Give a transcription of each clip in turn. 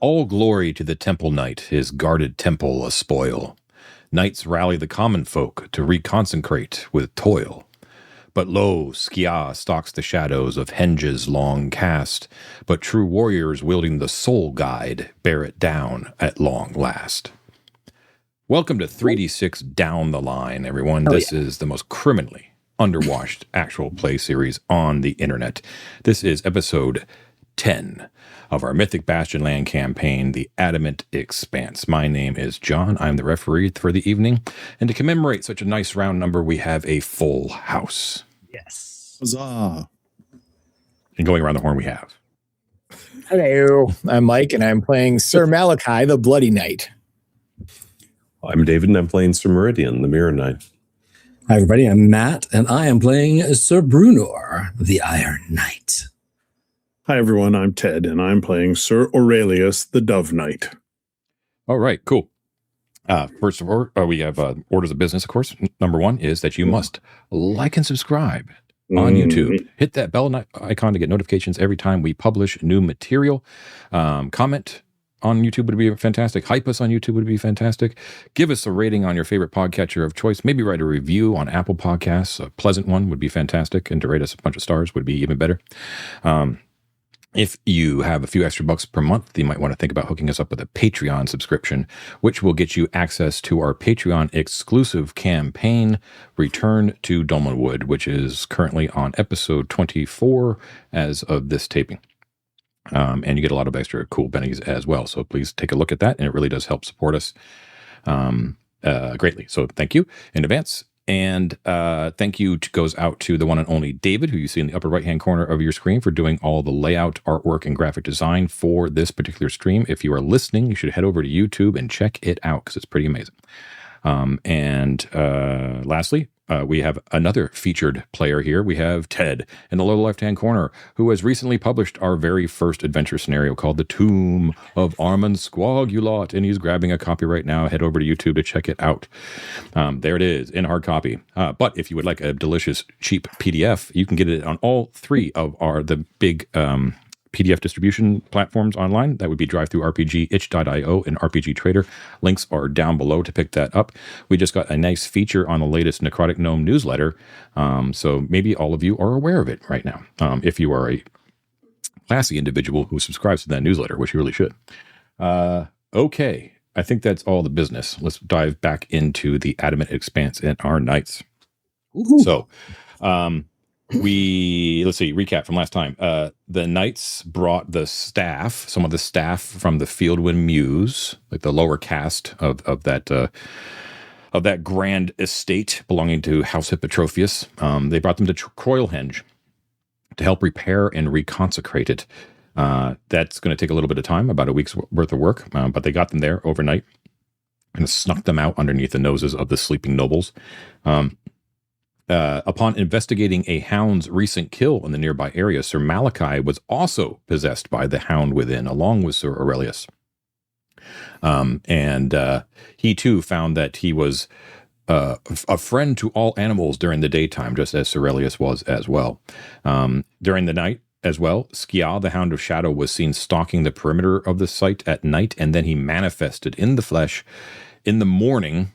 All glory to the temple knight, his guarded temple a spoil. Knights rally the common folk to reconsecrate with toil. But lo, Skia stalks the shadows of henges long cast, but true warriors wielding the soul guide bear it down at long last. Welcome to 3D6 Down the Line, everyone. This is the most criminally underwashed actual play series on the internet. This is episode 10 of our Mythic Bastionland campaign, the Adamant Expanse. My name is John. I'm the referee for the evening. And to commemorate such a nice round number, we have a full house. Yes. Huzzah. And going around the horn, we have. Hello, I'm Mike, and I'm playing Sir Malachi, the Bloody Knight. I'm David, and I'm playing Sir Meridian, the Mirror Knight. Hi, everybody. I'm Matt, and I am playing Sir Brunor, the Iron Knight. Hi, everyone. I'm Ted, and I'm playing Sir Aurelius, the Dove Knight. All right, cool. First of all, we have orders of business, of course. Number one is that you must like and subscribe on YouTube. Hit that bell icon to get notifications every time we publish new material. Comment on YouTube would be fantastic. Hype us on YouTube would be fantastic. Give us a rating on your favorite podcatcher of choice. Maybe write a review on Apple Podcasts. A pleasant one would be fantastic. And to rate us a bunch of stars would be even better. If you have a few extra bucks per month, you might want to think about hooking us up with a Patreon subscription, which will get you access to our Patreon exclusive campaign, Return to Dolmenwood, which is currently on episode 24 as of this taping. And you get a lot of extra cool bennies as well. So please take a look at that. And it really does help support us greatly. So thank you in advance. And thank you goes out to the one and only David, who you see in the upper right-hand corner of your screen, for doing all the layout, artwork, and graphic design for this particular stream. If you are listening, you should head over to YouTube and check it out because it's pretty amazing. Lastly, we have another featured player here. We have Ted in the lower left-hand corner, who has recently published our very first adventure scenario called The Tomb of Armand Squagulot, and he's grabbing a copy right now. Head over to YouTube to check it out. There it is in hard copy. But if you would like a delicious, cheap PDF, you can get it on all three of the big PDF distribution platforms online. That would be DriveThruRPG, itch.io, and RPG Trader. Links are down below to pick that up. We just got a nice feature on the latest Necrotic Gnome newsletter, so maybe all of you are aware of it right now. If you are a classy individual who subscribes to that newsletter, which you really should. Okay, I think that's all the business. Let's dive back into the Adamant Expanse and our knights. Ooh. So, let's see, recap from last time. The knights brought some of the staff from the Fieldwind Muse, like the lower caste of that grand estate belonging to House Hippotrophius. They brought them to Croylhenge to help repair and reconsecrate it. That's going to take a little bit of time, about a week's worth of work, but they got them there overnight and snuck them out underneath the noses of the sleeping nobles. Upon investigating a hound's recent kill in the nearby area, Sir Malachi was also possessed by the hound within, along with Sir Aurelius. He too found that he was a friend to all animals during the daytime, just as Sir Aurelius was as well. During the night as well, Skia, the Hound of Shadow, was seen stalking the perimeter of the site at night, and then he manifested in the flesh in the morning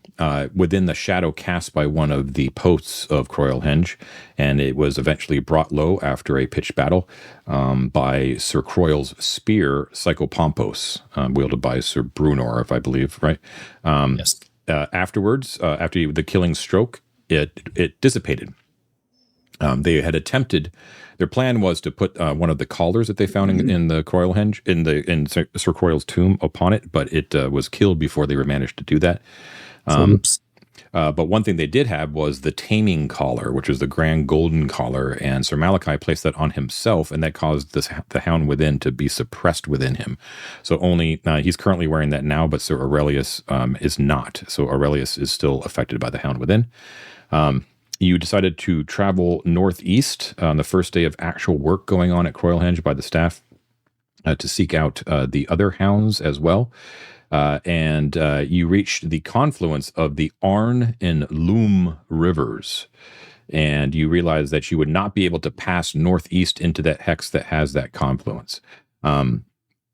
within the shadow cast by one of the posts of Croylhenge, and it was eventually brought low after a pitched battle by Sir Croyl's spear, Psychopompos, wielded by Sir Brunor, if I believe, right? Yes. Afterwards, after the killing stroke, it dissipated. They had attempted. Their plan was to put one of the collars that they found in the Croylhenge, in Sir Croyl's tomb, upon it, but it was killed before they managed to do that. But one thing they did have was the taming collar, which was the grand golden collar, and Sir Malachi placed that on himself, and that caused the hound within to be suppressed within him. So only he's currently wearing that now, but Sir Aurelius is not. So Aurelius is still affected by the hound within. You decided to travel northeast on the first day of actual work going on at Croylhenge by the staff to seek out the other hounds as well. And you reached the confluence of the Arn and Loom rivers, and you realized that you would not be able to pass northeast into that hex that has that confluence.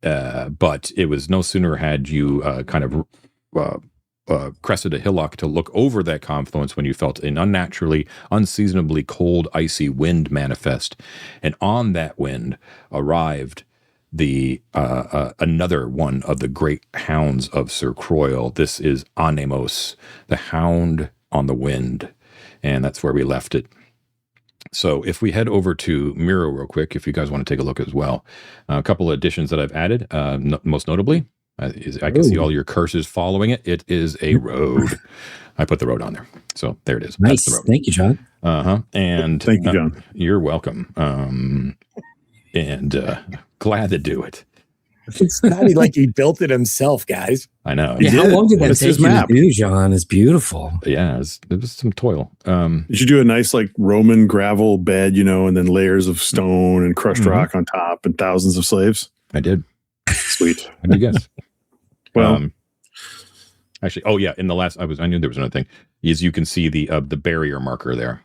but it was no sooner had you kind of crested a hillock to look over that confluence when you felt an unnaturally, unseasonably cold, icy wind manifest. And on that wind arrived the another one of the great hounds of Sir Croyle. This is Anemos, the Hound on the Wind. And that's where we left it. So if we head over to Miro real quick, if you guys want to take a look as well, a couple of additions that I've added, most notably, I can see all your curses following it. It is a road. I put the road on there. So there it is. Nice. That's the road. Thank you, John. And Thank you, John. You're welcome. Glad to do it. It's not like he built it himself, guys. I know. Yeah, how long did that That's take his you map. to do, John? It's beautiful. Yeah, it was some toil. Did you do a nice like Roman gravel bed, and then layers of stone and crushed rock on top and thousands of slaves? I did. Sweet. I did guess. Well, actually, oh yeah, in the last, I knew there was another thing. Is you can see the barrier marker there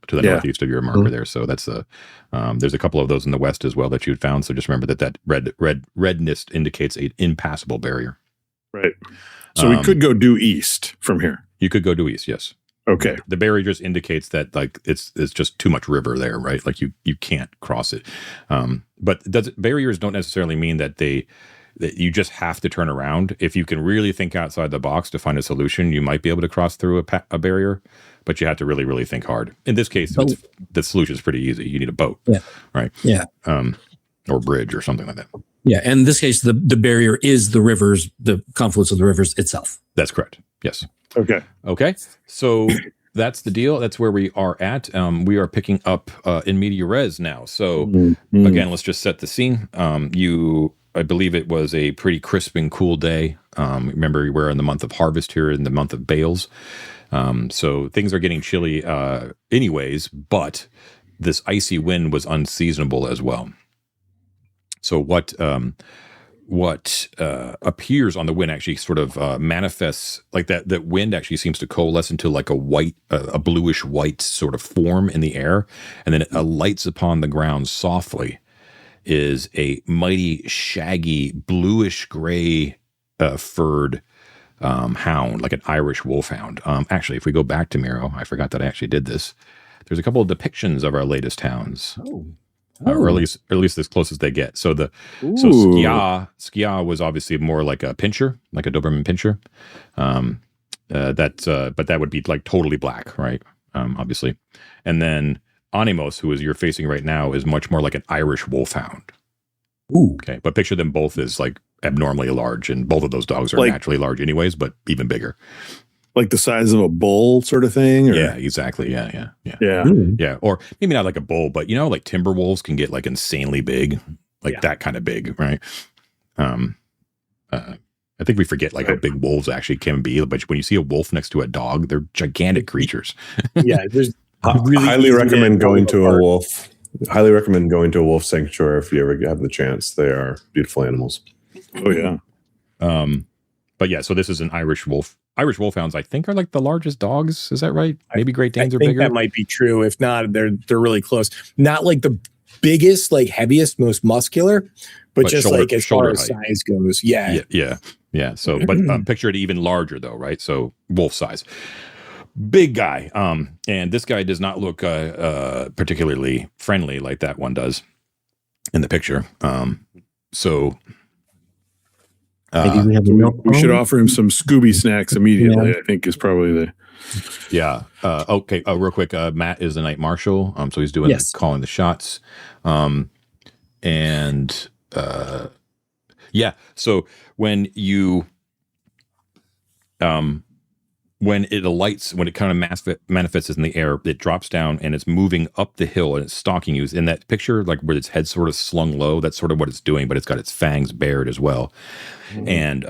to the northeast of your marker there. So that's there's a couple of those in the west as well that you found. So just remember that redness indicates an impassable barrier. right. So we could go due east from here. You could go due east, yes. Okay. The barrier just indicates that like it's just too much river there, right? Like you can't cross it. But barriers don't necessarily mean that that you just have to turn around. If you can really think outside the box to find a solution, you might be able to cross through a barrier, but you have to really, really think hard. In this case, the solution is pretty easy. You need a boat, right? Yeah. Or bridge or something like that. Yeah. And in this case, the barrier is the rivers, the confluence of the rivers itself. That's correct. Yes. Okay. So that's the deal. That's where we are at. We are picking up in media res now. So again, let's just set the scene. I believe it was a pretty crisp and cool day. Remember, we're in the month of harvest here, in the month of bales. So things are getting chilly anyways, but this icy wind was unseasonable as well. So what appears on the wind actually sort of manifests like that wind actually seems to coalesce into like a bluish white sort of form in the air, and then it alights upon the ground softly. Is a mighty, shaggy, bluish gray furred hound, like an Irish wolfhound. Actually, if we go back to Miro, I forgot that I actually did this. There's a couple of depictions of our latest hounds, or at least as close as they get. So Skia was obviously more like a pincher, like a Doberman pincher. But that would be like totally black, right? Obviously, and then Anemos, who is you're facing right now, is much more like an Irish wolfhound. Ooh. Okay, but picture them both as like abnormally large, and both of those dogs are Like, naturally large anyways, but even bigger. Like the size of a bull sort of thing? Or? Yeah, exactly. Yeah. Mm. Yeah, or maybe not like a bull, but like timber wolves can get like insanely big, like that kind of big, right? I think we forget like how big wolves actually can be, but when you see a wolf next to a dog, they're gigantic creatures. Yeah, there's Highly recommend going to a wolf. Highly recommend going to a wolf sanctuary if you ever have the chance. They are beautiful animals. Oh yeah. But yeah, so this is an Irish wolf. Irish wolfhounds, I think, are like the largest dogs. Is that right? Maybe Great Danes are bigger. That might be true. If not, they're really close. Not like the biggest, like heaviest, most muscular, but just shoulder, like as far as size goes. Yeah. So, but picture it even larger though, right? So wolf size. Big guy. And this guy does not look particularly friendly like that one does in the picture. Maybe we have We should offer him some Scooby snacks immediately. I think is probably the. Yeah. Okay. Real quick. Matt is the night marshal. So he's doing calling the shots. So when you when it alights, when it kind of manifests in the air, it drops down and it's moving up the hill and it's stalking you. In that picture, like where its head sort of slung low, that's sort of what it's doing, but it's got its fangs bared as well. And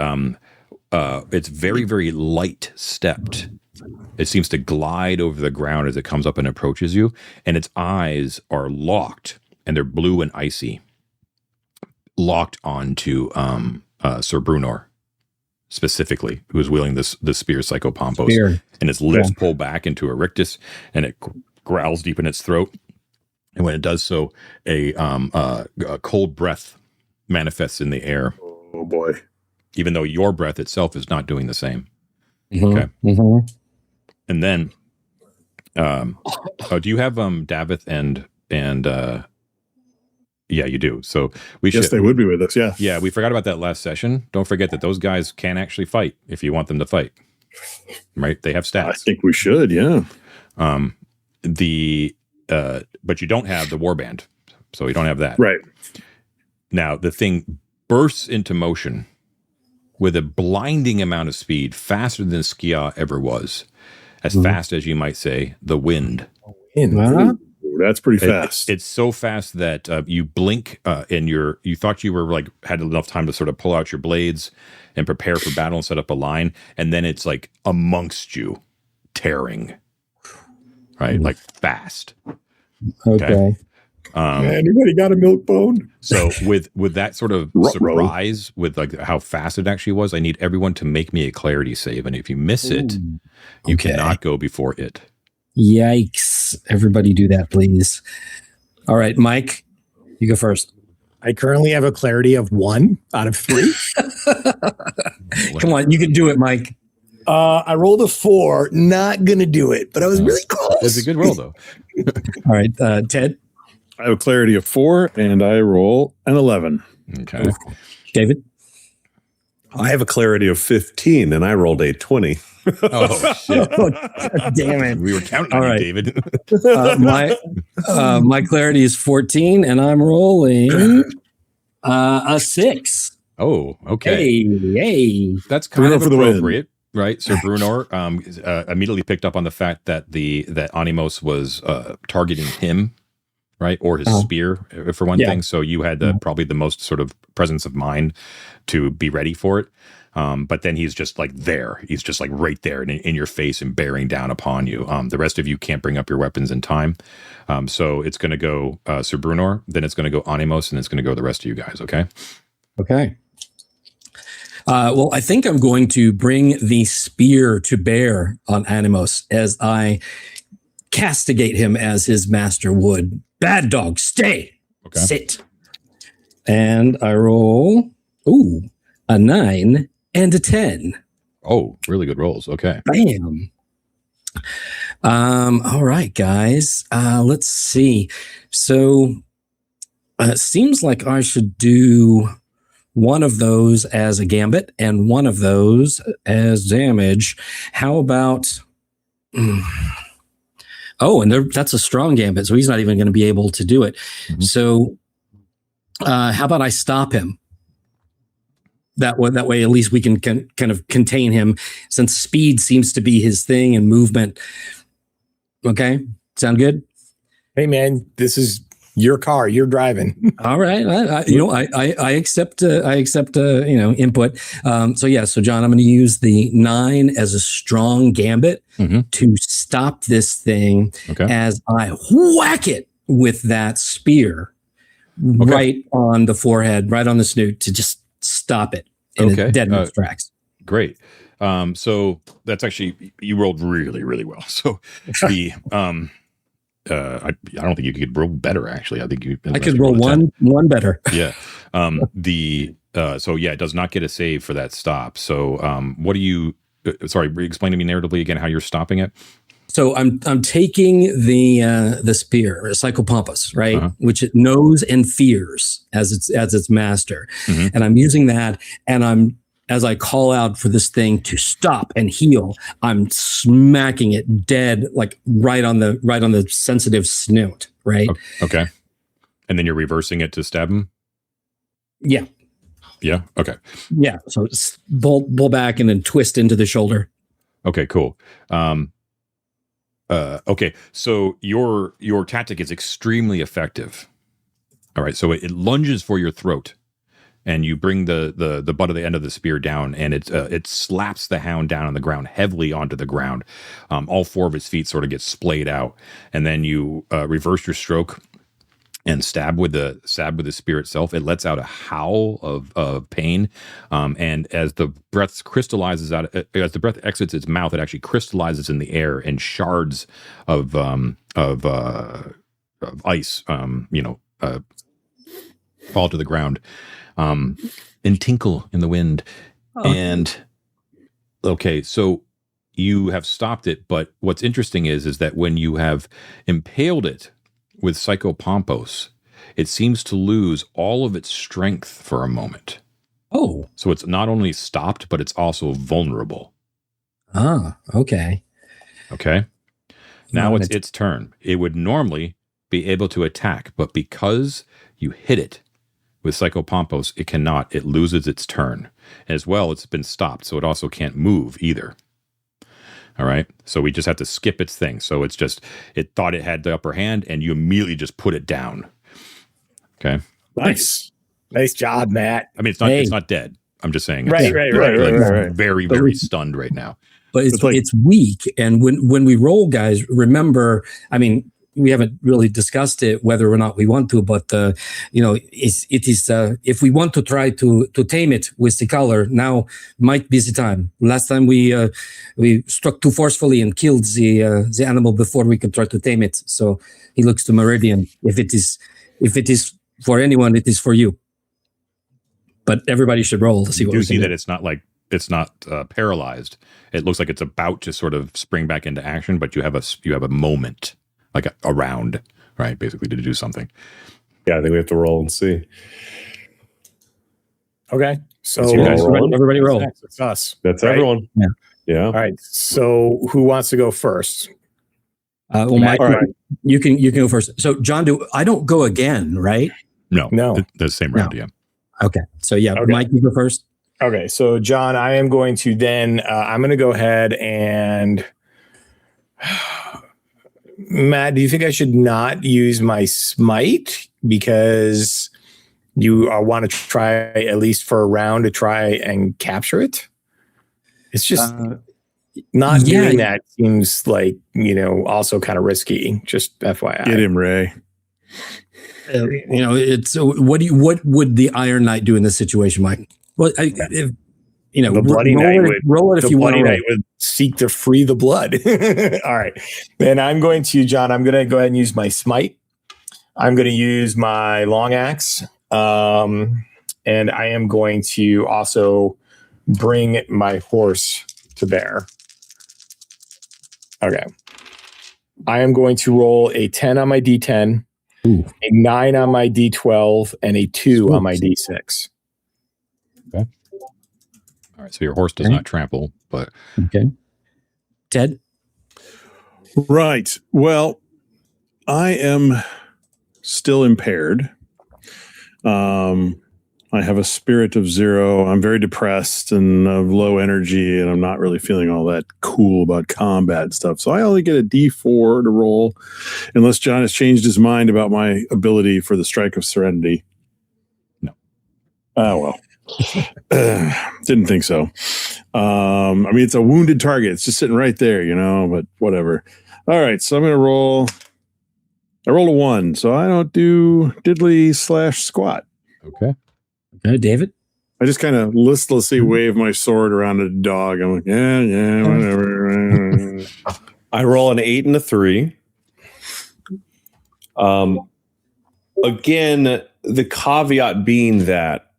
it's very, very light stepped. It seems to glide over the ground as it comes up and approaches you, and its eyes are locked, and they're blue and icy, locked onto Sir Brunor. Specifically, who is wielding this spear, Psychopompos, and its lips pull back into a rictus, and it growls deep in its throat. And when it does so, a cold breath manifests in the air. Oh boy. Even though your breath itself is not doing the same. Mhm, Okay. mhm. And then, do you have Davith and yeah, you do. So Yes, they would be with us. Yeah. Yeah, we forgot about that last session. Don't forget that those guys can actually fight if you want them to fight. Right? They have stats. I think we should. Yeah. But you don't have the warband, so you don't have that. Right. Now the thing bursts into motion with a blinding amount of speed, faster than Skia ever was, as fast as you might say the wind. Huh? Ooh, that's pretty fast. It's so fast that you blink, and you thought you were like had enough time to sort of pull out your blades and prepare for battle and set up a line, and then it's like amongst you, tearing, right, like fast. Okay. Anybody got a milk bone? So with that sort of Ruh-roh. surprise with like how fast it actually was, I need everyone to make me a clarity save, and if you miss it, you Okay. cannot go before it. Yikes. Everybody do that, please. All right, Mike, you go first. I currently have a clarity of 1 out of 3. Come on, you can do it, Mike. I rolled a 4. Not gonna do it, but I was really close. It's a good roll though. All right, Ted, I have a clarity of 4, and I roll an 11. Okay. David. I have a clarity of 15, and I rolled a 20. Oh shit. Oh, damn it. We were counting All on right. you, David. My clarity is 14, and I'm rolling a 6. Oh, okay. Hey. That's kind Bruno of for the win. appropriate, right? So Bruno immediately picked up on the fact that that Animos was targeting him, right, or his spear for one thing. So you had probably the most sort of presence of mind to be ready for it. But then he's just like there. He's just like right there in your face and bearing down upon you. The rest of you can't bring up your weapons in time. So it's going to go Sir Brunor, then it's going to go Animos, and it's going to go the rest of you guys. Okay. Okay. Well, I think I'm going to bring the spear to bear on Animos as I castigate him as his master would. Bad dog, stay. Okay. Sit. And I roll, a 9 and a 10. Oh, really good rolls. Okay. Bam. All right, guys. Let's see. So it seems like I should do one of those as a gambit and one of those as damage. How about... Oh, and that's a strong gambit, so he's not even going to be able to do it. Mm-hmm. So how about I stop him? That way, at least we can kind of contain him, since speed seems to be his thing and movement. Okay, sound good? Hey man, this is your car. You're driving. All right, I accept input. So John, I'm going to use the 9 as a strong gambit to stop this thing as I whack it with that spear right on the forehead, right on the snoot, to just stop it in its dead in its tracks. Great. So that's actually, you rolled really, really well. So the I don't think you could roll better. Actually, I think I could roll one better. Yeah. So yeah, it does not get a save for that stop. So what do you? Sorry, explain to me narratively again how you're stopping it. So I'm taking the spear, Psychopompus, right, which it knows and fears as its master, and I'm using that, and as I call out for this thing to stop and heal, I'm smacking it dead, like right on the sensitive snoot, right? Okay. And then you're reversing it to stab him? Yeah. Yeah. Okay. Yeah. So it's pull back and then twist into the shoulder. Okay, cool. Okay. So your tactic is extremely effective. All right. So it lunges for your throat, and you bring the butt of the end of the spear down, and it slaps the hound down on the ground, heavily onto the ground. All 4 of its feet sort of get splayed out, and then you reverse your stroke and stab with the spear itself. It lets out a howl of pain, and as the breath crystallizes out, as the breath exits its mouth, it actually crystallizes in the air, and shards of ice, fall to the ground, and tinkle in the wind. And okay, so you have stopped it, but what's interesting is that when you have impaled it with Psychopompos, it seems to lose all of its strength for a moment. Oh. So it's not only stopped, but it's also vulnerable. Ah, okay. Okay. Now it's its turn. It would normally be able to attack, but because you hit it with Psychopompos, it cannot. It loses its turn. As well, it's been stopped, so it also can't move either. All right. So we just have to skip its thing. So it's just, it thought it had the upper hand, and you immediately just put it down. Okay. Nice job, Matt. I mean, it's not dead. I'm just saying. Right. Very, very stunned right now. But it's weak. And when we roll, guys, remember, I mean, we haven't really discussed it, whether or not we want to, but it is if we want to try to tame it with the collar, now might be the time. Last time we struck too forcefully and killed the animal before we could try to tame it. So he looks to Meridian. If it is for anyone, it is for you. But everybody should roll to see what we can do. You see that it's not paralyzed. It looks like it's about to sort of spring back into action, but you have a moment, like a round, right? Basically to do something. Yeah, I think we have to roll and see. Okay. So everybody roll. It's us. That's right? everyone. Yeah. All right. So who wants to go first? Well, Mike, you can go first. So John, I don't go again, right? No. The same round, yeah. Okay. So Mike, you go first. Okay. So John, I am going to then, I'm going to go ahead and Matt, do you think I should not use my smite because you want to try at least for a round to try and capture it? It's just not doing that seems like, also kind of risky. Just FYI. Get him, Ray. It's what would the Iron Knight do in this situation, Mike? Well, the Bloody Knight would seek to free the blood. All right. Then I'm going to go ahead and use my smite. I'm going to use my long axe. And I am going to also bring my horse to bear. Okay. I am going to roll a 10 on my D10, a 9 on my D12, and a 2 on my D6. Okay. All right. So your horse does not trample, but okay. Ted? Right. Well, I am still impaired. I have a spirit of 0. I'm very depressed and of low energy, and I'm not really feeling all that cool about combat and stuff. So I only get a D4 to roll, unless John has changed his mind about my ability for the Strike of Serenity. No. Oh, well. Didn't think so. I mean, it's a wounded target. It's just sitting right there, but whatever. All right, so I'm going to roll. I rolled a 1, so I don't do diddly/squat. Okay. Okay, David? I just kind of listlessly wave my sword around a dog. I'm like, yeah, whatever. I roll an 8 and a 3. Again, the caveat being that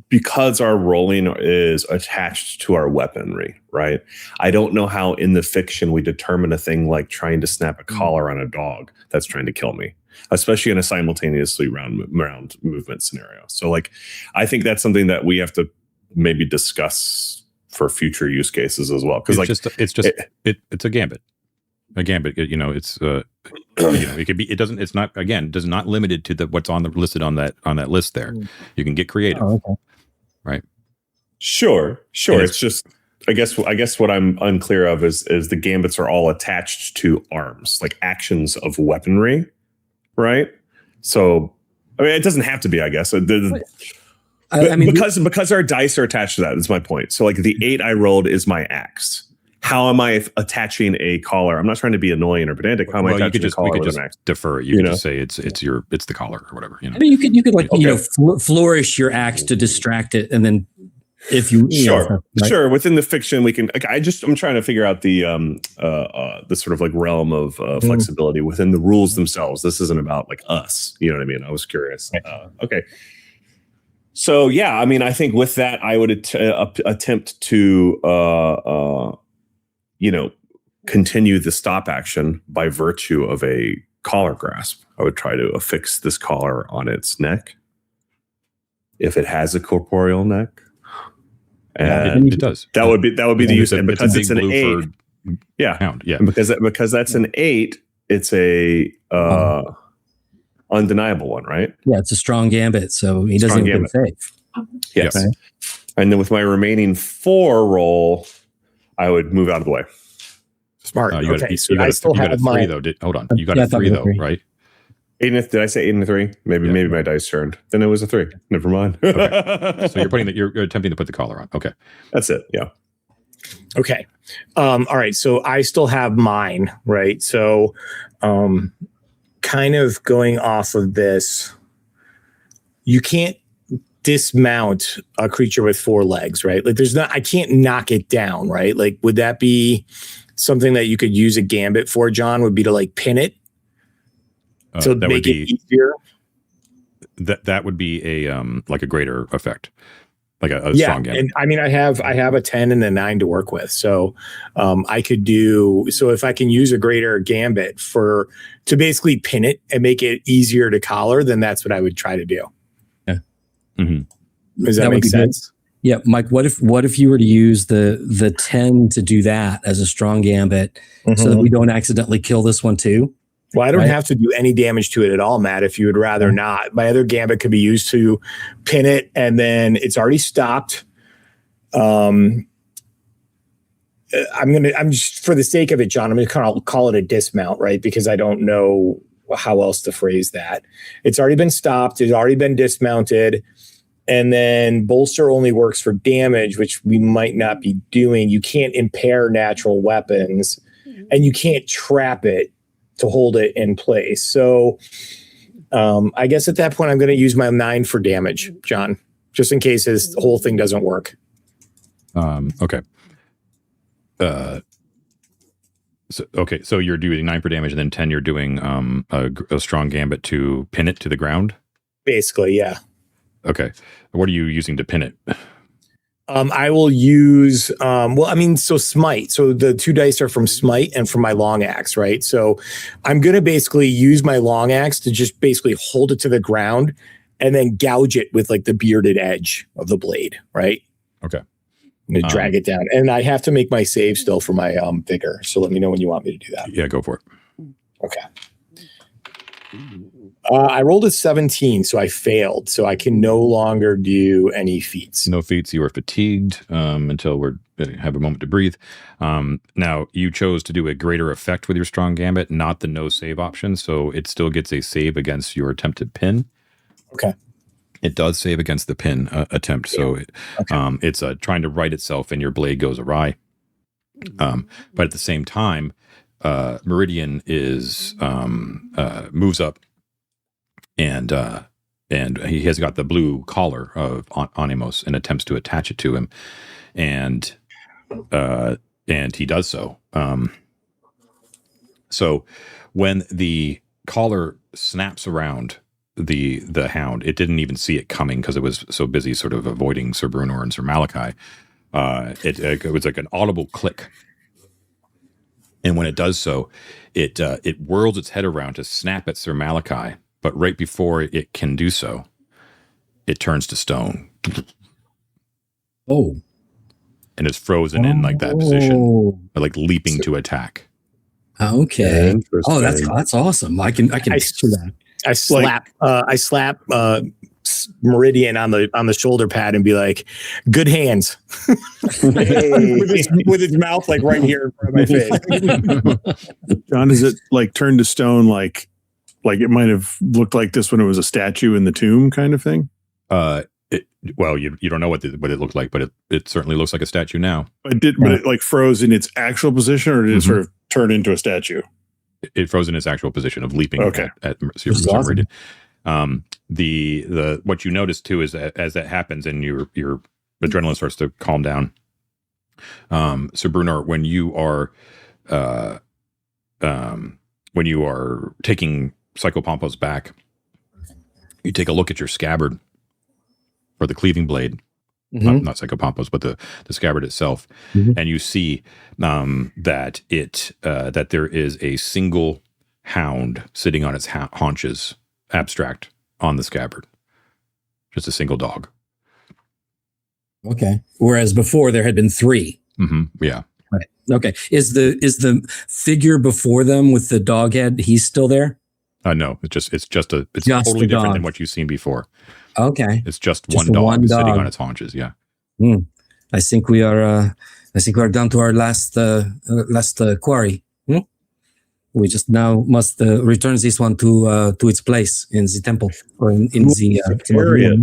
because our rolling is attached to our weaponry, right? I don't know how in the fiction we determine a thing like trying to snap a collar on a dog that's trying to kill me, especially in a simultaneously round movement scenario. So I think that's something that we have to maybe discuss for future use cases as well. Because it's a gambit. A gambit, it could be. It doesn't. It's not. Again, does not limited to what's listed on that list there. You can get creative, right? Sure. It's just. I guess what I'm unclear of is the gambits are all attached to arms, like actions of weaponry, right? So, I mean, it doesn't have to be. I guess because our dice are attached to that. Is my point. So, the 8 I rolled is my axe. How am I attaching a collar? I'm not trying to be annoying or pedantic. How am I attaching a collar? We could just defer it. You could just say it's the collar or whatever. I mean, you could flourish your axe to distract it, and then If you sure, right? Sure. Within the fiction, we can. I'm trying to figure out the sort of like realm of flexibility within the rules themselves. This isn't about like us. You know what I mean? I was curious. Okay. So yeah, I mean, I think with that, I would attempt to continue the stop action by virtue of a collar grasp. I would try to affix this collar on its neck if it has a corporeal neck. And it does. That would be the use. And because it's an 8, Hound, and because that's an 8, it's a undeniable one, right? Yeah, it's a strong gambit, so he doesn't even get safe. Yes. Right? And then with my remaining 4 roll, I would move out of the way. Smart. You got a 3 though. Hold on. You got a 3 though, right? 8 and did I say 8 and 3? Maybe my dice turned. Then it was a 3. Never mind. Okay. So you're attempting to put the collar on. Okay. That's it. Yeah. Okay. All right. So I still have mine, right? So kind of going off of this, you can't dismount a creature with 4 legs, right? Like I can't knock it down, right? Like, would that be something that you could use a gambit for, John? Would be to like pin it? So that make it easier. That would be a like a greater effect, like a strong gambit. And I mean, I have a 10 and a 9 to work with, so I could do. So if I can use a greater gambit to basically pin it and make it easier to collar, then that's what I would try to do. Yeah. Mm-hmm. Does that make sense? Good. Yeah, Mike. What if you were to use the 10 to do that as a strong gambit, so that we don't accidentally kill this one too? Well, I don't have to do any damage to it at all, Matt, if you would rather not. My other gambit could be used to pin it, and then it's already stopped. I'm just, for the sake of it, John, I'm going to kind of call it a dismount, right? Because I don't know how else to phrase that. It's already been stopped. It's already been dismounted. And then bolster only works for damage, which we might not be doing. You can't impair natural weapons, and you can't trap it to hold it in place. So I guess at that point, I'm going to use my 9 for damage, John, just in case this whole thing doesn't work. Okay. So you're doing 9 for damage, and then 10 you're doing a strong gambit to pin it to the ground? Basically, yeah. Okay. What are you using to pin it? I will use, so smite. So the 2 dice are from smite and from my long axe, right? So I'm going to basically use my long axe to just basically hold it to the ground and then gouge it with like the bearded edge of the blade, right? Okay. And drag it down. And I have to make my save still for my vigor. So let me know when you want me to do that. Yeah, go for it. Okay. I rolled a 17, so I failed. So I can no longer do any feats. No feats. You are fatigued until we have a moment to breathe. Now, you chose to do a greater effect with your strong gambit, not the no save option. So it still gets a save against your attempted pin. Okay. It does save against the pin attempt. So it's trying to right itself, and your blade goes awry. But at the same time, Meridian is moves up, and he has got the blue collar of Animos and attempts to attach it to him, and he does so. So when the collar snaps around the Hound, it didn't even see it coming because it was so busy sort of avoiding Sir Brunor and Sir Malachi. It was like an audible click. And when it does so, it whirls its head around to snap at Sir Malachi, but right before it can do so, it turns to stone. Oh. And is frozen in like that position, like leaping to attack. Okay. Oh, that's awesome. I can picture that. I slap Meridian on the shoulder pad and be like, "Good hands," with his mouth like right here in front of my face. John, is it like turned to stone? Like it might have looked like this when it was a statue in the tomb, kind of thing. You don't know what it looked like, but it certainly looks like a statue now. But it like froze in its actual position, or did it sort of turn into a statue? It froze in its actual position of leaping at Sir Meridian. The what you notice too is that as that happens and you're adrenaline starts to calm down. So Brunar, when you are taking Psychopompos back, you take a look at your scabbard or the cleaving blade, not Psychopompos, but the scabbard itself, and you see that there is a single hound sitting on its haunches, abstract on the scabbard, just a single dog. Okay. Whereas before there had been 3. Yeah. Right. Okay. Is the figure before them with the dog head? He's still there? No. It's just totally a different dog. than what you've seen before. Okay. It's just one dog sitting on its haunches. Yeah. I think we are. I think we are down to our last quarry. We just now must return this one to its place in the temple or in the area.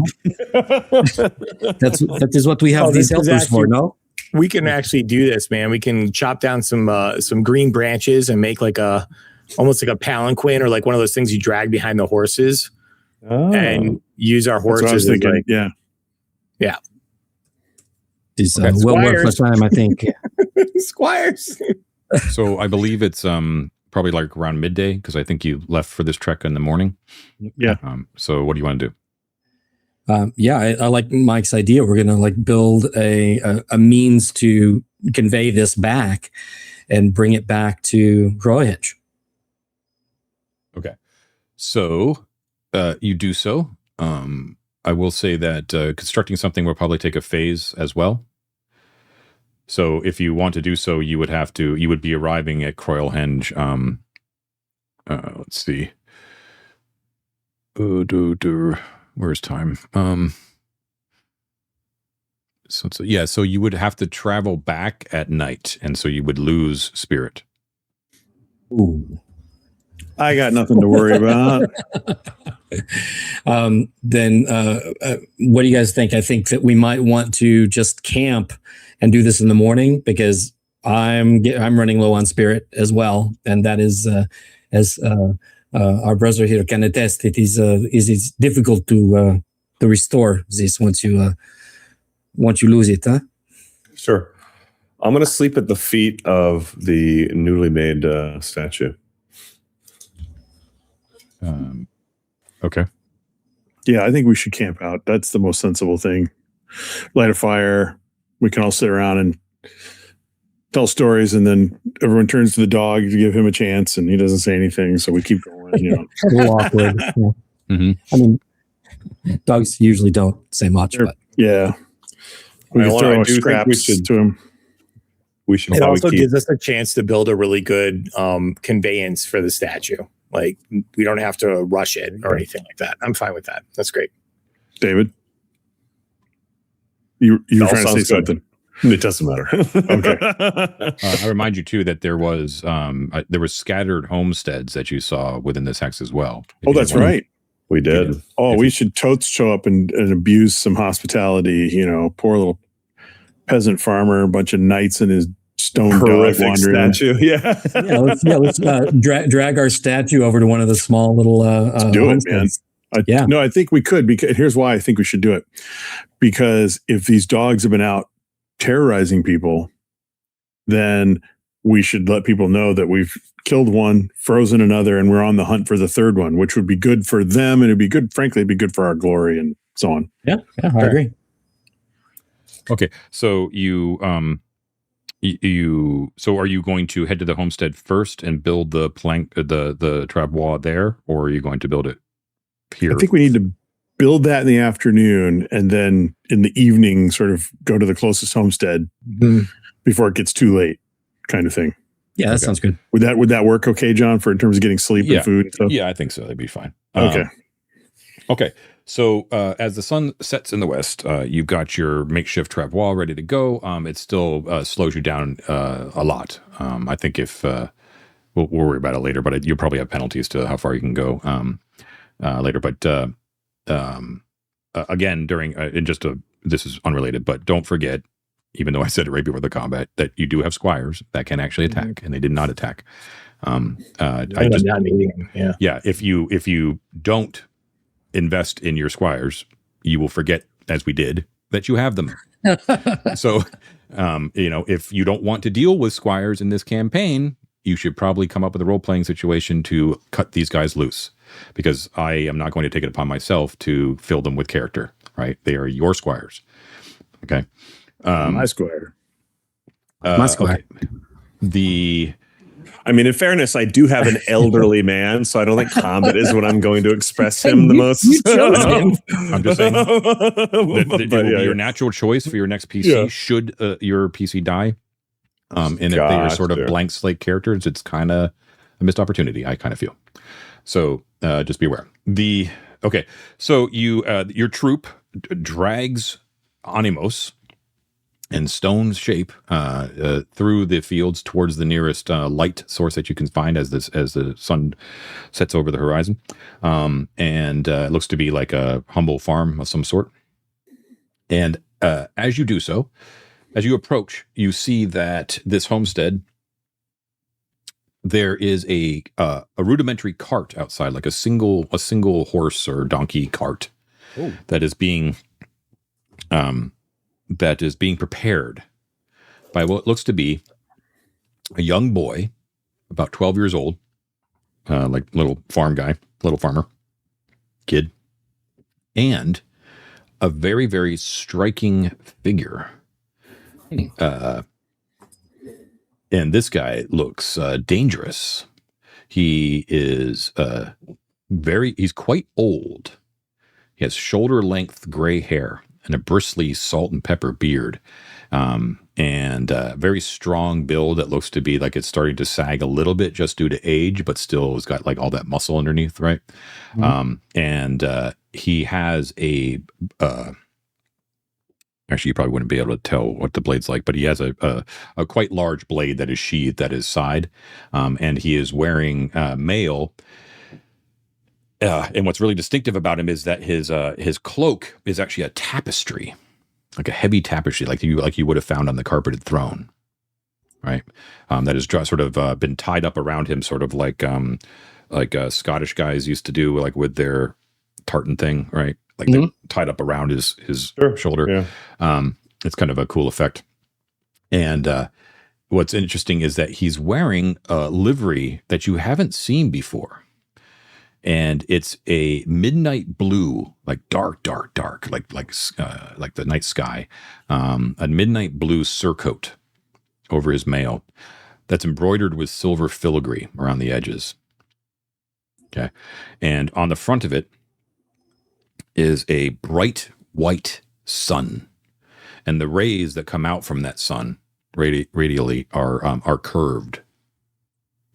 That is what we have these helpers for. No. We can actually do this, man. We can chop down some green branches and make like almost like a palanquin or like one of those things you drag behind the horses, and use our horses. That's what I was thinking. Yeah. It's well worth the time, I think. Squires. So I believe it's probably like around midday because I think you left for this trek in the morning. Yeah. So what do you want to do? I like Mike's idea. We're going to like build a means to convey this back and bring it back to Groyhitch. Okay. So you do so. I will say that constructing something will probably take a phase as well. So if you want to do so, you would be arriving at Croylhenge. Let's see. Where's time? So you would have to travel back at night, and so you would lose spirit. Ooh. I got nothing to worry about. Then what do you guys think? I think that we might want to just camp and do this in the morning because I'm running low on spirit as well, and that is as our brother here can attest. It is difficult to restore this once you lose it, huh? Sure. I'm gonna sleep at the feet of the newly made statue. Okay. Yeah, I think we should camp out. That's the most sensible thing. Light a fire. We can all sit around and tell stories, and then everyone turns to the dog to give him a chance, and he doesn't say anything, so we keep going. A little awkward. Yeah. I mean, dogs usually don't say much, but yeah, we can throw scraps to him. We should. It also gives us a chance to build a really good conveyance for the statue. Like we don't have to rush it or anything like that. I'm fine with that. That's great. David, you were trying to say something. It doesn't matter. Okay. I remind you too that there was scattered homesteads that you saw within this hex as well. Oh, that's right. We did. Oh, we should totes show up and abuse some hospitality. You know, poor little peasant farmer, a bunch of knights in his stone dog wandering. Statue. Yeah. let's drag our statue over to one of the small little. Let's do it, man. No, I think we could. Because here's why I think we should do it. Because if these dogs have been out terrorizing people, then we should let people know that we've killed one, frozen another, and we're on the hunt for the third one, which would be good for them, and it'd be good. Frankly, it'd be good for our glory and so on. Yeah, I agree. Okay, so so are you going to head to the homestead first and build the the trapdoor there, or are you going to build it here? I think we need to build that in the afternoon, and then in the evening, sort of go to the closest homestead before it gets too late, kind of thing. Yeah, that sounds good. Would that work? Okay, John, for in terms of getting sleep and food and stuff? Yeah, I think so. That'd be fine. Okay. So as the sun sets in the west, you've got your makeshift trap wall ready to go. It still slows you down a lot. I think if we'll worry about it later, but you'll probably have penalties to how far you can go later. But again, this is unrelated, but don't forget, even though I said it right before the combat, that you do have squires that can actually attack, and they did not attack. If you don't invest in your squires, you will forget, as we did, that you have them. So, if you don't want to deal with squires in this campaign, you should probably come up with a role-playing situation to cut these guys loose, because I am not going to take it upon myself to fill them with character, right? They are your squires. Okay. My squire. My squire. Okay. I mean, in fairness, I do have an elderly man, so I don't think combat is what I'm going to express him the most. You chose him. I'm just saying it will be your natural choice for your next PC should your PC die. And if they are sort of blank slate characters, it's kind of a missed opportunity, I kind of feel. So just be aware. So your troop drags Animos in stone shape through the fields towards the nearest light source that you can find as the sun sets over the horizon. And it looks to be like a humble farm of some sort. And as you do so, as you approach, you see that this homestead, there is a rudimentary cart outside, like a single horse or donkey cart that is being prepared by what looks to be a young boy, about 12 years old, like little farmer kid, and a very, very striking figure. And this guy looks dangerous. He is he's quite old. He has shoulder-length gray hair and a bristly salt and pepper beard, and very strong build that looks to be like it's starting to sag a little bit just due to age, but still has got like all that muscle underneath, right? Mm-hmm. And he has actually, you probably wouldn't be able to tell what the blade's like, but he has a quite large blade that is sheathed at his side, and he is wearing mail. And what's really distinctive about him is that his cloak is actually a tapestry, like a heavy tapestry, like you would have found on the carpeted throne, right? That is sort of been tied up around him, sort of like Scottish guys used to do, like with their tartan thing, right? Like they're tied up around his shoulder. Yeah. It's kind of a cool effect. And what's interesting is that he's wearing a livery that you haven't seen before. And it's a midnight blue, like dark, like the night sky, a midnight blue surcoat over his mail that's embroidered with silver filigree around the edges. Okay. And on the front of it is a bright white sun, and the rays that come out from that sun radially are curved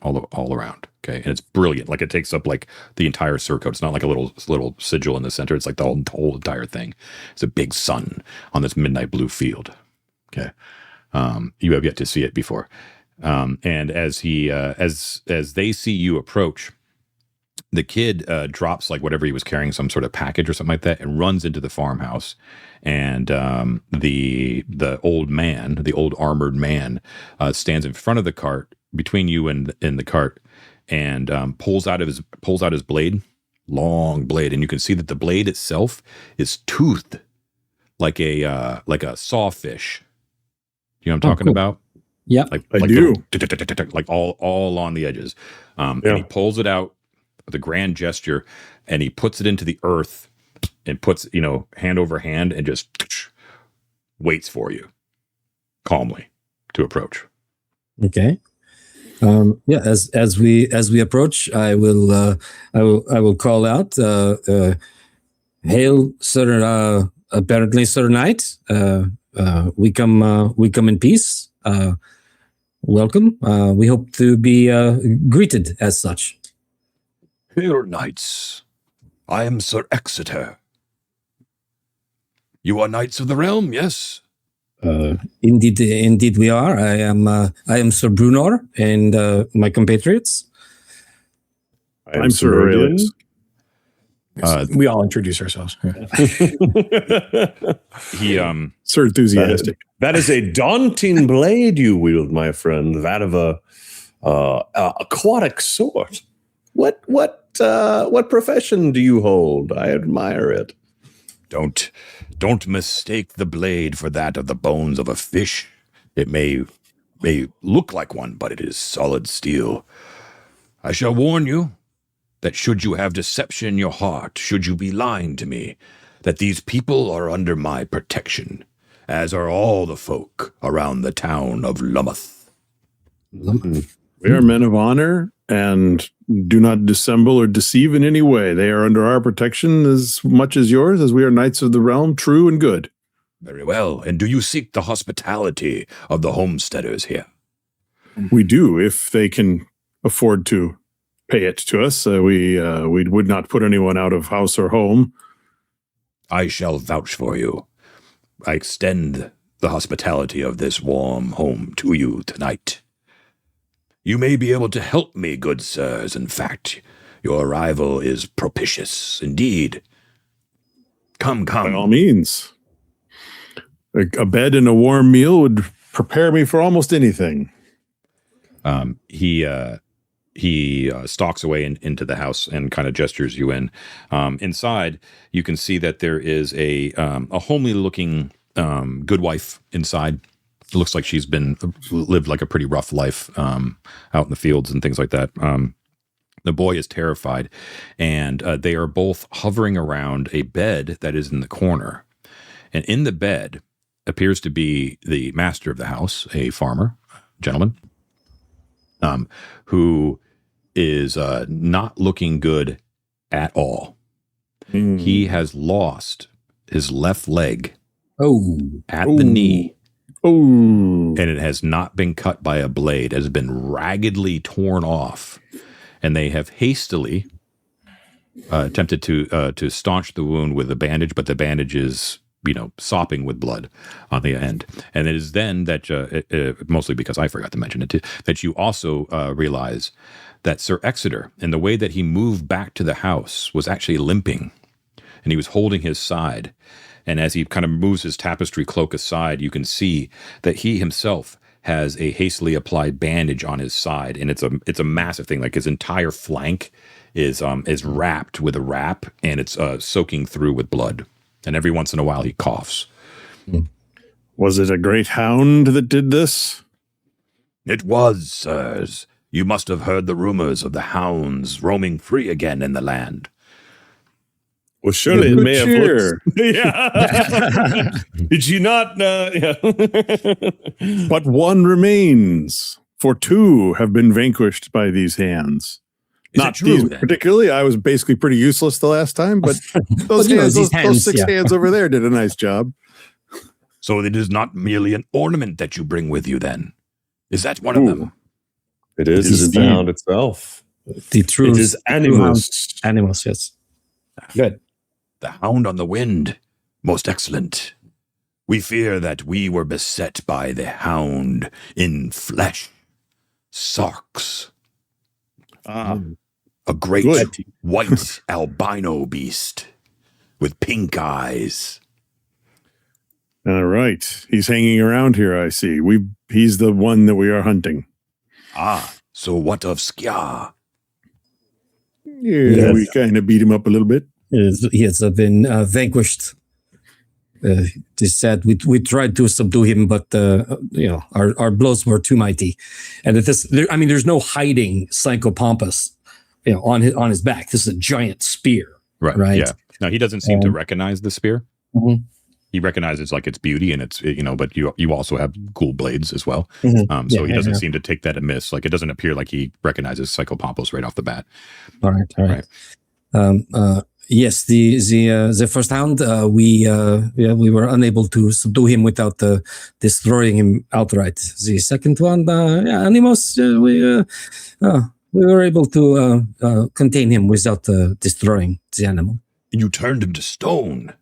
all around. Okay, and it's brilliant. Like it takes up like the entire surcoat. It's not like a little sigil in the center. It's like the whole entire thing. It's a big sun on this midnight blue field. Okay, you have yet to see it before. And as they see you approach, the kid drops like whatever he was carrying, some sort of package or something like that, and runs into the farmhouse. And the old armored man, stands in front of the cart, between you and the cart, and pulls out his blade, long blade, and you can see that the blade itself is toothed like a sawfish. You know what I'm talking about? Yeah, I do. Like all on the edges. And he pulls it out with a grand gesture, and he puts it into the earth and puts, hand over hand, and just waits for you calmly to approach. Okay. As we approach, I will call out, hail, sir, apparently Sir Knight. We come in peace. Welcome. We hope to be greeted as such. Hail, knights. I am Sir Exeter. You are knights of the realm, yes? Indeed we are. I am Sir Brunor and my compatriots. I'm Sir Aurelius. We all introduce ourselves. Sir Enthusiastic. That is a daunting blade you wield, my friend. That of a aquatic sort. What profession do you hold? I admire it. Don't mistake the blade for that of the bones of a fish. It may look like one, but it is solid steel. I shall warn you that should you have deception in your heart, should you be lying to me, that these people are under my protection, as are all the folk around the town of Lummouth. We are men of honor and do not dissemble or deceive in any way. They are under our protection as much as yours, as we are knights of the realm, true and good. Very well. And do you seek the hospitality of the homesteaders here? We do, if they can afford to pay it to us. We would not put anyone out of house or home. I shall vouch for you. I extend the hospitality of this warm home to you tonight. You may be able to help me, good sirs. In fact, your arrival is propitious indeed. Come. By all means. A bed and a warm meal would prepare me for almost anything. He stalks away into the house and kind of gestures you in. Inside, you can see that there is a homely looking good wife inside. It looks like she's lived like a pretty rough life out in the fields and things like that. The boy is terrified, and they are both hovering around a bed that is in the corner. And in the bed appears to be the master of the house, a farmer, gentleman, who is not looking good at all. He has lost his left leg at the knee. And it has not been cut by a blade. It has been raggedly torn off. And they have hastily attempted to staunch the wound with a bandage, but the bandage is, sopping with blood on the end. And it is then that, mostly because I forgot to mention it too, that you also realize that Sir Exeter, in the way that he moved back to the house, was actually limping. And he was holding his side. And as he kind of moves his tapestry cloak aside, you can see that he himself has a hastily applied bandage on his side, and it's a massive thing. Like his entire flank is wrapped with a wrap, and it's soaking through with blood. And every once in a while, he coughs. Was it a great hound that did this? It was, sirs. You must have heard the rumors of the hounds roaming free again in the land. Well, surely it may have looked. Yeah. Did you not? Yeah. But one remains, for two have been vanquished by these hands. Is Not it true, these then? particularly. I was basically pretty useless the last time, but those those six hands over there did a nice job. So it is not merely an ornament that you bring with you, then? Is that one of them? It is the hound itself. The true. It is animals. Animals, yes. Good. The hound on the wind. Most excellent. We fear that we were beset by the hound in flesh. Sarx. A great white albino beast with pink eyes. All right. He's hanging around here, I see. He's the one that we are hunting. So what of Skja? Yeah, we kind of beat him up a little bit. He has been vanquished. It is said we tried to subdue him, but our blows were too mighty, and there's no hiding Psychopompus, on his back. This is a giant spear, right? Yeah. Now he doesn't seem to recognize the spear. Mm-hmm. He recognizes like its beauty, and it's but you also have cool blades as well. Mm-hmm. So he doesn't seem to take that amiss. Like it doesn't appear like he recognizes Psychopompus right off the bat. All right. Yes, the first hound, we were unable to subdue him without destroying him outright. The second one, Animos, we were able to contain him without destroying the animal. You turned him to stone.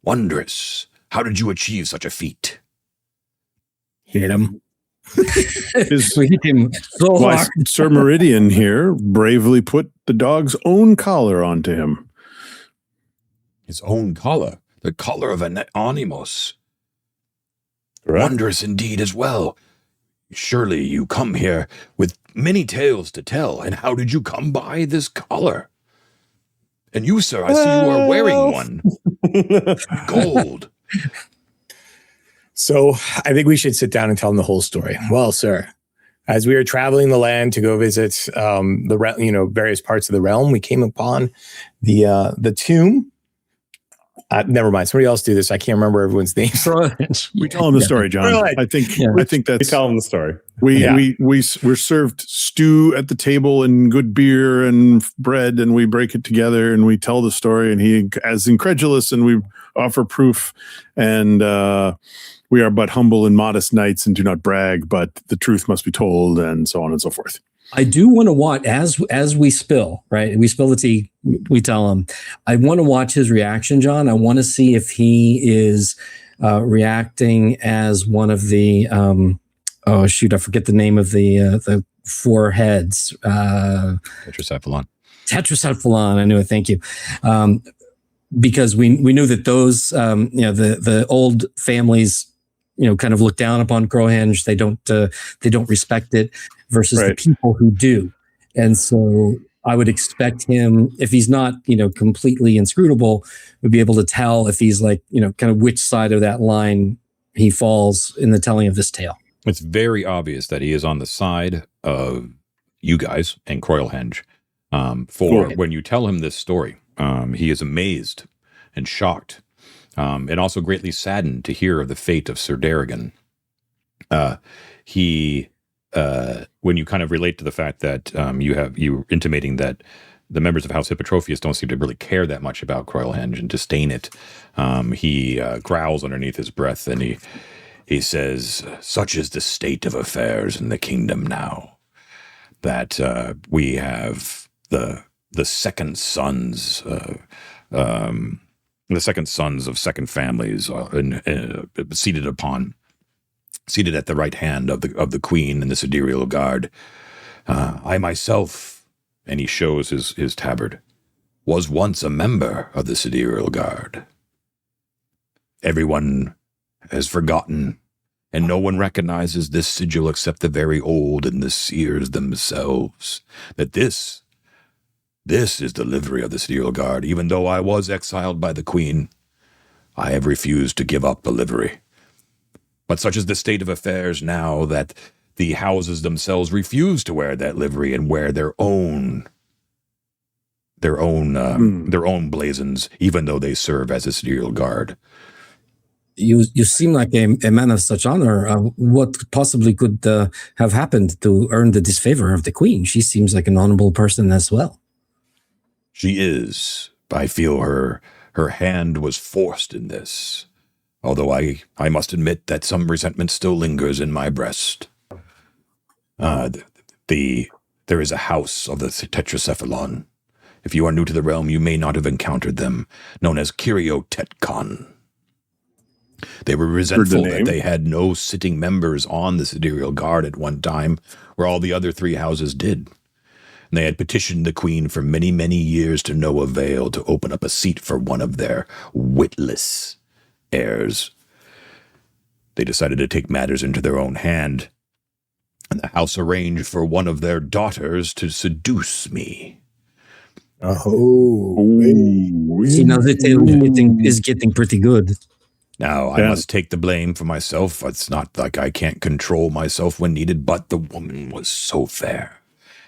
Wondrous. How did you achieve such a feat? Hit him. We hit him so hard. Sir Meridian here bravely put the dog's own collar onto him. His own collar. The collar of an animos. Right. Wondrous indeed as well. Surely you come here with many tales to tell. And how did you come by this collar? And you, sir, I see you are wearing one. Gold. So I think we should sit down and tell him the whole story. Well, sir, as we were traveling the land to go visit various parts of the realm, we came upon the tomb. Never mind. Somebody else do this. I can't remember everyone's names. We tell him the story, John. Right. I think that's. We tell him the story. We're served stew at the table and good beer and bread, and we break it together and we tell the story. And he as incredulous, and we offer proof. And we are but humble and modest knights, and do not brag. But the truth must be told, and so on and so forth. I do want to watch as we spill, right? We spill the tea. We tell him. I want to watch his reaction, John. I want to see if he is reacting as one of the. I forget the name of the four heads. Tetracephalon. Tetracephalon. I knew it. Thank you. Because we knew that those the old families kind of look down upon Crowhenge. They don't respect it versus the people who do. And so I would expect him, if he's not, completely inscrutable, would be able to tell if he's like, kind of which side of that line he falls in the telling of this tale. It's very obvious that he is on the side of you guys and Croylhenge. When you tell him this story, he is amazed and shocked, and also greatly saddened to hear of the fate of Sir Darrigan. When you kind of relate to the fact that you intimating that the members of House Hippotrophius don't seem to really care that much about Croylhenge and disdain it, he growls underneath his breath, and he says, "Such is the state of affairs in the kingdom now, that we have the second sons of second families seated at the right hand of the queen and the sidereal guard. I myself," and he shows his tabard, "was once a member of the sidereal guard. Everyone has forgotten, and no one recognizes this sigil except the very old and the seers themselves, that this is the livery of the sidereal guard. Even though I was exiled by the queen, I have refused to give up the livery. But such is the state of affairs now that the houses themselves refuse to wear that livery and wear their own blazons, even though they serve as a sidereal guard." You seem like a man of such honor. What possibly could have happened to earn the disfavor of the queen? She seems like an honorable person as well. She is. I feel her hand was forced in this. Although I must admit that some resentment still lingers in my breast. There is a house of the Tetracephalon. If you are new to the realm, you may not have encountered them, known as Kiriotetkon. They were resentful that they had no sitting members on the sidereal guard at one time, where all the other three houses did. And they had petitioned the queen for many, many years to no avail to open up a seat for one of their witless heirs. They decided to take matters into their own hand, and the house arranged for one of their daughters to seduce me. Oh, see, now the tale is getting pretty good. Now, I must take the blame for myself. It's not like I can't control myself when needed, but the woman was so fair.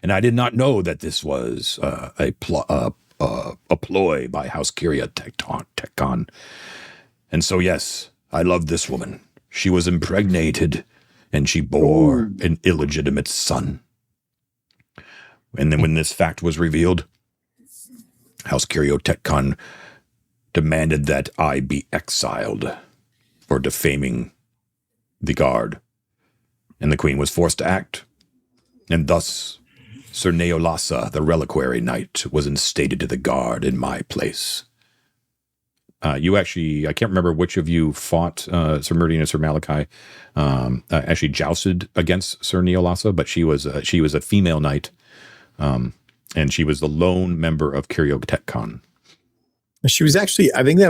And I did not know that this was a ploy by House Kiriotetkon. And so, yes, I loved this woman. She was impregnated, and she bore an illegitimate son. And then when this fact was revealed, House Kiriotetkon demanded that I be exiled for defaming the guard. And the queen was forced to act. And thus, Sir Neolassa, the reliquary knight, was instated to the guard in my place. You actually, I can't remember which of you fought Sir Meridian and Sir Malachi, actually jousted against Sir Neolassa, but she was a female knight, and she was the lone member of Kiriotetkon. She was actually, I think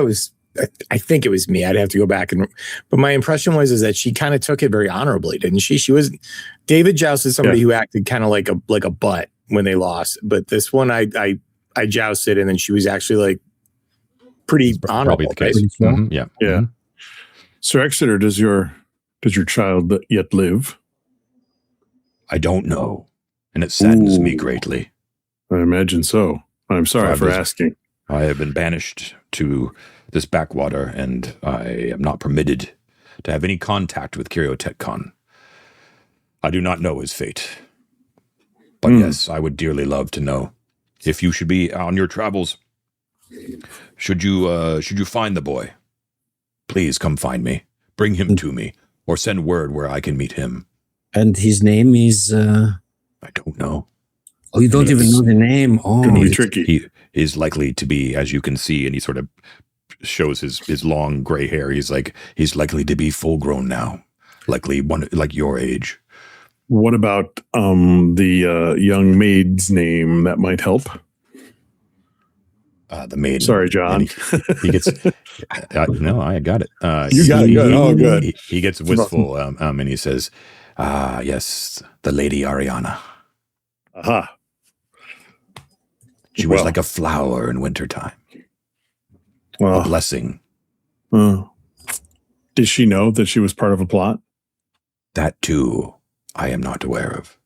it was me. I'd have to go back but my impression was that she kind of took it very honorably, didn't she? David jousted somebody who acted kind of like a butt when they lost, but this one I jousted, and then she was actually like pretty Probably honorable, the case. right? Mhm, yeah. Yeah. Mhm. Sir Exeter, does your child yet live? I don't know, and it saddens me Ooh. greatly. I imagine so. I'm sorry Five for days. asking. I have been banished to this backwater, and I am not permitted to have any contact with Kiriotetkon. I do not know his fate. But yes, I would dearly love to know. If you should be on your travels, should you find the boy, please come find me. Bring him to me, or send word where I can meet him. And his name is... I don't know. Oh, you don't even know the name. Oh, Gonna be tricky. He is likely to be, as you can see, and he sort of shows his long gray hair. He's likely to be full grown now, likely one like your age. What about the young maid's name? That might help. The maiden. Sorry, John. He gets. No, I got it. You got it. Good. Oh, good. He gets wistful, and he says, yes, the Lady Ariana. Aha. She was like a flower in wintertime. Well, A blessing. Did she know that she was part of a plot? That too, I am not aware of.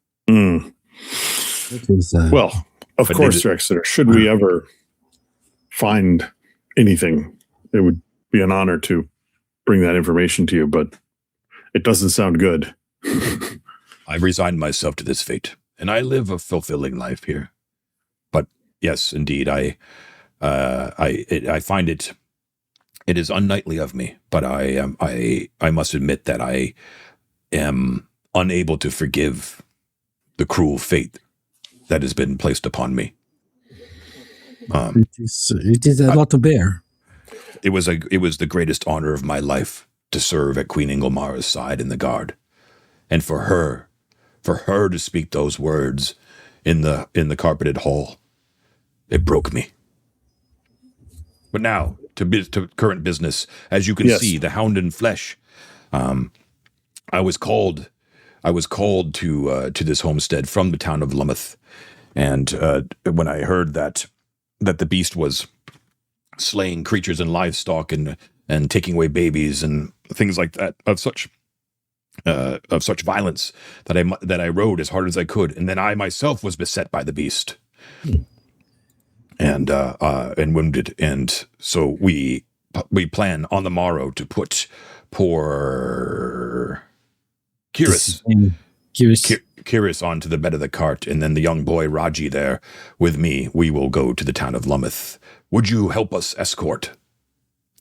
Well, of But course, Sir Exeter, should we ever find anything, it would be an honor to bring that information to you, but it doesn't sound good. I've resigned myself to this fate, and I live a fulfilling life here. But yes, indeed, I find it is unknightly of me, but I must admit that I am unable to forgive the cruel fate that has been placed upon me. It is a lot to bear. It was the greatest honor of my life to serve at Queen Ingomara's side in the guard, and for her to speak those words in the carpeted hall, it broke me. But now to current business, as you can see, the Hound in flesh. I was called to this homestead from the town of Lummouth, and when I heard that the beast was slaying creatures and livestock and taking away babies and things like that of such violence, that I rode as hard as I could, and then I myself was beset by the beast and wounded, and so we plan on the morrow to put poor Kiris onto the bed of the cart, and then the young boy Raji there with me. We will go to the town of Lummouth. Would you help us escort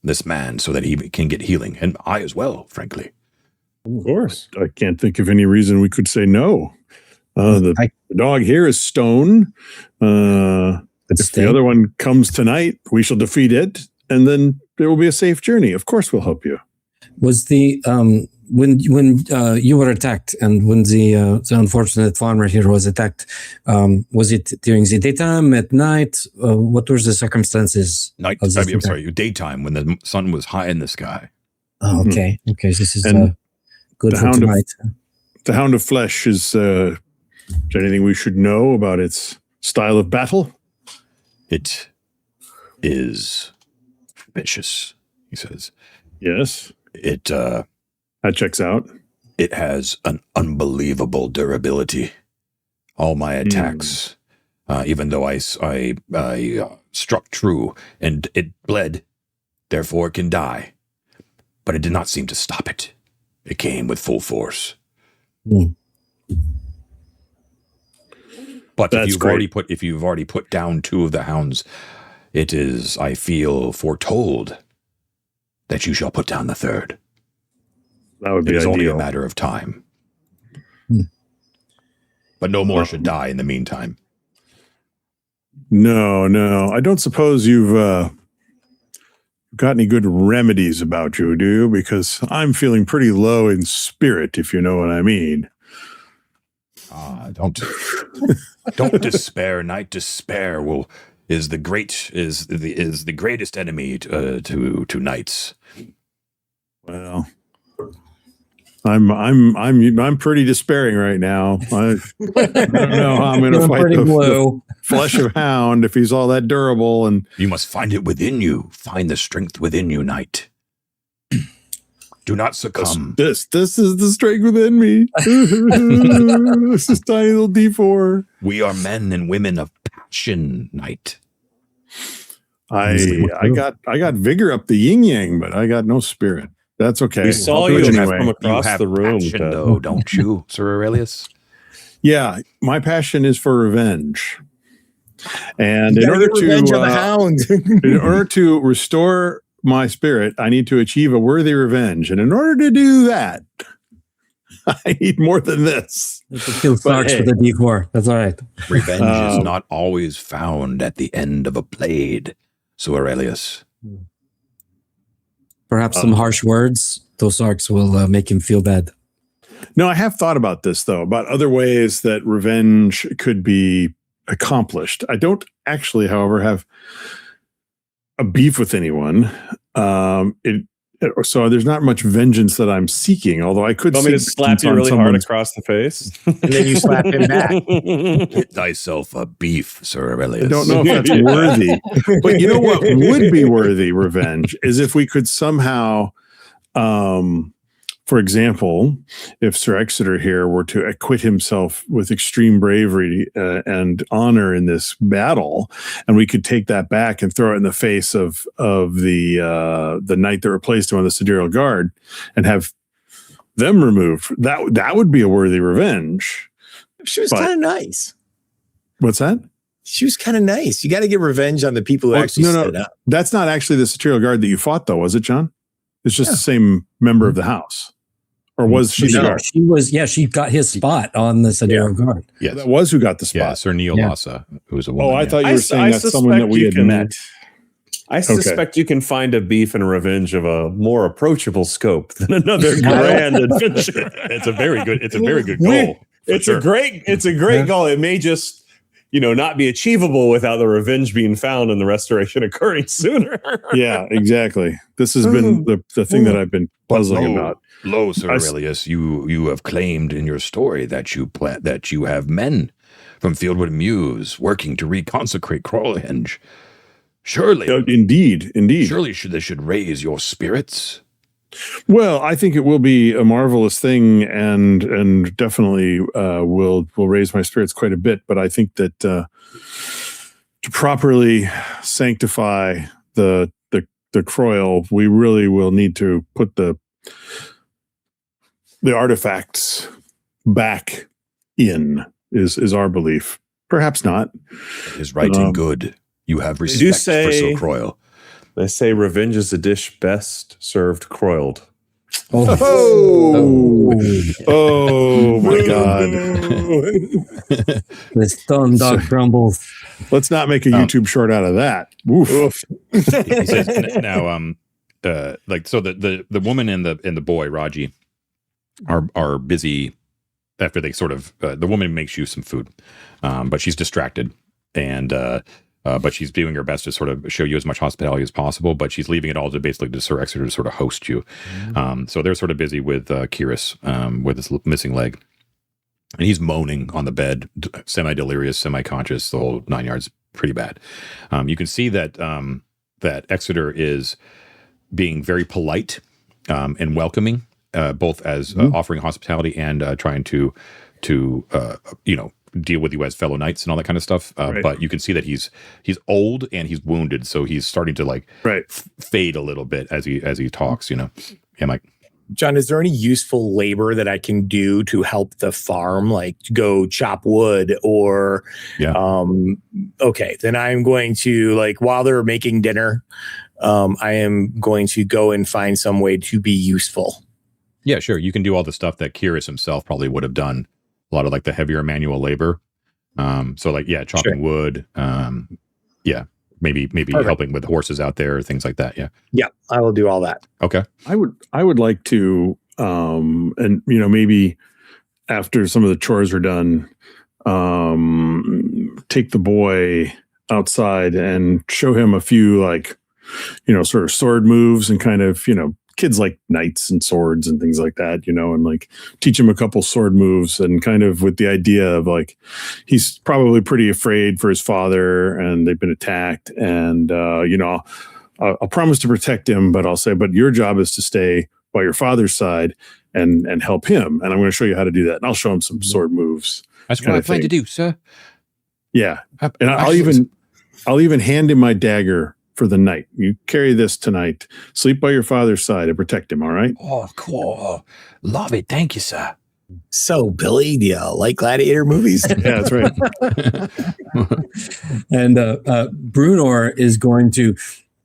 this man so that he can get healing, and I as well, frankly? Of course. I can't think of any reason we could say no. The dog here is stone. If the other one comes tonight, we shall defeat it, and then there will be a safe journey. Of course, we'll help you. Was the when you were attacked, and when the unfortunate farmer here was attacked, was it during the daytime, at night? What were the circumstances? Daytime, when the sun was high in the sky. Oh, okay. Okay, this is good for Hound tonight. The Hound of Flesh is there anything we should know about its style of battle? It is vicious, he says. Yes. That checks out. It has an unbelievable durability. All my attacks, even though I struck true and it bled, therefore it can die. But it did not seem to stop it. It came with full force. But if you've already put down two of the hounds, it is, I feel, foretold that you shall put down the third. That would be It is ideal. only a matter of time. But no more should die in the meantime. No. I don't suppose you've got any good remedies about you, do you? Because I'm feeling pretty low in spirit, if you know what I mean. Don't despair, knight. Despair is the greatest enemy to knights. Well, I'm pretty despairing right now. I don't know how I'm going to fight the flesh of Hound if he's all that durable. And you must find it within you. Find the strength within you, knight. Do not succumb. This is the strength within me. This is tiny little D4. We are men and women of passion, knight. I got vigor up the yin yang, but I got no spirit. That's okay. We saw you from across the room, passion, though, don't you, Sir Aurelius? Yeah, my passion is for revenge, and in order to restore my spirit, I need to achieve a worthy revenge, and in order to do that, I need more than this. Kill Sarx with a D4. That's all right. Revenge is not always found at the end of a blade, Sir Aurelius. Perhaps some harsh words. Those Sarx will make him feel bad. No, I have thought about this, though, about other ways that revenge could be accomplished. I don't actually, however, have a beef with anyone. So there's not much vengeance that I'm seeking, although I could me to slap you really hard across the face. And then you slap him back. Get thyself a beef, Sir Aurelius. I don't know if that's worthy. But you know what would be worthy revenge is if we could somehow, for example, if Sir Exeter here were to acquit himself with extreme bravery and honor in this battle, and we could take that back and throw it in the face of the knight that replaced him on the Sidereal Guard and have them removed, that would be a worthy revenge. She was kind of nice. What's that? She was kind of nice. You got to get revenge on the people who actually set it up. That's not actually the Sidereal Guard that you fought, though, was it, John? It's just the same member of the house. Or was she? No, she was. Yeah, she got his spot on the Sidereal Guard. Yeah, that was who got the spot. Yeah, Sir Neil Lassa, who was a woman. Oh, I thought you were saying that's someone that we had met. I suspect you can find a beef and a revenge of a more approachable scope than another grand adventure. It's a very good goal. It's a great goal. It may just, not be achievable without the revenge being found and the restoration occurring sooner. Yeah, exactly. This has been the thing that I've been puzzling about. Lo, Sir Aurelius, you have claimed in your story that you have men from Fieldwood Mews working to reconsecrate Crawlehenge. Surely, indeed. Surely they should raise your spirits. Well, I think it will be a marvelous thing, and definitely will raise my spirits quite a bit. But I think that to properly sanctify the Croyle, we really will need to put the artifacts back in. Is our belief? Perhaps not. It is right and good. You have respect for Sir Croyle. They say revenge is a dish best served croiled. Oh my God. The stone dog crumbles. Let's not make a YouTube short out of that. Oof. He says now, so the woman and the boy, Raji, are busy after they sort of, the woman makes you some food, but she's distracted and, but she's doing her best to sort of show you as much hospitality as possible, but she's leaving it all to basically to Sir Exeter to sort of host you. So they're sort of busy with Kiris with his missing leg. And he's moaning on the bed, semi-delirious, semi-conscious, the whole 9 yards, pretty bad. You can see that that Exeter is being very polite and welcoming, both as offering hospitality and trying to deal with you as fellow knights and all that kind of stuff. Right. But you can see that he's old and he's wounded, so he's starting to fade a little bit as he talks. Yeah, Mike. John, is there any useful labor that I can do to help the farm, like go chop wood or, okay, then I'm going to, while they're making dinner, I am going to go and find some way to be useful. Yeah, sure. You can do all the stuff that Kiris himself probably would have done. A lot of the heavier manual labor. Chopping wood. Maybe Perfect. helping with horses out there, things like that. Yeah, I will do all that. Okay. I would like to, maybe after some of the chores are done, take the boy outside and show him a few sort of sword moves and kind of, kids like knights and swords and things like that, and like teach him a couple sword moves, and kind of with the idea of like he's probably pretty afraid for his father and they've been attacked, and I'll promise to protect him, but I'll say, but your job is to stay by your father's side and help him, and I'm going to show you how to do that, and I'll show him some sword moves. That's what I plan to do, sir. Yeah, and I'll even hand him my dagger for the night. You carry this tonight. Sleep by your father's side and protect him. All right. Oh, cool. Love it. Thank you, sir. So, Billy, do you like gladiator movies? Yeah, that's right. And Brunor is going to,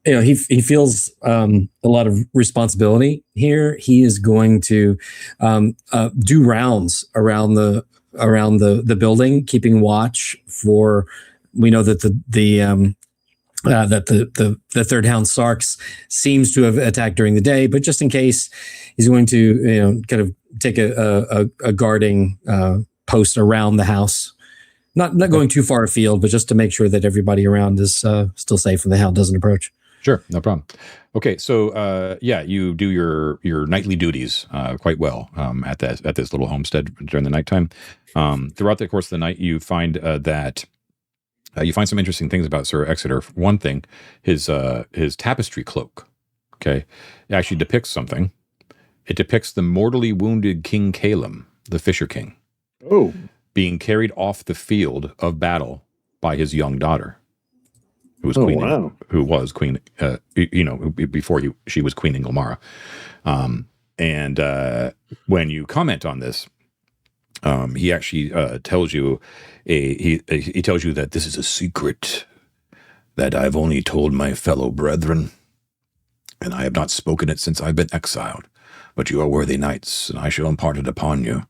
he feels a lot of responsibility here. He is going to do rounds around the building, keeping watch for. We know that the third hound Sarx seems to have attacked during the day, but just in case, he's going to kind of take a guarding post around the house, not going too far afield, but just to make sure that everybody around is still safe and the hound doesn't approach. Sure, no problem. Okay, so you do your nightly duties quite well at this little homestead during the nighttime. Throughout the course of the night, you find that. You find some interesting things about Sir Exeter. One thing, his tapestry cloak, okay, it actually depicts something. It depicts the mortally wounded King Calum, the Fisher King, being carried off the field of battle by his young daughter, who was Queen before she was Queen Ingilmara. And when you comment on this, he actually tells you he tells you that this is a secret that I've only told my fellow brethren, and I have not spoken it since I've been exiled. But you are worthy knights, and I shall impart it upon you.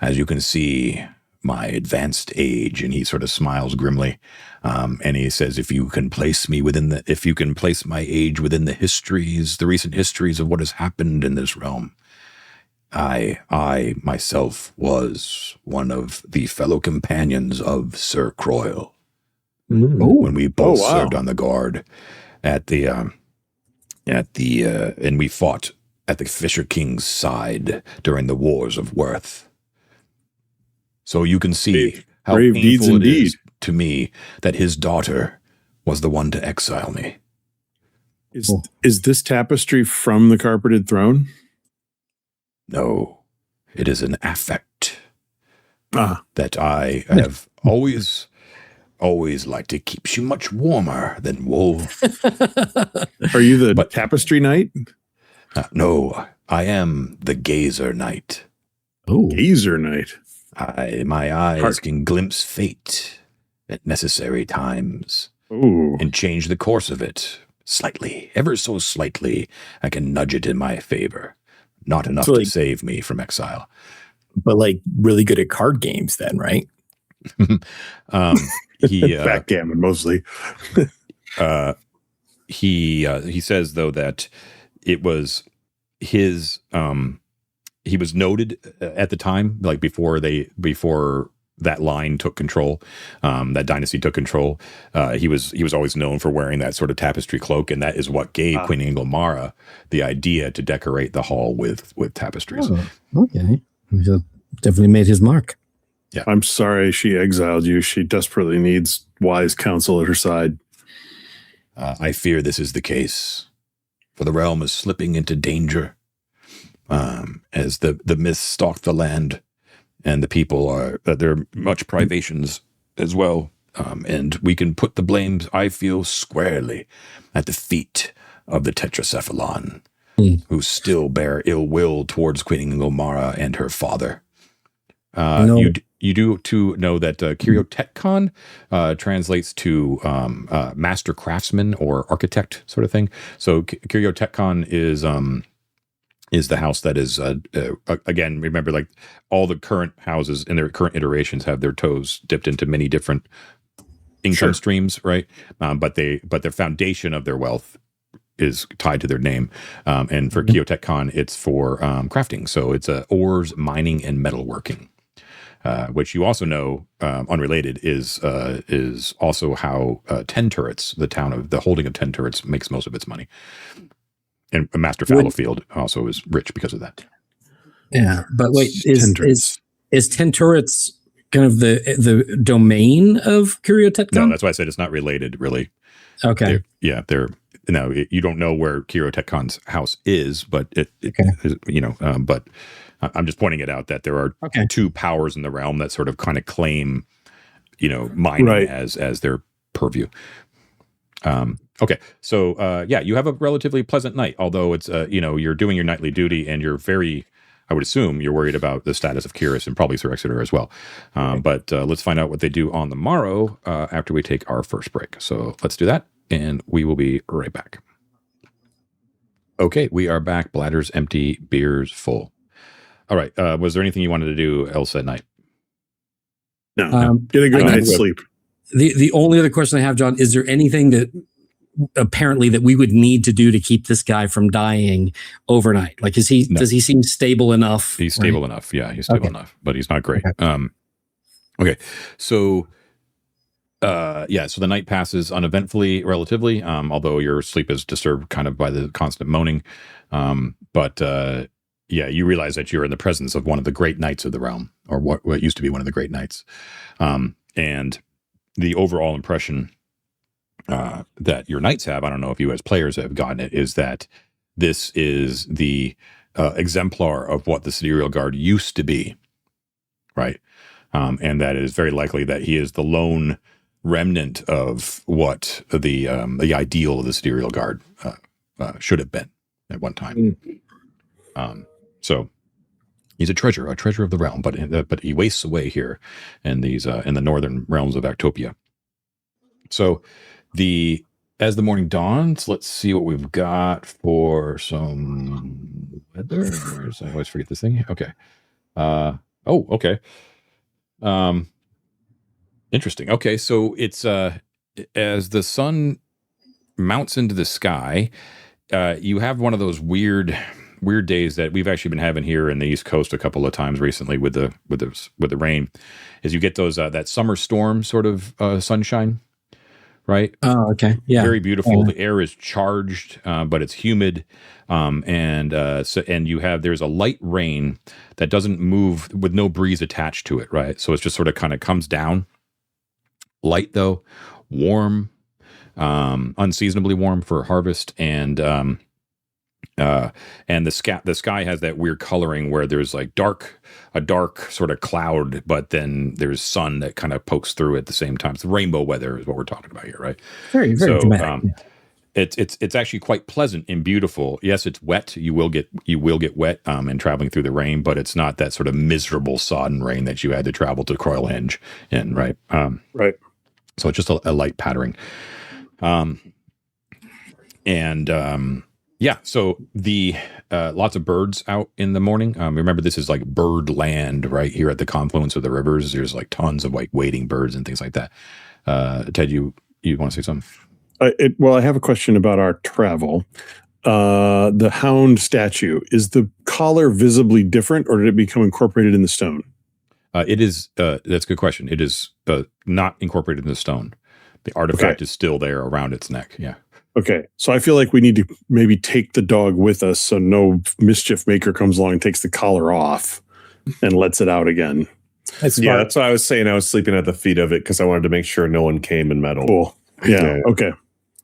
As you can see, my advanced age, and he sort of smiles grimly, and he says, if you can place my age within the recent histories of what has happened in this realm. I myself was one of the fellow companions of Sir Croyle when we both served on the guard and we fought at the Fisher King's side during the Wars of Worth. So you can see how painful it is to me that his daughter was the one to exile me. Is this tapestry from the Carpeted Throne? No, it is an affect that I have always liked. It keeps you much warmer than wool. Are you the tapestry knight? No, I am the gazer knight. Oh, gazer knight. My eyes can glimpse fate at necessary times and change the course of it slightly, ever so slightly. I can nudge it in my favor. Not enough to save me from exile. But like really good at card games then, right? Backgammon mostly. He says though that it was his he was noted at the time, like before that line took control, that dynasty took control. He was always known for wearing that sort of tapestry cloak, and that is what gave Queen Ingilmara the idea to decorate the hall with tapestries. Oh, okay, he definitely made his mark. Yeah, I'm sorry she exiled you. She desperately needs wise counsel at her side. I fear this is the case, for the realm is slipping into danger as the myths stalk the land. And the people there are much privations as well. And we can put the blames, I feel, squarely at the feet of the Tetracephalon, who still bear ill will towards Queen Ingilmara and her father. No. You do too know that Kyriotechkon translates to master craftsman or architect sort of thing. So Kyriotechkon is the house that is, again, remember, like all the current houses in their current iterations have their toes dipped into many different income streams, right? But their foundation of their wealth is tied to their name. And for Kyriotechkon, it's for crafting. So it's ores, mining, and metalworking. Which you also know, unrelated, is also how 10 Turrets, the holding of 10 Turrets, makes most of its money. and Master Fallowfield also is rich because of that. Yeah, but wait, is 10 turrets kind of the domain of Curio Tetcon? No, that's why I said it's not related, really. Okay. They're you don't know where Curio Tetcon's house is, but but I'm just pointing it out that there are two powers in the realm that sort of kind of claim, mining as their purview. Okay, so you have a relatively pleasant night, although it's you're doing your nightly duty and you're very, I would assume you're worried about the status of Kyrus and probably Sir Exeter as well. But let's find out what they do on the morrow after we take our first break. So let's do that, and we will be right back. Okay, we are back. Bladders empty, beers full. All right. Was there anything you wanted to do else at night? No. Get a good night's sleep. The only other question I have, John, is there anything that apparently that we would need to do to keep this guy from dying overnight? Like, does he seem stable enough? He's stable enough. Yeah, he's stable enough, but he's not great. Okay. So, so the night passes uneventfully, relatively, although your sleep is disturbed kind of by the constant moaning. You realize that you're in the presence of one of the great knights of the realm, or what used to be one of the great knights. And the overall impression that your knights have, I don't know if you as players have gotten it, is that this is the exemplar of what the Sidereal Guard used to be, right? And that it is very likely that he is the lone remnant of what the ideal of the Sidereal Guard should have been at one time. So he's a treasure of the realm, but he wastes away here in these in the northern realms of Actopia. So as the morning dawns, let's see what we've got for some weather. I always forget this thing. Okay. Okay. Interesting. Okay, so it's as the sun mounts into the sky, you have one of those weird days that we've actually been having here in the East Coast a couple of times recently with the rain, is you get those that summer storm sort of sunshine, right? Oh, okay, yeah, very beautiful. Yeah. The air is charged, but it's humid, and there's a light rain that doesn't move with no breeze attached to it, right? So it's just sort of kind of comes down, light though, warm, unseasonably warm for harvest, and the sky has that weird coloring where there's like a dark sort of cloud, but then there's sun that kind of pokes through at the same time. So rainbow weather is what we're talking about here, right? Very, very dramatic. It's actually quite pleasant and beautiful. Yes, it's wet. You will get wet and traveling through the rain, but it's not that sort of miserable sodden rain that you had to travel to Croylhenge in, right? Right. So it's just a light pattering. So the lots of birds out in the morning. Remember, this is like bird land right here at the confluence of the rivers. There's like tons of like wading birds and things like that. Ted, you want to say something? I have a question about our travel. The Hound statue, is the collar visibly different, or did it become incorporated in the stone? It is. That's a good question. It is not incorporated in the stone. The artifact is still there around its neck. Yeah. Okay, so I feel like we need to maybe take the dog with us so no mischief maker comes along and takes the collar off and lets it out again. That's what I was saying. I was sleeping at the feet of it because I wanted to make sure no one came and meddled. Cool. Yeah. Okay.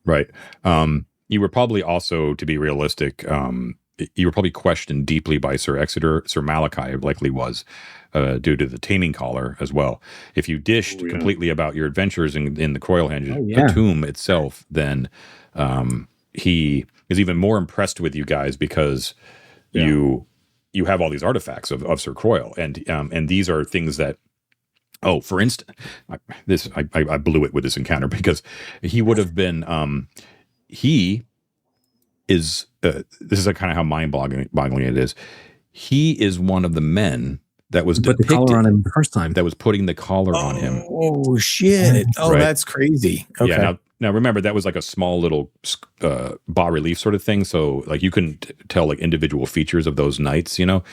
Right. You were probably also, to be realistic, you were probably questioned deeply by Sir Exeter. Sir Malachi likely was, due to the taming collar as well. If you dished completely about your adventures in the Croylhenge tomb itself, then he is even more impressed with you guys because you have all these artifacts of Sir Croyle, and these are things that, for instance, I blew it with this encounter because he would have been this is kind of how mind-boggling it is. He is one of the men that was put the collar on him the first time. That was putting the collar on him. Oh shit! Oh, right? That's crazy. Okay. Yeah. Now, remember, that was like a small little bas relief sort of thing. So, like, you couldn't tell like individual features of those knights, you know.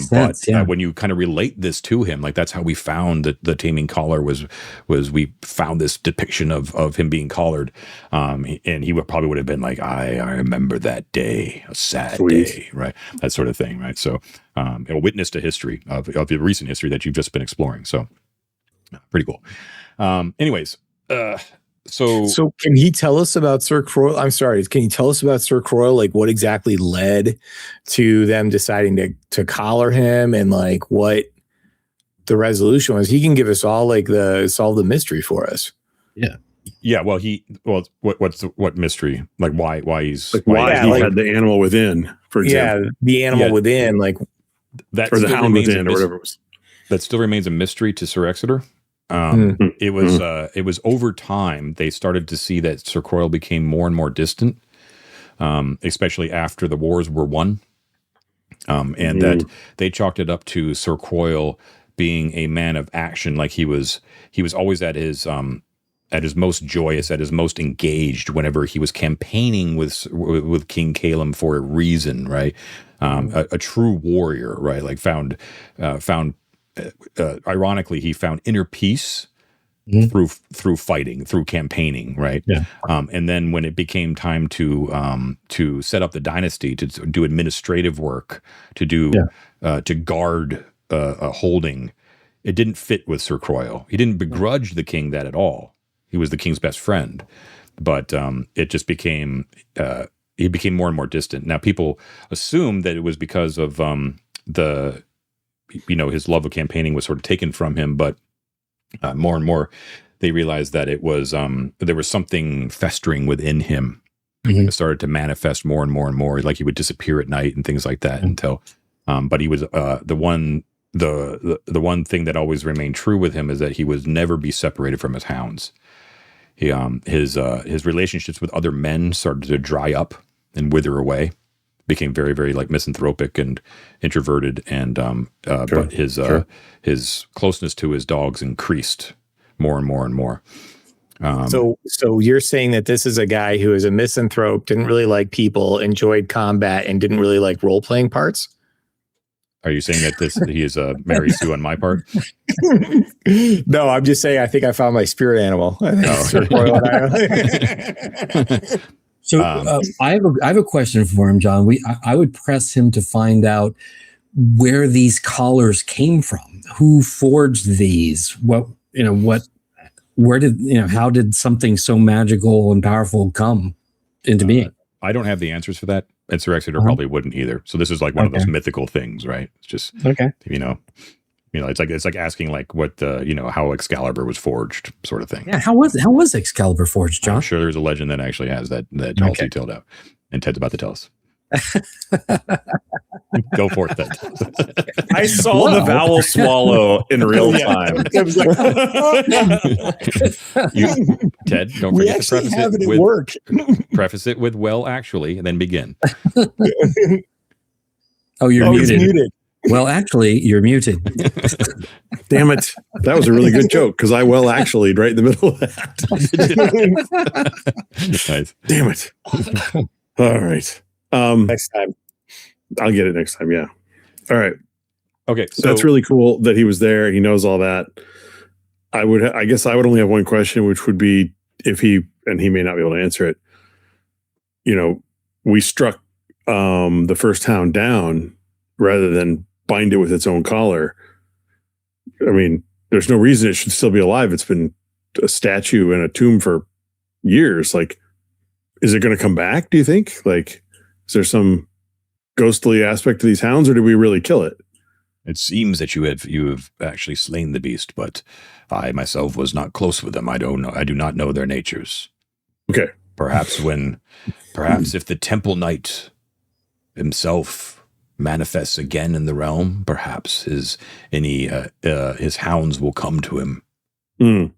Sense, but when you kind of relate this to him, like that's how we found the taming collar was we found this depiction of him being collared, and he probably would have been like, I remember that day, a sad day, right? That sort of thing, right? So, a witness to history of the recent history that you've just been exploring. So, pretty cool. Anyways. So can he tell us about Sir Croyle? I'm sorry. Can you tell us about Sir Croyle? Like what exactly led to them deciding to collar him and like what the resolution was? He can give us all like solve the mystery for us. Yeah. Yeah. Well, what mystery? Like why he's like why he had the animal within, for example. Yeah. The animal within, like that, or the hound within or whatever it was. That still remains a mystery to Sir Exeter. It was over time they started to see that Sir Croyle became more and more distant, especially after the wars were won, and that they chalked it up to Sir Croyle being a man of action. Like he was always at his most joyous, at his most engaged whenever he was campaigning with King Calum for a reason, right? A true warrior, right? Like found ironically, he found inner peace through fighting, through campaigning, right? Yeah. And then when it became time to set up the dynasty, to do administrative work, to guard a holding, it didn't fit with Sir Croyle. He didn't begrudge the king that at all. He was the king's best friend, but it just became he became more and more distant. Now people assume that it was because of his love of campaigning was sort of taken from him, but more and more they realized that it was there was something festering within him. It started to manifest more and more and more, like he would disappear at night and things like that until but he was the one thing that always remained true with him is that he was never be separated from his hounds. His relationships with other men started to dry up and wither away, became very, very like misanthropic and introverted, and but his closeness to his dogs increased more and more and more. So you're saying that this is a guy who is a misanthrope, didn't really like people, enjoyed combat, and didn't really like role playing parts? Are you saying that he is a Mary Sue on my part? No, I'm just saying I think I found my spirit animal. So I have a question for him, John. I would press him to find out where these collars came from, who forged these, how did something so magical and powerful come into being? I don't have the answers for that, and Sir Exeter probably wouldn't either. So this is like one of those mythical things, right? It's just it's like asking like what how Excalibur was forged, sort of thing. Yeah, how was Excalibur forged, John? I'm sure there's a legend that actually has that all detailed out, and Ted's about to tell us. Go for it, Ted. I saw the vowel swallow in real time. Ted, don't forget to preface it with "well, actually," and then begin. Oh, you're muted. Well, actually, you're muted. Damn it. That was a really good joke because I actually right in the middle of that. Nice. Damn it. All right. Next time. I'll get it next time. Yeah. All right. Okay. So that's really cool that he was there. He knows all that. I guess I would only have one question, which would be if he may not be able to answer it. We struck the first hound down rather than bind it with its own collar. I mean, there's no reason it should still be alive. It's been a statue in a tomb for years. Like, is it going to come back, do you think? Like, is there some ghostly aspect to these hounds, or did we really kill it? It seems that you have actually slain the beast, but I myself was not close with them. I don't know. I do not know their natures. Okay. Perhaps if the Temple Knight himself manifests again in the realm, perhaps his hounds will come to him. One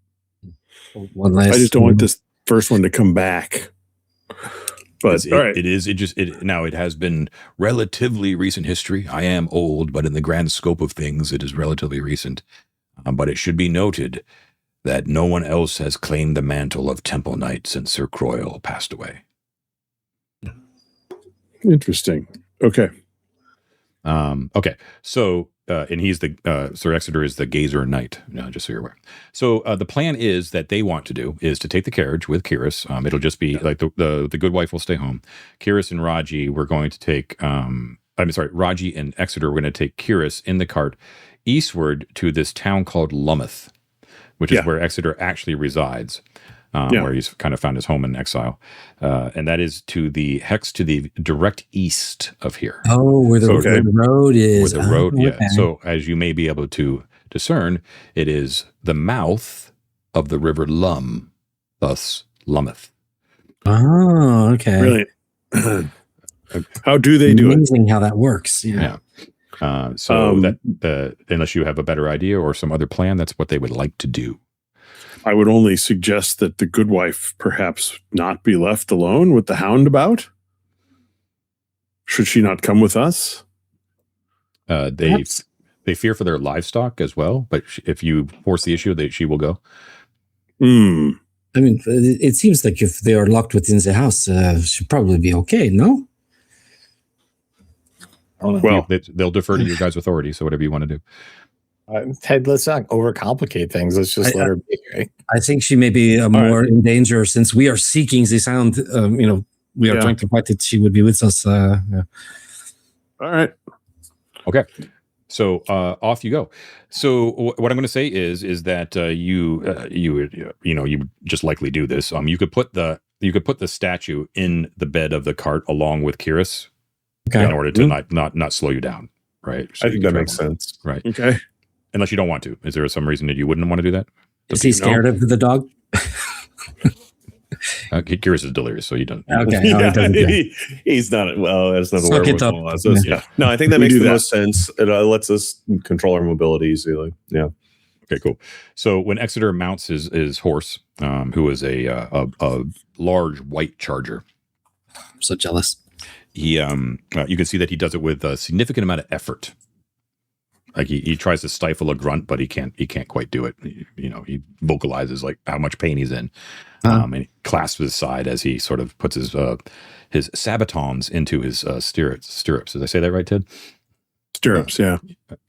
last. I just don't want this first one to come back. But it has been relatively recent history. I am old, but in the grand scope of things, it is relatively recent. But it should be noted that no one else has claimed the mantle of Temple Knight since Sir Croyle passed away. Interesting. Okay. Okay. So, and he's the Sir Exeter is the Gazer Knight, just so you're aware. So the plan is that they want to do is to take the carriage with Kyrus. It'll just be like the good wife will stay home. Kyrus and Raji, we're going to take. Raji and Exeter, we're going to take Kyrus in the cart eastward to this town called Lummouth, which is where Exeter actually resides. Where he's kind of found his home in exile. And that is to the Hex to the direct east of here. Oh, where the road is. Where the road, So as you may be able to discern, it is the mouth of the river Lum, thus Lummouth. Oh, okay. Brilliant. How do they do it? Amazing how that works. Yeah. That unless you have a better idea or some other plan, that's what they would like to do. I would only suggest that the good wife perhaps not be left alone with the Hound about. Should she not come with us? They fear for their livestock as well, but if you force the issue, she will go. I mean, it seems like if they are locked within the house, should probably be okay, no? Well, they'll defer to your guys' authority, so whatever you want to do. Ted, let's not overcomplicate things. Let's just let her be, right? I think she may be more in danger since we are seeking the sound. We are trying to fight that she would be with us. All right. Okay. So off you go. So what I'm going to say is that you just likely do this. You could put the statue in the bed of the cart along with Kyrus in order to not slow you down. Right. So I think that makes sense. Right. Okay. Unless you don't want to. Is there some reason that you wouldn't want to do that? Is he scared of the dog? Kyrus is delirious, so you don't. Okay. He's not. Well, that's not the Suck it word. up. So, no, I think that makes the most sense. It lets us control our mobility easily. Yeah. Okay, cool. So when Exeter mounts his horse, who is a large white charger, I'm so jealous. He you can see that he does it with a significant amount of effort. Like he tries to stifle a grunt, but he can't quite do it. He vocalizes like how much pain he's in, and he clasps his side as he sort of puts his sabatons into his stirrups. Did I say that right, Ted? Stirrups, yeah.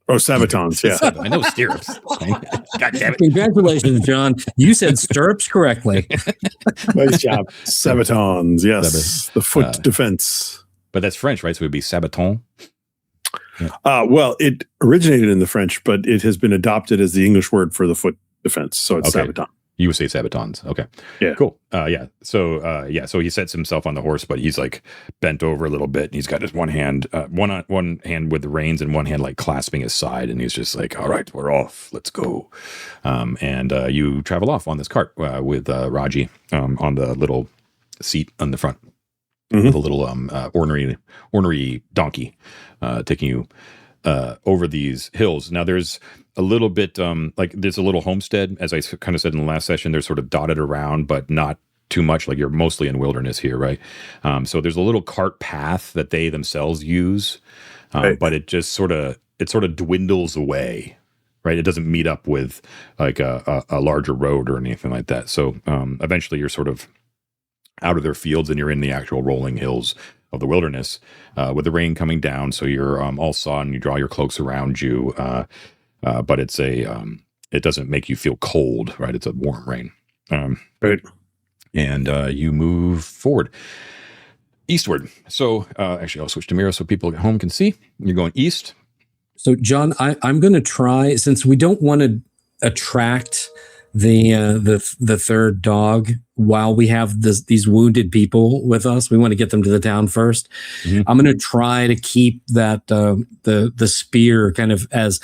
Oh, sabatons, yeah. I know stirrups. God damn it! Congratulations, John. You said stirrups correctly. Nice job. Sabatons, yes. The foot defense. But that's French, right? So it would be sabaton. Well, it originated in the French, but it has been adopted as the English word for the foot defense. So it's sabaton. You would say sabatons. Okay. Yeah. Cool. So he sets himself on the horse, but he's like bent over a little bit, and he's got his one hand with the reins and one hand like clasping his side, and he's just like, "All right, we're off. Let's go." And you travel off on this cart with Raji on the little seat on the front. With a little ornery donkey taking you over these hills. Now there's a little bit there's a little homestead, as I kind of said in the last session. They're sort of dotted around, but not too much. Like you're mostly in wilderness here, right? So there's a little cart path that they themselves use, but it just sort of dwindles away. Right, it doesn't meet up with like a larger road or anything like that. So eventually you're sort of out of their fields and you're in the actual rolling hills of the wilderness with the rain coming down. So you're all sodden. You draw your cloaks around you, but it's it doesn't make you feel cold, right? It's a warm rain. Right. And you move forward eastward. So actually I'll switch to mirror so people at home can see. You're going east. So John, I'm going to try, since we don't want to attract the third dog while we have these wounded people with us. We want to get them to the town first. I'm going to try to keep that the spear kind of as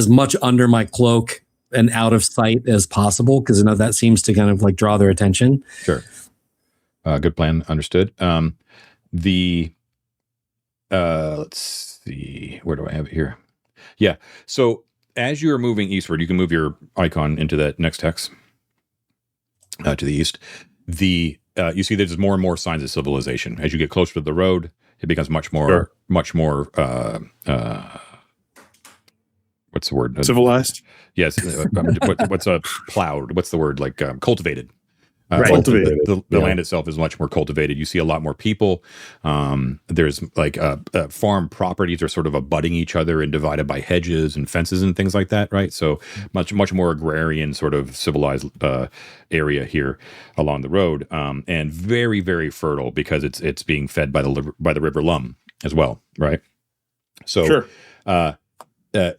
much under my cloak and out of sight as possible, because that seems to kind of like draw their attention. Sure. Good plan. Understood. Let's see, where do I have it here? Yeah. So as you are moving eastward, you can move your icon into that next hex to the east. You see there's more and more signs of civilization. As you get closer to the road, it becomes much more what's what's the word? Civilized? Yes. What's a plowed? What's the word? Like cultivated. Right. Cultivated. The land itself is much more cultivated. You see a lot more people. There's like farm properties are sort of abutting each other and divided by hedges and fences and things like that, right? So much more agrarian sort of civilized area here along the road, and very, very fertile because it's being fed by the river Lum as well, right? So Sure.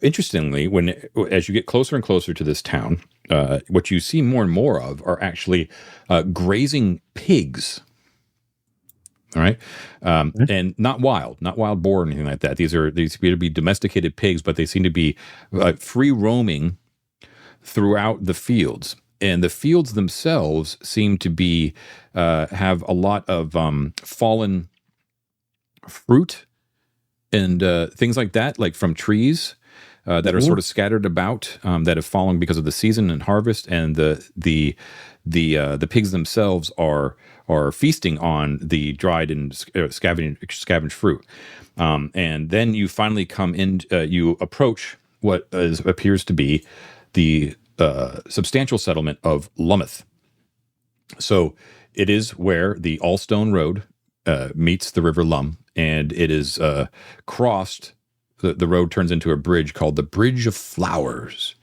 interestingly, as you get closer and closer to this town, what you see more and more of are actually grazing pigs. All right, and not wild boar or anything like that. These appear to be domesticated pigs, but they seem to be free roaming throughout the fields. And the fields themselves seem to be have a lot of fallen fruit and things like that, like from trees. That are sort of scattered about, that have fallen because of the season and harvest, and the pigs themselves are feasting on the dried and scavenged fruit. And then you finally come in, you approach what appears to be the substantial settlement of Lummouth. So it is where the Allstone Road meets the River Lum, and it is crossed. The road turns into a bridge called the Bridge of Flowers,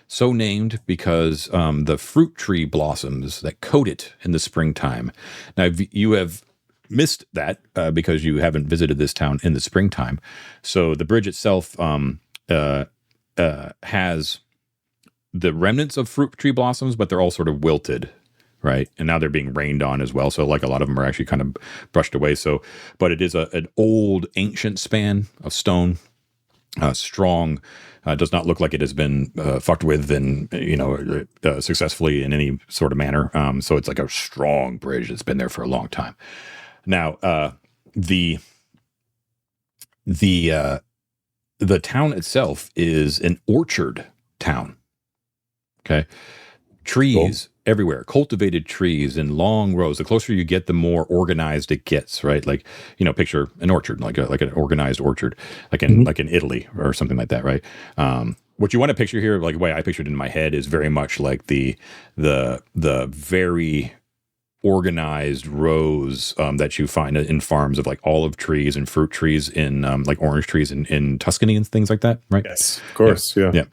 so named because the fruit tree blossoms that coat it in the springtime. Now, you have missed that because you haven't visited this town in the springtime. So the bridge itself has the remnants of fruit tree blossoms, but they're all sort of wilted, right? And now they're being rained on as well. So like a lot of them are actually kind of brushed away. So, but it is an old ancient span of stone. Strong, does not look like it has been fucked with and successfully in any sort of manner. So it's like a strong bridge that's been there for a long time. Now, the town itself is an orchard town. Okay, trees everywhere, cultivated trees in long rows. The closer you get, the more organized it gets, right? Like, picture an orchard, like an organized orchard, like in Italy or something like that, right? What you want to picture here, like the way I pictured it in my head, is very much like the very organized rows that you find in farms of like olive trees and fruit trees in like orange trees in Tuscany and things like that, right? Yes, of course. Yeah.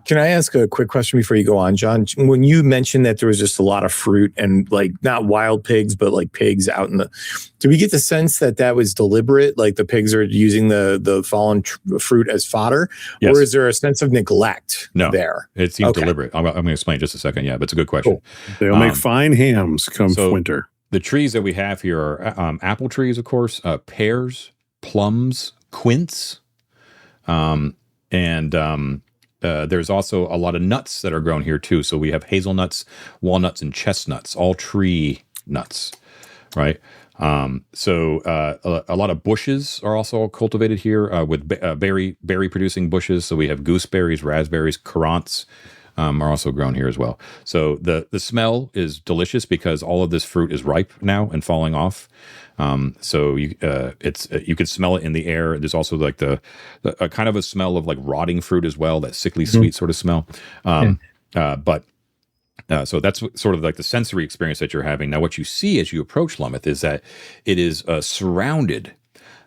Can I ask a quick question before you go on, John? When you mentioned that there was just a lot of fruit and like not wild pigs, but like pigs out in the, do we get the sense that was deliberate? Like the pigs are using the fallen fruit as fodder, or is there a sense of neglect there? It seems deliberate. I'm going to explain in just a second. Yeah, but it's a good question. Cool. They'll make fine hams come winter. The trees that we have here are apple trees, of course, pears, plums, quince, and there's also a lot of nuts that are grown here too. So we have hazelnuts, walnuts, and chestnuts, all tree nuts, right? So a lot of bushes are also cultivated here with berry producing bushes. So we have gooseberries, raspberries, currants are also grown here as well. So the smell is delicious because all of this fruit is ripe now and falling off. So you can smell it in the air. There's also like the kind of a smell of like rotting fruit as well, that sickly sweet sort of smell. So that's sort of like the sensory experience that you're having. Now, what you see as you approach Lummouth is that it is surrounded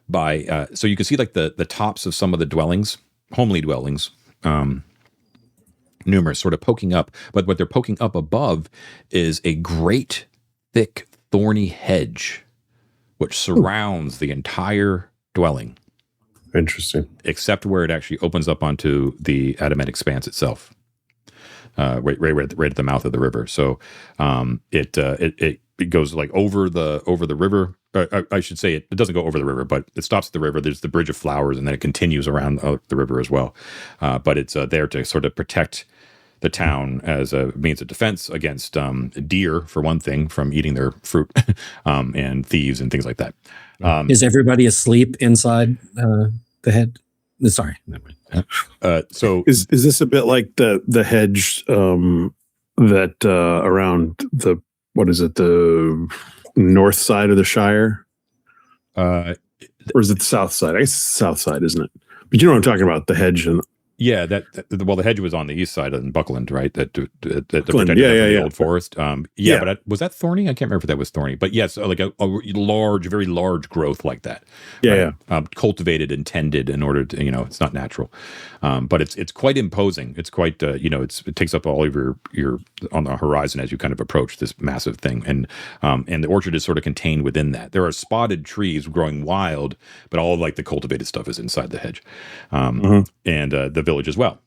by, so you can see like the tops of some of the dwellings, homely dwellings, numerous sort of poking up, but what they're poking up above is a great thick thorny hedge which surrounds the entire dwelling. Interesting. Except where it actually opens up onto the Adamant Expanse itself, right at the mouth of the river. So it goes like over the river. I should say it doesn't go over the river, but it stops at the river. There's the Bridge of Flowers, and then it continues around the river as well. But it's there to sort of protect the town as a means of defense against deer, for one thing, from eating their fruit, and thieves and things like that. Is everybody asleep inside the head? Sorry. So is this a bit like the hedge that around the north side of the Shire? Or is it the south side? I guess it's the south side, isn't it? But you know what I'm talking about, the hedge. And Yeah, well, the hedge was on the east side in Buckland, right? That protected the old forest. But was that thorny? I can't remember if that was thorny. But yes, like a large, very large growth like that. Yeah, right? Cultivated and tended in order to, it's not natural. But it's quite imposing. It's quite, it takes up all of your on the horizon as you kind of approach this massive thing. And the orchard is sort of contained within that. There are spotted trees growing wild, but all of like the cultivated stuff is inside the hedge. And the village as well.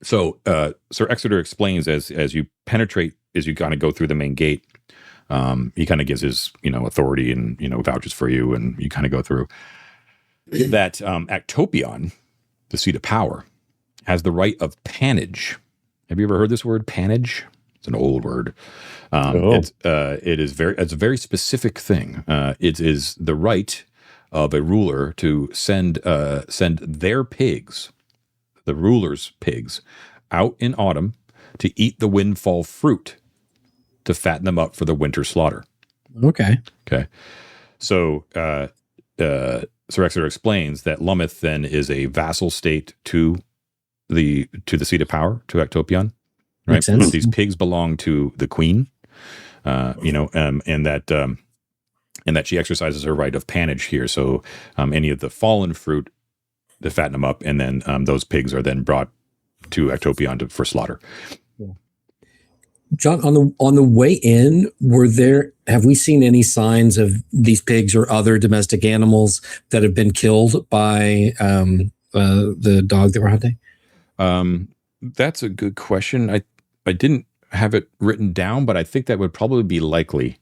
So Sir Exeter explains as you penetrate, as you kind of go through the main gate, he kind of gives his authority and vouches for you, and you kind of go through that. Actopion, the seat of power, has the right of panage. Have you ever heard this word, panage? It's an old word. It's a very specific thing. It is the right of a ruler to send their pigs, the ruler's pigs, out in autumn to eat the windfall fruit to fatten them up for the winter slaughter. Okay. So Sir Exeter explains that Lummouth then is a vassal state to the seat of power, to Actopion. Right. Makes sense. These pigs belong to the queen, and that she exercises her right of panage here. So any of the fallen fruit, to fatten them up, and then those pigs are then brought to Actopion for slaughter. John, on the way in, have we seen any signs of these pigs or other domestic animals that have been killed by the dog that we're hunting? That's a good question. I didn't have it written down, but I think that would probably be likely.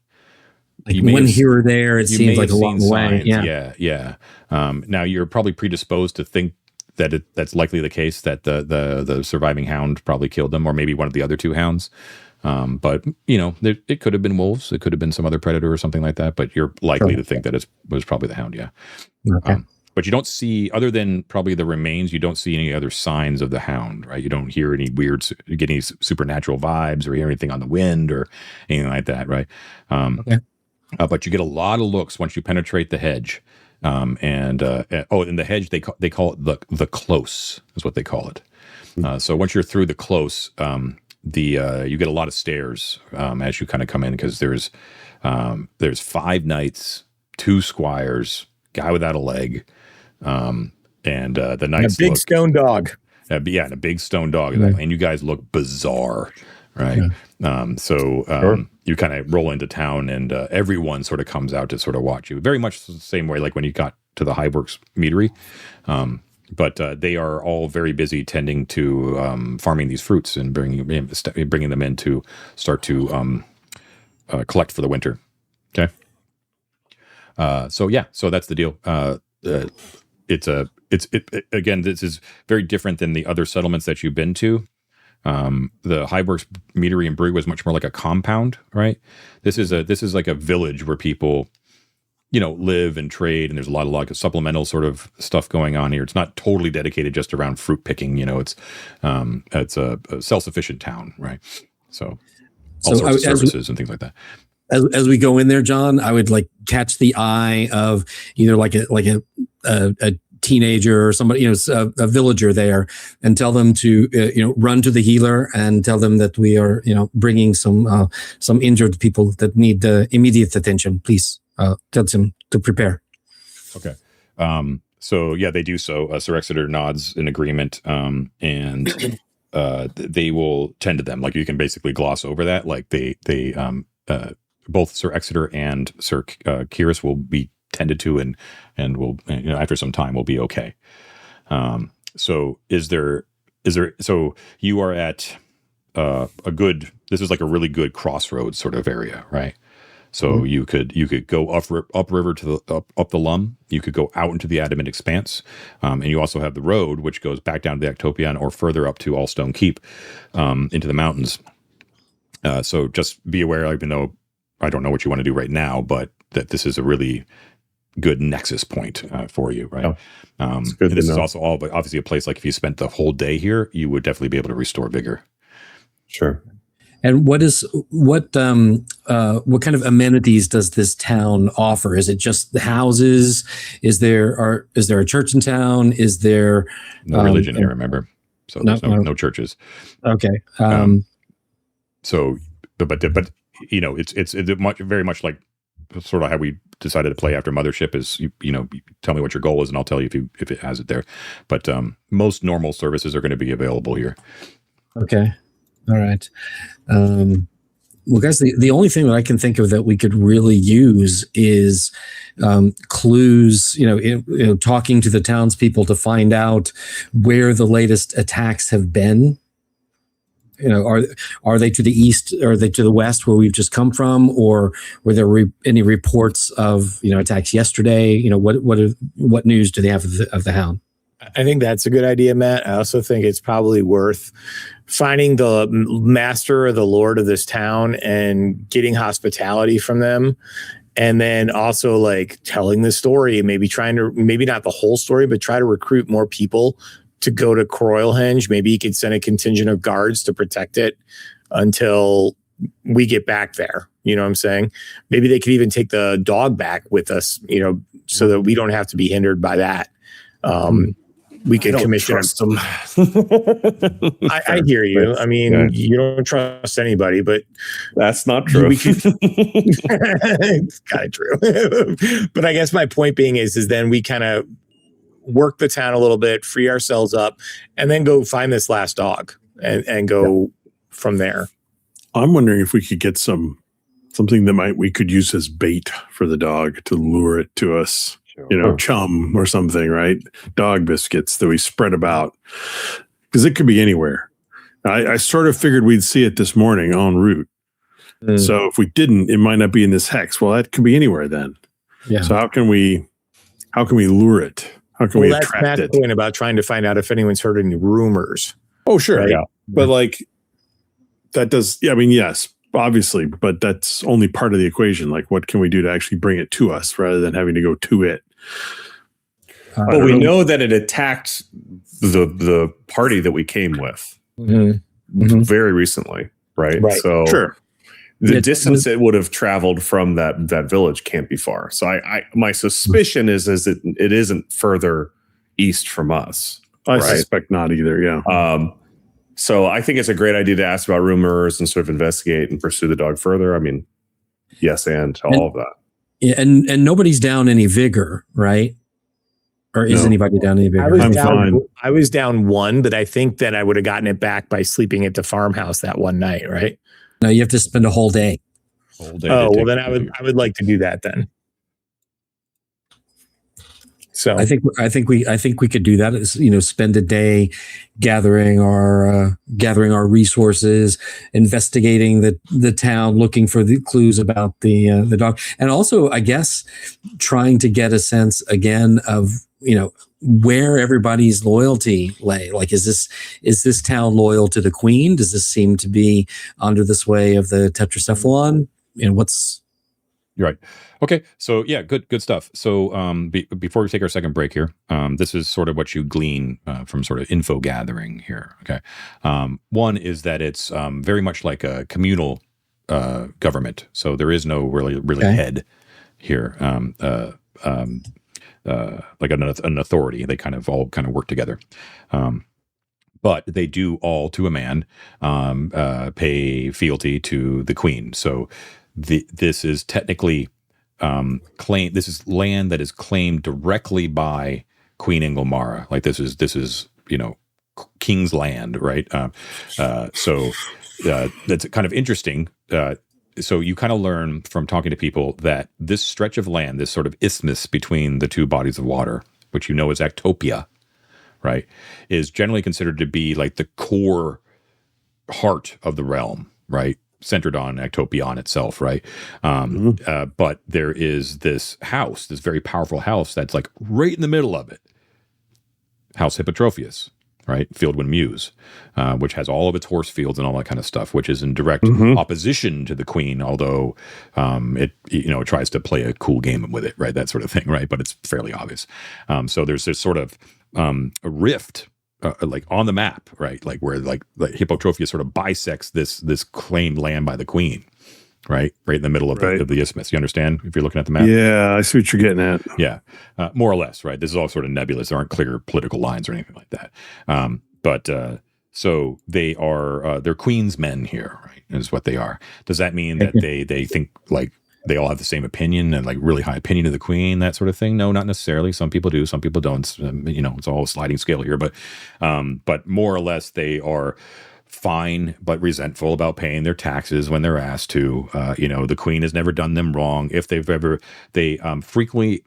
Like one here or there, it seems like a long way. Yeah. Now you're probably predisposed to think that that's likely the case, that the surviving hound probably killed them, or maybe one of the other two hounds. But it could have been wolves, it could have been some other predator or something like that. But you're likely to think that it was probably the hound. Yeah. Okay. But you don't see, other than probably the remains, you don't see any other signs of the hound, right? You don't hear any get any supernatural vibes or hear anything on the wind or anything like that, right? Okay. But you get a lot of looks once you penetrate the hedge. In the hedge, they call it the close, is what they call it. So once you're through the close, you get a lot of stairs as you kind of come in, because there's 5 knights, 2 squires, guy without a leg, and the knights, and a big stone dog. And a big stone dog, and you guys look bizarre, right? Yeah. You kind of roll into town, and everyone sort of comes out to sort of watch you. Very much the same way like when you got to the Highworks meadery. But they are all very busy tending to farming these fruits and bringing them in to start to collect for the winter. Okay. So that's the deal. Again, this is very different than the other settlements that you've been to. The Highworks meadery and brewery was much more like a compound, right? This is like a village where people, live and trade, and there's a lot of like supplemental sort of stuff going on here. It's not totally dedicated just around fruit picking. It's a self-sufficient town, right? So all sorts of services and things like that. As we go in there, John, I would like catch the eye of either like a teenager or somebody, a villager there, and tell them to run to the healer and tell them that we are bringing some injured people that need immediate attention. Please tell them to prepare. Okay. So yeah, they do so. Sir Exeter nods in agreement, and they will tend to them. Like you can basically gloss over that. Like they both Sir Exeter and Sir Kyrus will be tended to, and will after some time will be okay. So so you are at this is like a really good crossroads sort of area, right? So you could go upriver to up the Lum. You could go out into the Adamant Expanse, and you also have the road which goes back down to the Actopion or further up to Allstone Keep, into the mountains. So just be aware, even though I don't know what you want to do right now, but that this is a really good nexus point for you, right? This is also but obviously a place like if you spent the whole day here, you would definitely be able to restore vigor. Sure. And what kind of amenities does this town offer? Is it just the houses? Is there a church in town? Is there no religion here? Remember, so there's no churches. Okay. So, but it's very much like sort of how we decided to play after Mothership is you tell me what your goal is and I'll tell you if it has it there. But most normal services are going to be available here. Okay. All right. Well, guys, the only thing that I can think of that we could really use is clues, talking to the townspeople to find out where the latest attacks have been. Are they to the east? Are they to the west where we've just come from? Or were there any reports of, attacks yesterday? What news do they have of the Hound? I think that's a good idea, Matt. I also think it's probably worth finding the master or the lord of this town and getting hospitality from them. And then also like telling the story, maybe not the whole story, but try to recruit more people to go to Croylhenge. Maybe you could send a contingent of guards to protect it until we get back there. You know what I'm saying? Maybe they could even take the dog back with us, so that we don't have to be hindered by that. We could commission them. I hear you. I mean, you don't trust anybody, but that's not true. It's kind of true. But I guess my point being is then we kind of work the town a little bit, free ourselves up, and then go find this last dog and go from there. I'm wondering if we could get something that we could use as bait for the dog to lure it to us. Chum or something, right? Dog biscuits that we spread about, because it could be anywhere. I sort of figured we'd see it this morning en route. So if we didn't, it might not be in this hex. Well, that could be anywhere then. Yeah. So how can we lure it? How can we attract Matt's it? point about trying to find out if anyone's heard any rumors. Oh, sure. Right? Yeah. But like that does, yeah, I mean, yes, obviously, but that's only part of the equation. Like, what can we do to actually bring it to us rather than having to go to it? But we know that it attacked the party that we came with very recently, right? So sure. The distance it would have traveled from that village can't be far. So my suspicion is that it isn't further east from us. I suspect not either. Yeah. So I think it's a great idea to ask about rumors and sort of investigate and pursue the dog further. I mean, yes, and all of that. Yeah, and nobody's down any vigor, right? Or is anybody down any vigor? I was down one, but I think that I would have gotten it back by sleeping at the farmhouse that one night, right? No, you have to spend a whole day. Oh, well, then I would like to do that then. So I think we could do that. Is spend a day gathering our resources, investigating the town, looking for the clues about the dog, and also I guess trying to get a sense again of where everybody's loyalty lay. Like, is this town loyal to the queen? Does this seem to be under the sway of the tetracephalon? What's You're right. Okay. So yeah, good stuff. So before we take our second break here, this is sort of what you glean from sort of info gathering here. Okay. One is that it's very much like a communal government. So there is no really head here. Like an authority. They all work together. But they do all to a man pay fealty to the queen. So this is technically this is land that is claimed directly by Queen Ingomara. Like this is king's land, right? So that's kind of interesting. So you kind of learn from talking to people that this stretch of land, this sort of isthmus between the two bodies of water, which is Actopia, right, is generally considered to be like the core heart of the realm, right? Centered on Actopion itself, right? But there is this house, this very powerful house that's like right in the middle of it. House Hippotrophius, right? Fieldwind Muse, which has all of its horse fields and all that kind of stuff, which is in direct opposition to the queen, although it tries to play a cool game with it, right? That sort of thing, right? But it's fairly obvious. So there's this sort of a rift like on the map, right? Like where like Hippotrophius sort of bisects this claimed land by the queen, right in the middle of the isthmus. You understand if you're looking at the map? Yeah, I see what you're getting at. Yeah, more or less, right? This is all sort of nebulous. There aren't clear political lines or anything like that. But so they are they're queen's men here, right? Is what they are. Does that mean that they think like they all have the same opinion and like really high opinion of the queen, that sort of thing? No, not necessarily. Some people do, some people don't. You know, it's all a sliding scale here. But more or less, they are fine but resentful about paying their taxes when they're asked to. You know, the queen has never done them wrong. If they've ever, they are frequently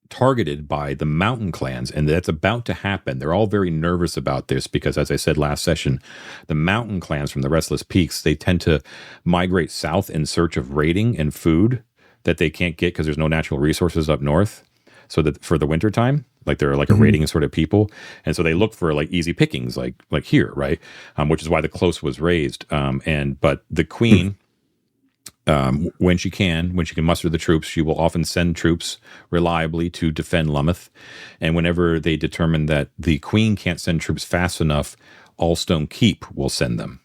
targeted by the mountain clans, and that's about to happen. They're all very nervous about this because, as I said last session, the mountain clans from the Restless Peaks, they tend to migrate south in search of raiding and food that they can't get because there's no natural resources up north. So that for the winter time, like they're like a raiding sort of people, and so they look for like easy pickings, like here, right? Which is why the close was raised. But the queen. When she can muster the troops, she will often send troops reliably to defend Lummouth. And whenever they determine that the queen can't send troops fast enough, Allstone Keep will send them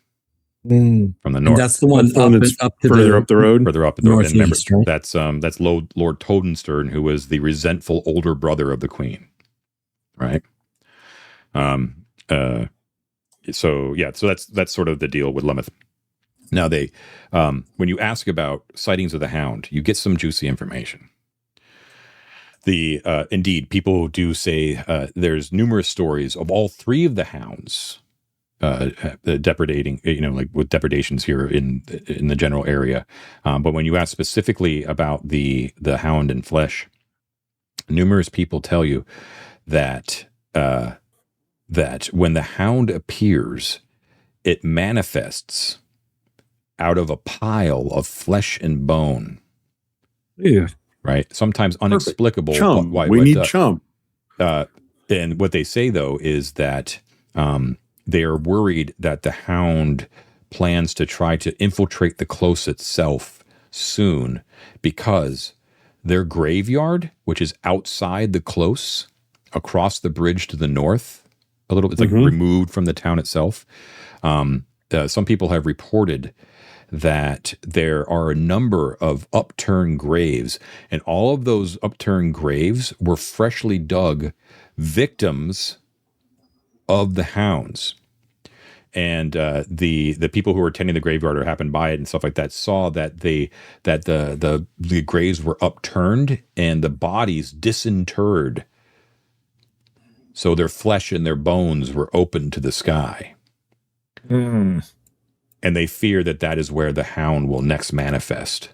from the north. And that's the one up to further up the road. Further up the road. And remember, right? that's Lord Todenstern, who was the resentful older brother of the queen. Right. So that's sort of the deal with Lummouth. Now when you ask about sightings of the Hound, you get some juicy information. Indeed, people do say there's numerous stories of all three of the hounds depredating, like with depredations here in the general area. But when you ask specifically about the Hound in flesh, numerous people tell you that when the Hound appears, it manifests out of a pile of flesh and bone. Yeah. Right. Sometimes unexplicable. Chump. Why, we need chump. And what they say though is that they are worried that the Hound plans to try to infiltrate the close itself soon, because their graveyard, which is outside the close, across the bridge to the north, a little bit, it's like removed from the town itself. Some people have reported that there are a number of upturned graves, and all of those upturned graves were freshly dug victims of the hounds. And the people who were tending the graveyard or happened by it and stuff like that saw that the graves were upturned and the bodies disinterred, so their flesh and their bones were open to the sky. And they fear that is where the Hound will next manifest.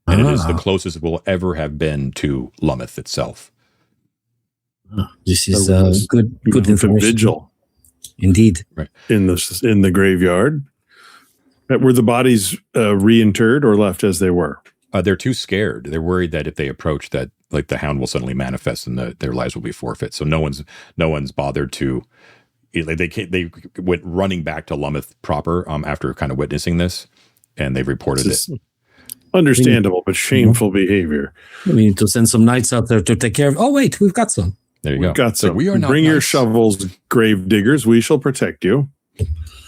And it is the closest it will ever have been to Lummouth itself. This is good information. Vigil. Indeed. Right. In the graveyard. Were the bodies reinterred or left as they were? They're too scared. They're worried that if they approach, that like the Hound will suddenly manifest and their lives will be forfeit. So no one's bothered to. They went running back to Lummouth proper after kind of witnessing this, and they've reported it. Understandable, but shameful behavior. We need to send some knights out there to take care of. Oh wait, we've got some. There you go. Got some. We are not Bring your knights. shovels, grave diggers. We shall protect you.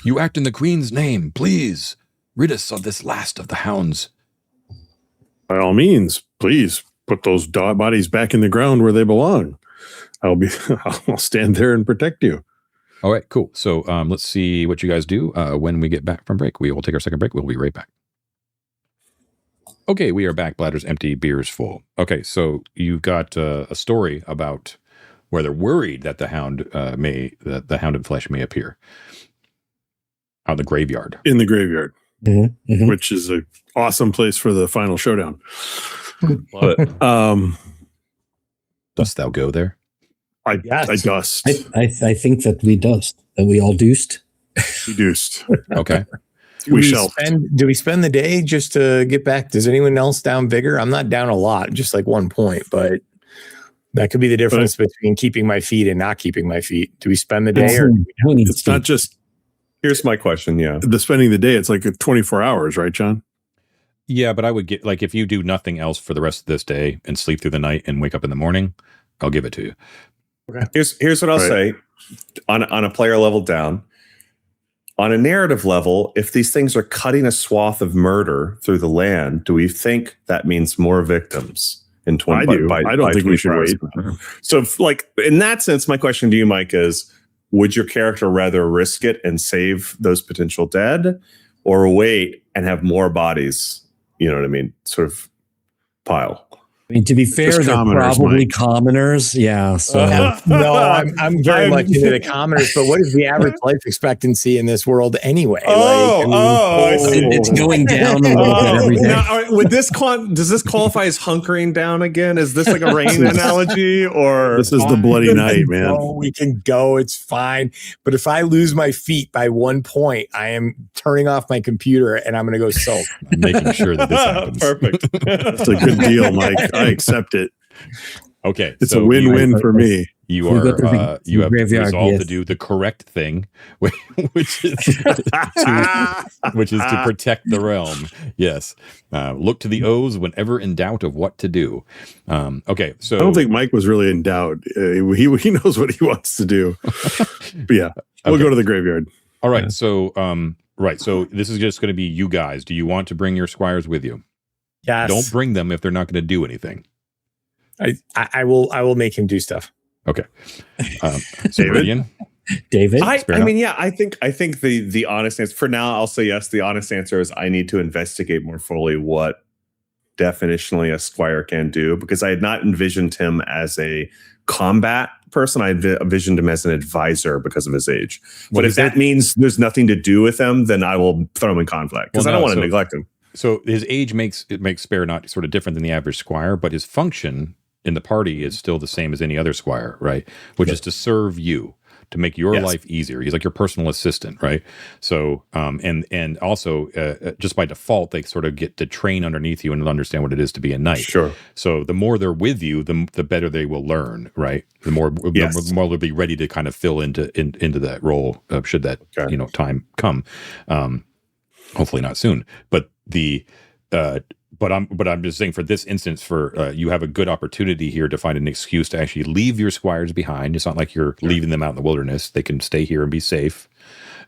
You act in the Queen's name, please. Rid us of this last of the Hounds. By all means, please put those bodies back in the ground where they belong. I'll stand there and protect you. All right, cool. So let's see what you guys do when we get back from break. We will take our second break. We'll be right back. Okay, we are back. Bladders empty, beers full. Okay, so you've got a story about where they're worried that the Hound the Hound in flesh may appear out in the graveyard. In the graveyard, which is an awesome place for the final showdown. Love it. Dost thou go there? I dust. I think that we dust. That we all deuced. We deuced. Okay. Do we spend the day just to get back? Does anyone else down bigger? I'm not down a lot, just like 1 point, but that could be the difference between keeping my feet and not keeping my feet. Do we spend the day, or it's not just? Here's my question. Yeah, the spending the day. It's like 24 hours, right, John? Yeah, but I would get, like, if you do nothing else for the rest of this day and sleep through the night and wake up in the morning, I'll give it to you. Okay. Here's what I'll say on a player level down. On a narrative level, if these things are cutting a swath of murder through the land, do we think that means more victims in 20? I do. I don't think we should wait. So, in that sense, my question to you, Mike, is: would your character rather risk it and save those potential dead, or wait and have more bodies? You know what I mean? Sort of pile. I mean, to be fair, Just they're commoners, probably Mike. commoners. Yeah. So No, I'm very much into the commoners, but what is the average life expectancy in this world anyway? I see. it's going down a little bit every day. Now, does this qualify as hunkering down again? Is this like a rain analogy, or This is the bloody night, man. We can go. It's fine. But if I lose my feet by 1 point, I am turning off my computer and I'm going to go sulk. I'm making sure that this happens. Perfect? It's a good deal, Mike. I accept it. Okay, It's so a win-win for me. You We go are to the you have graveyard, resolved yes. to do the correct thing, which is to protect the realm. Yes, look to the O's whenever in doubt of what to do. Okay, so I don't think Mike was really in doubt. He knows what he wants to do. But yeah, we'll go to the graveyard. All right, so so this is just going to be you guys. Do you want to bring your squires with you? Yes. Don't bring them if they're not going to do anything. I will make him do stuff. Okay, so Meridian? David? I mean, yeah, I think the honest answer for now, I'll say yes. The honest answer is I need to investigate more fully what definitionally a squire can do, because I had not envisioned him as a combat person. I envisioned him as an advisor because of his age. But if that means there's nothing to do with him, then I will throw him in conflict, because I don't want to neglect him. So his age makes Spare not sort of different than the average squire, but his function in the party is still the same as any other squire, right? Which is to serve you, to make your life easier. He's like your personal assistant, right? So, and also just by default, they sort of get to train underneath you and understand what it is to be a knight. Sure. So the more they're with you, the better they will learn, right? The more they'll be ready to kind of fill into that role should that time come. Hopefully not soon, but But I'm just saying, for this instance, you have a good opportunity here to find an excuse to actually leave your squires behind. It's not like you're leaving them out in the wilderness. They can stay here and be safe.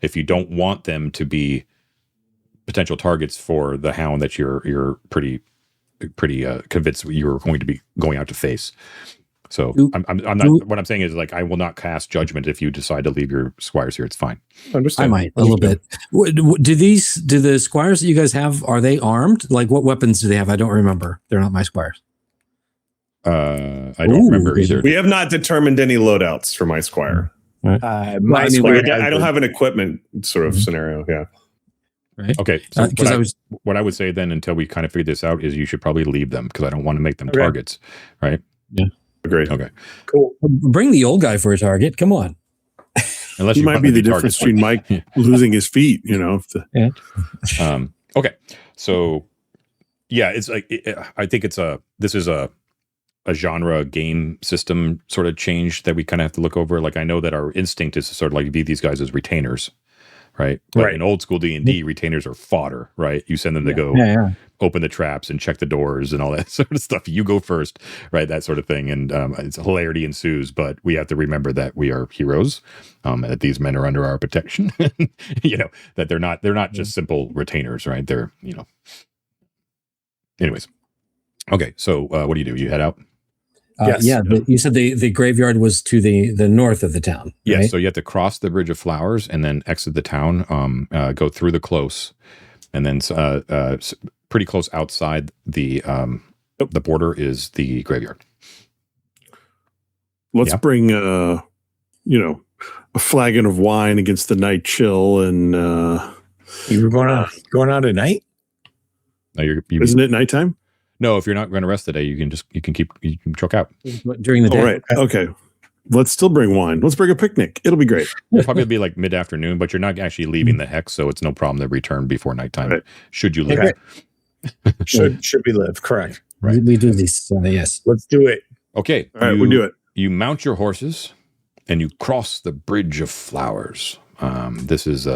If you don't want them to be potential targets for the Hound that you're pretty convinced you're going to be going out to face. So I'm not. What I'm saying is, like, I will not cast judgment if you decide to leave your squires here. It's fine. I might a little bit. Do the squires that you guys have, are they armed? Like, what weapons do they have? I don't remember. They're not my squires. I don't remember either. We have not determined any loadouts for my squire. My I squire, don't have an equipment sort of scenario. Yeah. Right. Okay. So what I would say then, until we kind of figure this out, is you should probably leave them, because I don't want to make them targets. Right. Yeah. Agreed. Okay. Cool. Bring the old guy for a target. Come on. Unless you might be the difference between Mike losing his feet, Okay. So yeah, it's like, I think this is a genre game system sort of change that we kind of have to look over. Like, I know that our instinct is to sort of like view these guys as retainers, right? But in old school D&D, retainers are fodder, right? You send them to go open the traps and check the doors and all that sort of stuff. You go first, right? That sort of thing. And it's hilarity ensues, but we have to remember that we are heroes, and that these men are under our protection. That they're not just simple retainers, right? They're, anyways. Okay. So what do? You head out? Yes. You said the graveyard was to the north of the town. Yes. Right? So you have to cross the Bridge of Flowers and then exit the town, go through the close, and then pretty close outside the border is the graveyard. Let's bring a flagon of wine against the night chill, and you were going out at night? No, isn't it nighttime? No, if you're not going to rest today, you can choke out during the day. All right. Okay. Let's still bring wine. Let's bring a picnic. It'll be great. It'll probably be like mid-afternoon, but you're not actually leaving the hex, so it's no problem to return before nighttime. Right. Should you live? Okay. should we live? Correct. Right. We do these. Yes. Let's do it. Okay. All right. We'll do it. You mount your horses and you cross the Bridge of Flowers. This is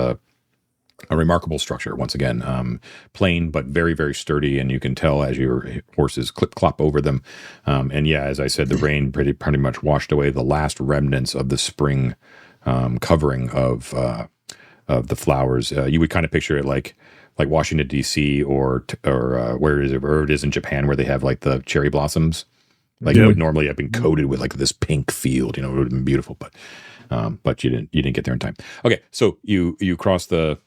A remarkable structure, once again, plain but very, very sturdy, and you can tell as your horses clip-clop over them. And yeah, as I said, the rain pretty much washed away the last remnants of the spring covering of the flowers. You would kind of picture it like Washington D.C. or where it is in Japan, where they have like the cherry blossoms. Like it would normally have been coated with like this pink field. It would have been beautiful, but you didn't get there in time. Okay, so you cross the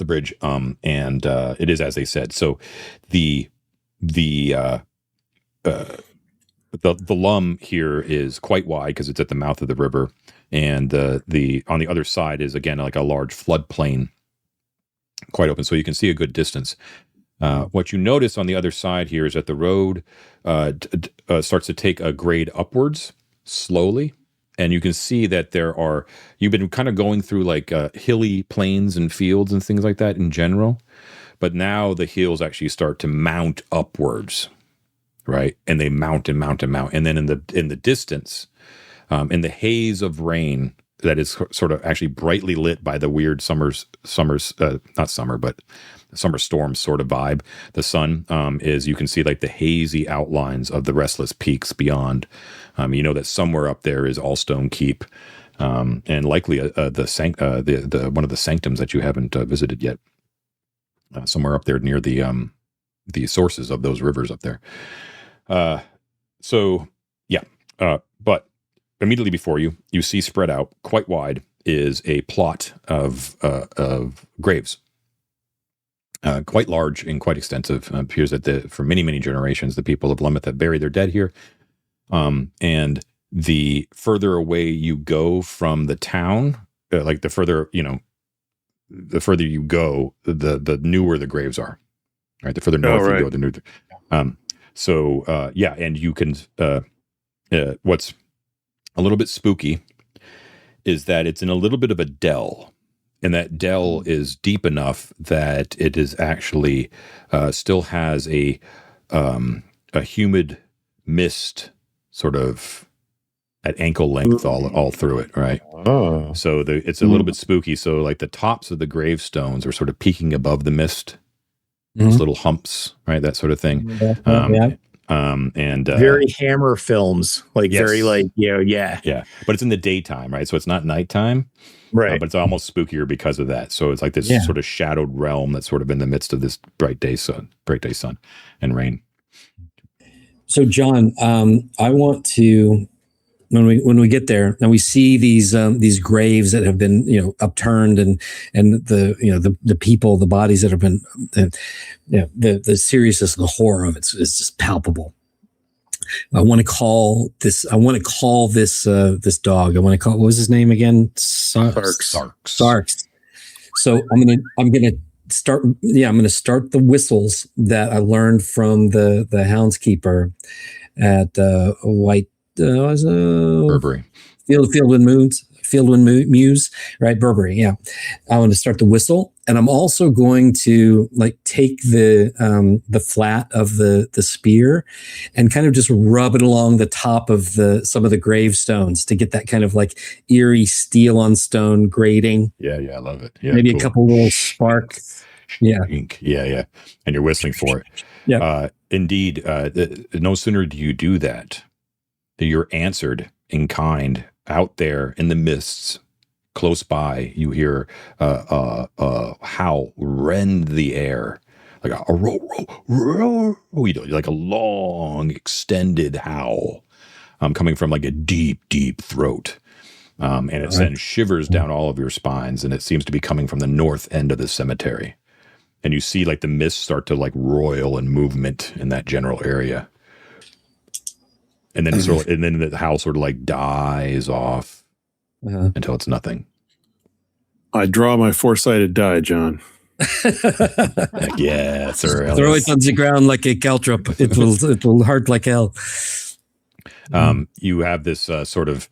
bridge, and it is as they said. So the Lum here is quite wide because it's at the mouth of the river, and the on the other side is again like a large floodplain, quite open, so you can see a good distance. What you notice on the other side here is that the road starts to take a grade upwards slowly. And you can see that you've been kind of going through like hilly plains and fields and things like that in general. But now the hills actually start to mount upwards, right? And they mount and mount and mount. And then in the distance, in the haze of rain that is sort of actually brightly lit by the weird summer storm sort of vibe, the sun you can see like the hazy outlines of the restless peaks beyond. You know that somewhere up there is Allstone Keep, and likely the one of the sanctums that you haven't visited yet. Somewhere up there near the sources of those rivers up there. But immediately before you see spread out quite wide is a plot of graves. Quite large and quite extensive. Appears that for many, many generations, the people of Lummouth have buried their dead here. And the further away you go from the town, like the further you go, the newer the graves are. Right, the further north you go, the newer. And you can. What's a little bit spooky is that it's in a little bit of a dell. And that dell is deep enough that it is actually still has a humid mist sort of at ankle length all through it, right? Oh. So it's a little bit spooky. So like the tops of the gravestones are sort of peeking above the mist, those little humps, right? That sort of thing. And very Hammer films, like yes. very like yeah. But it's in the daytime, right? So it's not nighttime. Right. But it's almost spookier because of that. So it's like this sort of shadowed realm that's sort of in the midst of this bright day sun and rain. So John, I want to, when we get there and we see these graves that have been upturned and the people, the bodies that have been the seriousness and the horror of it is just palpable. I want to call this dog. I want to call, what was his name again? Sarx. So I'm gonna start. Yeah, I'm gonna start the whistles that I learned from the houndskeeper at White Burberry. Fieldwind Muse, right? Burberry. Yeah. I want to start the whistle, and I'm also going to like take the flat of the spear and kind of just rub it along the top of some of the gravestones to get that kind of like eerie steel on stone grating. Yeah, I love it. Yeah, maybe cool. A couple little spark. Yeah. Yeah. And you're whistling for it. Yeah. Indeed. No sooner do you do that, you're answered in kind. Out there in the mists, close by, you hear a howl rend the air, like a row, like a long, extended howl, coming from like a deep, deep throat, and it sends shivers down all of your spines, and it seems to be coming from the north end of the cemetery, and you see like the mist start to like roil in movement in that general area. And then the howl sort of like dies off until it's nothing. I draw my 4-sided die, John. Yeah, sir. Throw it on the ground like a caltrop. It will hurt like hell. You have this sort of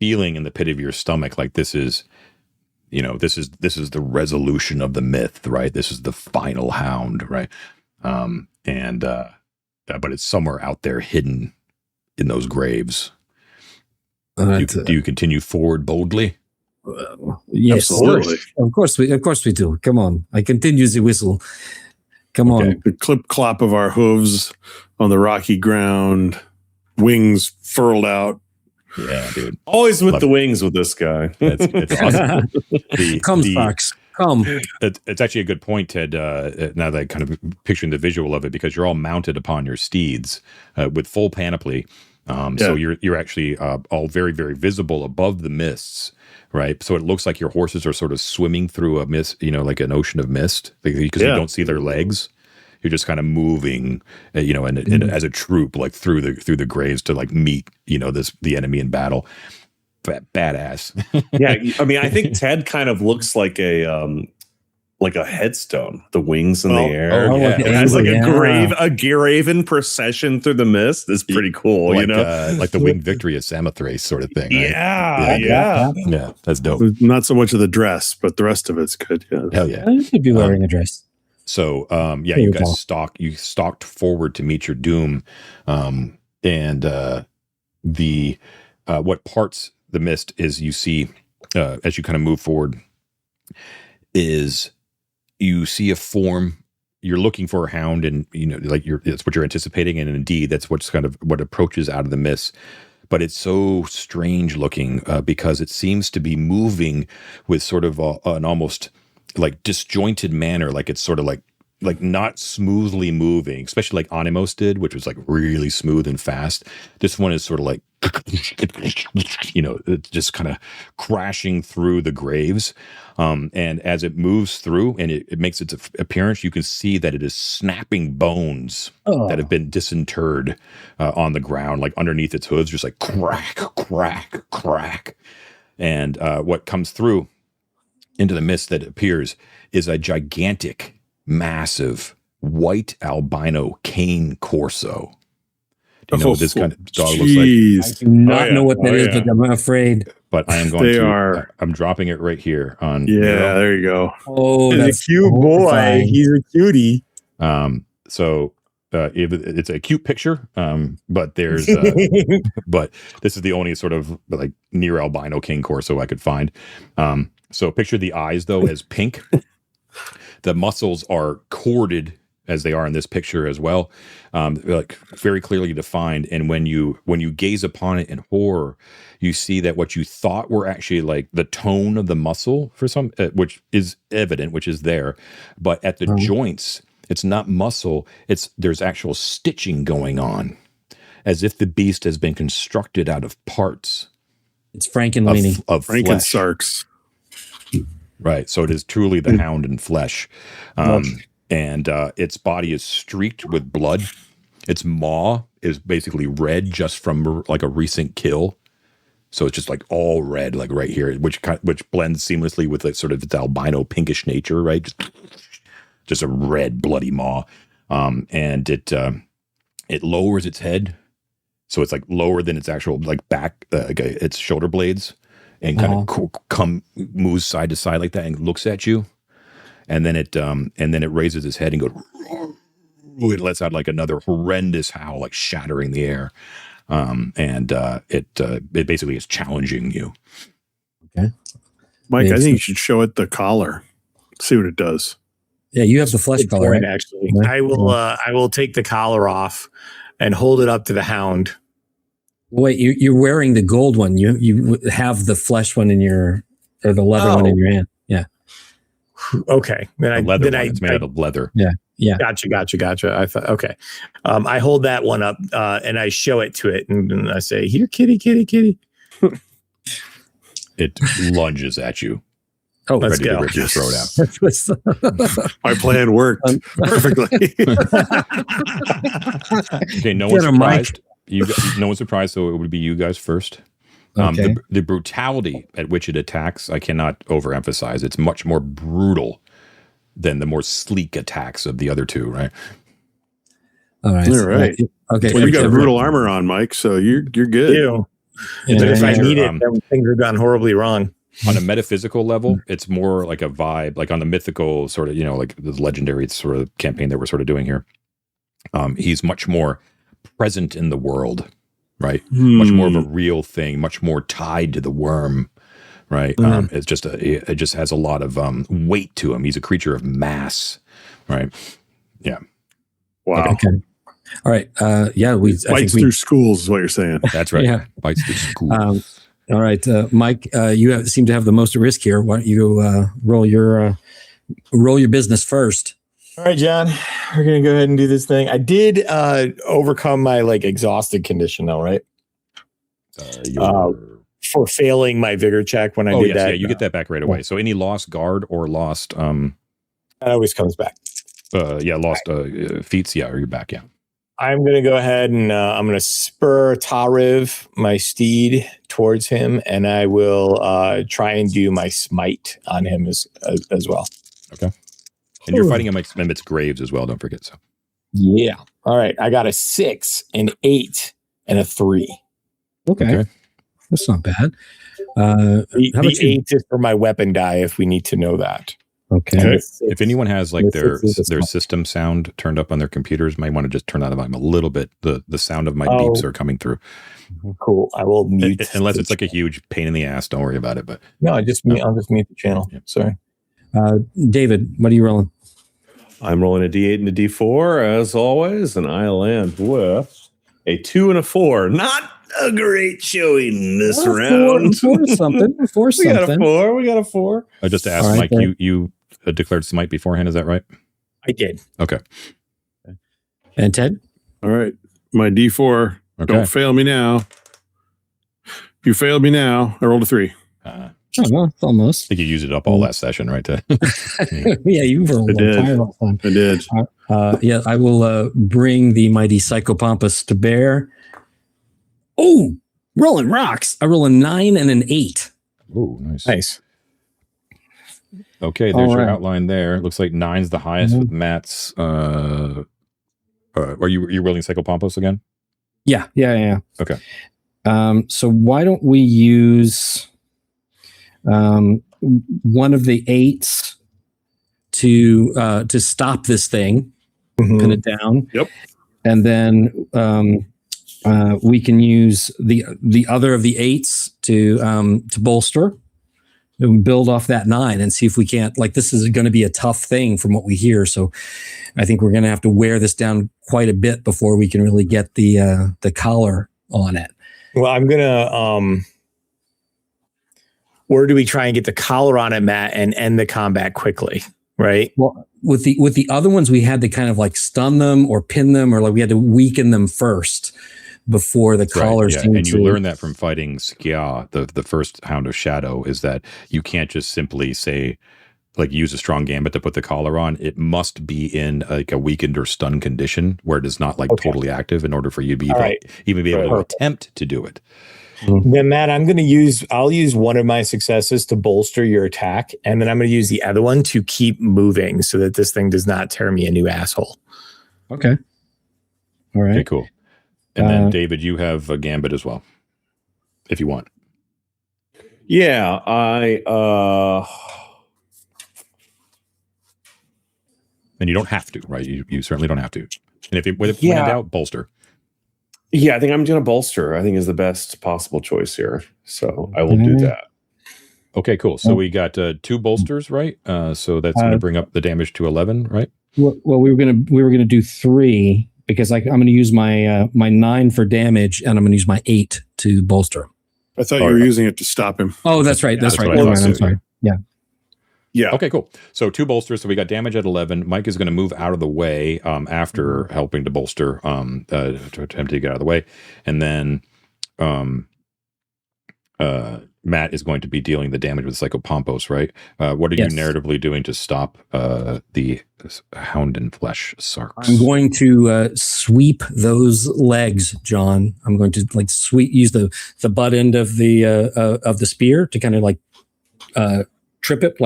feeling in the pit of your stomach, like this is the resolution of the myth, right? This is the final hound, right? But it's somewhere out there hidden in those graves. Do you continue forward boldly? Yes, Absolutely. Of course we do. Come on, I continue the whistle. Come on. The clip clop of our hooves on the rocky ground, wings furled out. Yeah, dude. Always with Love the it. wings with this guy. It's awesome. Come, Sarx. Come. It's actually a good point, Ted. Now that I kind of picturing the visual of it, because you're all mounted upon your steeds with full panoply. So you're actually all very, very visible above the mists, right? So it looks like your horses are sort of swimming through a mist, like an ocean of mist, because you don't see their legs. You're just kind of moving, and as a troop, like through the graves to like meet, the enemy in battle. Badass. Yeah, I mean, I think Ted kind of looks like a headstone. The wings in the air. Oh, yeah. It has like a graven procession through the mist. It's pretty cool, like, like the winged victory of Samothrace sort of thing. Right? Yeah, that's dope. Not so much of the dress, but the rest of it's good. Yeah. Hell yeah. I could be wearing a dress. So, you guys stalked forward to meet your doom. And what parts the mist is you see, as you kind of move forward, is you see a form. You're looking for a hound, and that's what you're anticipating, and indeed that's what's kind of what approaches out of the mist. But it's so strange looking because it seems to be moving with sort of an almost like disjointed manner, like it's sort of like not smoothly moving, especially like Animos did, which was like really smooth and fast. This one is sort of like, it's just kind of crashing through the graves. And as it moves through and it makes its appearance, you can see that it is snapping bones that have been disinterred on the ground, like underneath its hooves, just like crack, crack, crack. And what comes through into the mist that appears is a gigantic, massive, white albino cane corso. Do you know what this kind of dog looks like? I do not know what that is, but I'm afraid. But I am going to. I'm dropping it right here on. Yeah, there you go. Oh, that's a cute boy. He's a cutie. So it's a cute picture. But there's. But this is the only sort of like near albino cane corso I could find. So picture the eyes though as pink. The muscles are corded as they are in this picture as well, like very clearly defined. And when you gaze upon it in horror, you see that what you thought were actually like the tone of the muscle for some, which is evident, which is there, but at the joints, it's not muscle. There's actual stitching going on, as if the beast has been constructed out of parts. It's Frankenweenie. Of Frank and Sarx. Right. So it is truly the hound in flesh. And its body is streaked with blood. Its maw is basically red just from like a recent kill. So it's just like all red, like right here, which blends seamlessly with like sort of its albino pinkish nature, right? Just a red, bloody maw. And it lowers its head. So it's like lower than its actual like back, its shoulder blades. And kind of moves side to side like that and looks at you, and then it raises its head and goes. It lets out like another horrendous howl, like shattering the air, it basically is challenging you. Okay, Mike, I think you should show it the collar, see what it does. Yeah, you have the flesh collar, right? Actually, I will take the collar off and hold it up to the hound. Wait, you're wearing the gold one. You have the flesh one or the leather one in your hand. Yeah. Okay. It's made out of leather. Yeah. Yeah. Gotcha. I thought, okay. I hold that one up and I show it to it and I say, "Here, kitty, kitty, kitty." It lunges at you. Oh, let's go. Rip your throat out. My plan worked perfectly. Okay, no one's surprised. No one's surprised, so it would be you guys first. Okay. The brutality at which it attacks, I cannot overemphasize. It's much more brutal than the more sleek attacks of the other two, right? All right. All right. Okay. Well, you got brutal armor on, Mike, so you're good. But if I need it, then things have gone horribly wrong. On a metaphysical level, it's more like a vibe, like on the mythical sort of, like the legendary sort of campaign that we're sort of doing here. He's much more present in the world, right? Much more of a real thing, much more tied to the worm right? It's just it just has a lot of weight to him. He's a creature of mass, right? Yeah. Wow. Okay. All right. Bites through schools is what you're saying. That's right. Yeah. Bites through school. All right, Mike, you seem to have the most risk here. Why don't you roll your business first? All right, John, we're going to go ahead and do this thing. I did overcome my exhausted condition though, right? For failing my vigor check when I did that. Yeah, you get that back right away. So any lost guard or lost that always comes back. Lost feats, you're back, yeah. I'm going to go ahead and I'm going to spur Tariv, my steed, towards him, and I will try and do my smite on him as well. Okay. And you're fighting him amidst graves as well, don't forget. So. Yeah. All right. I got a 6, an 8, and a 3. Okay. That's not bad. The 8 is for my weapon die if we need to know that. Okay. If anyone has their system sound turned up on their computers, might want to just turn that volume a little bit. The sound of my beeps are coming through. Cool. I will mute. Unless it's a huge pain in the ass, don't worry about it. But no, I'll just mute the channel. Yeah. Sorry. David, what are you rolling? I'm rolling a D8 and a D4 as always, and I land with a 2 and a 4. Not a great showing this round. Four something. We got a 4. I just asked right, Mike. You declared smite beforehand. Is that right? I did. Okay. And Ted? All right. My D4. Okay. Don't fail me now. If you failed me now, I rolled a 3. Well, almost. I think you used it up all last session, right? Yeah, you rolled fire all the time. I did. I will bring the mighty Psychopompus to bear. Oh, rolling rocks. I roll a 9 and an 8. Oh, nice. Nice. Okay, there's your outline there. Looks like 9's the highest with Matt's. Are you rolling Psychopompus again? Yeah. Okay. So why don't we use one of the 8s to stop this thing, pin it down. Yep. And then we can use the other of the 8s to bolster and build off that 9 and see if we can't. This is going to be a tough thing from what we hear. So I think we're going to have to wear this down quite a bit before we can really get the collar on it. Well, I'm gonna. Where do we try and get the collar on it, Matt, and end the combat quickly? Right. Well, with the other ones, we had to kind of stun them or pin them, or we had to weaken them first before the collar. Right, yeah. And you learn that from fighting Skja, the first Hound of Shadow, is that you can't just simply say use a strong gambit to put the collar on. It must be in a weakened or stunned condition where it is not totally active in order for you to be even be able to attempt to do it. Then Matt, I'll use one of my successes to bolster your attack, and then I'm going to use the other one to keep moving so that this thing does not tear me a new asshole. Okay. All right. Okay, cool. And then David, you have a gambit as well, if you want. Yeah, And you don't have to, right? You certainly don't have to. And if when in doubt, bolster. Yeah, I think I'm going to bolster. I think is the best possible choice here. So I will do that. Okay, cool. So we got 2 bolsters, right? So that's going to bring up the damage to 11, right? Well, we were gonna do 3 because I'm going to use my 9 for damage, and I'm going to use my 8 to bolster. I thought you were using it to stop him. Oh, that's right. That's right. I'm sorry. Yeah. Yeah. Okay, cool. So 2 bolsters. So we got damage at 11. Mike is going to move out of the way after helping to bolster, to attempt to get out of the way. And then Matt is going to be dealing the damage with Psychopompos, right? What are you narratively doing to stop the Hound in Flesh Sarx? I'm going to sweep those legs, John. I'm going to use the butt end of the spear to kind of trip it,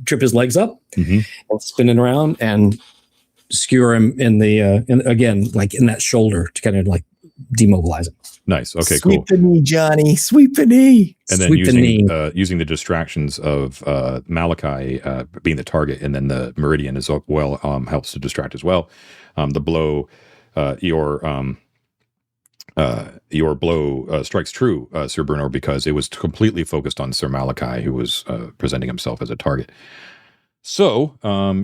trip his legs up, and spin it around and skewer him in that shoulder to kind of demobilize him. Nice. Okay, Sweep cool. the knee, Johnny. Sweep the knee. And then using the distractions of Malachi being the target, and then the Meridian as well helps to distract as well. The blow, your your blow strikes true, Sir Bruno, because it was completely focused on Sir Malachi, who was presenting himself as a target. So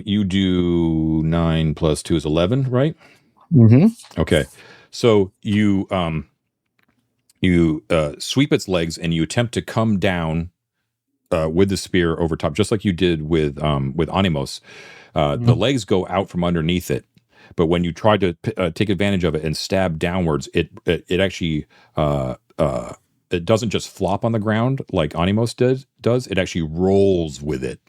you do 9 plus 2 is 11, right? Mm-hmm. Okay. So you sweep its legs and you attempt to come down with the spear over top, just like you did with Animos. The legs go out from underneath it, but when you try to take advantage of it and stab downwards, it actually it doesn't just flop on the ground like Animos does. It actually rolls with it.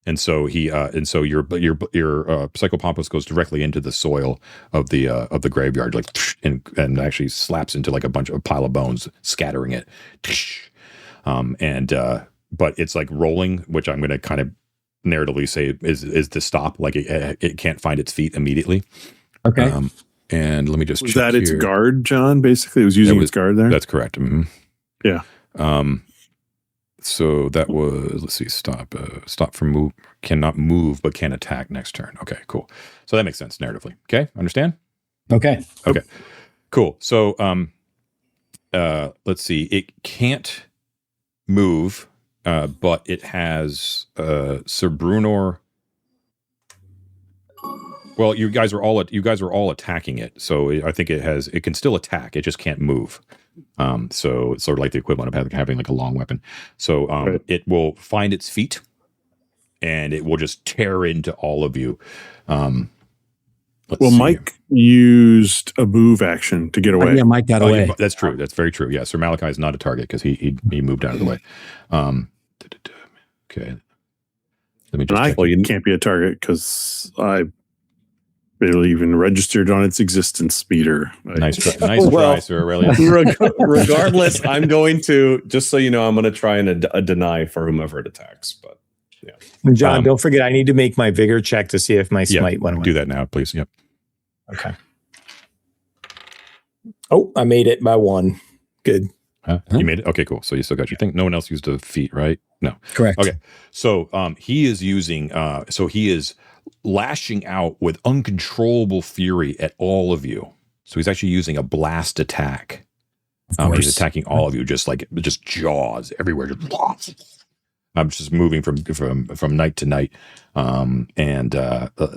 And so your Psychopompus goes directly into the soil of the graveyard, like, and actually slaps into like a pile of bones, scattering it. But it's like rolling, which I'm going to kind of narratively say is to stop. Like it can't find its feet immediately. Okay. And let me just was check that its here. guard, John? Basically, it was using its guard there. That's correct. Mm-hmm. Yeah. So that was, let's see, stop from move, cannot move, but can attack next turn. Okay, cool. So that makes sense narratively. Okay, understand? Okay. Okay, cool. So let's see, it can't move, but it has Sir Brunor. Well, you guys are all attacking it, so I think it can still attack. It just can't move. So it's sort of like the equivalent of having like a long weapon. So Right. It will find its feet, and it will just tear into all of you. Let's see. Mike used a move action to get away. Yeah, Mike got away. Yeah, that's true. That's very true. Yeah, Sir Malachi is not a target because he moved out of the way. Okay. Let me just. And you can't be a target because I barely even registered on its existence meter. Nice try, Sir Aurelius. Regardless, I'm going to, just so you know, I'm going to try and deny for whomever it attacks. But yeah, And John, don't forget, I need to make my vigor check to see if my smite went away. Do that now, please. Yep. Okay. Oh, I made it by 1. Good. You made it? Okay, cool. So you still got your thing. No one else used a feat, right? No. Correct. Okay. So he is using, he is lashing out with uncontrollable fury at all of you. So he's actually using a blast attack. He's attacking all of you, just jaws everywhere. I'm just moving from night to night, and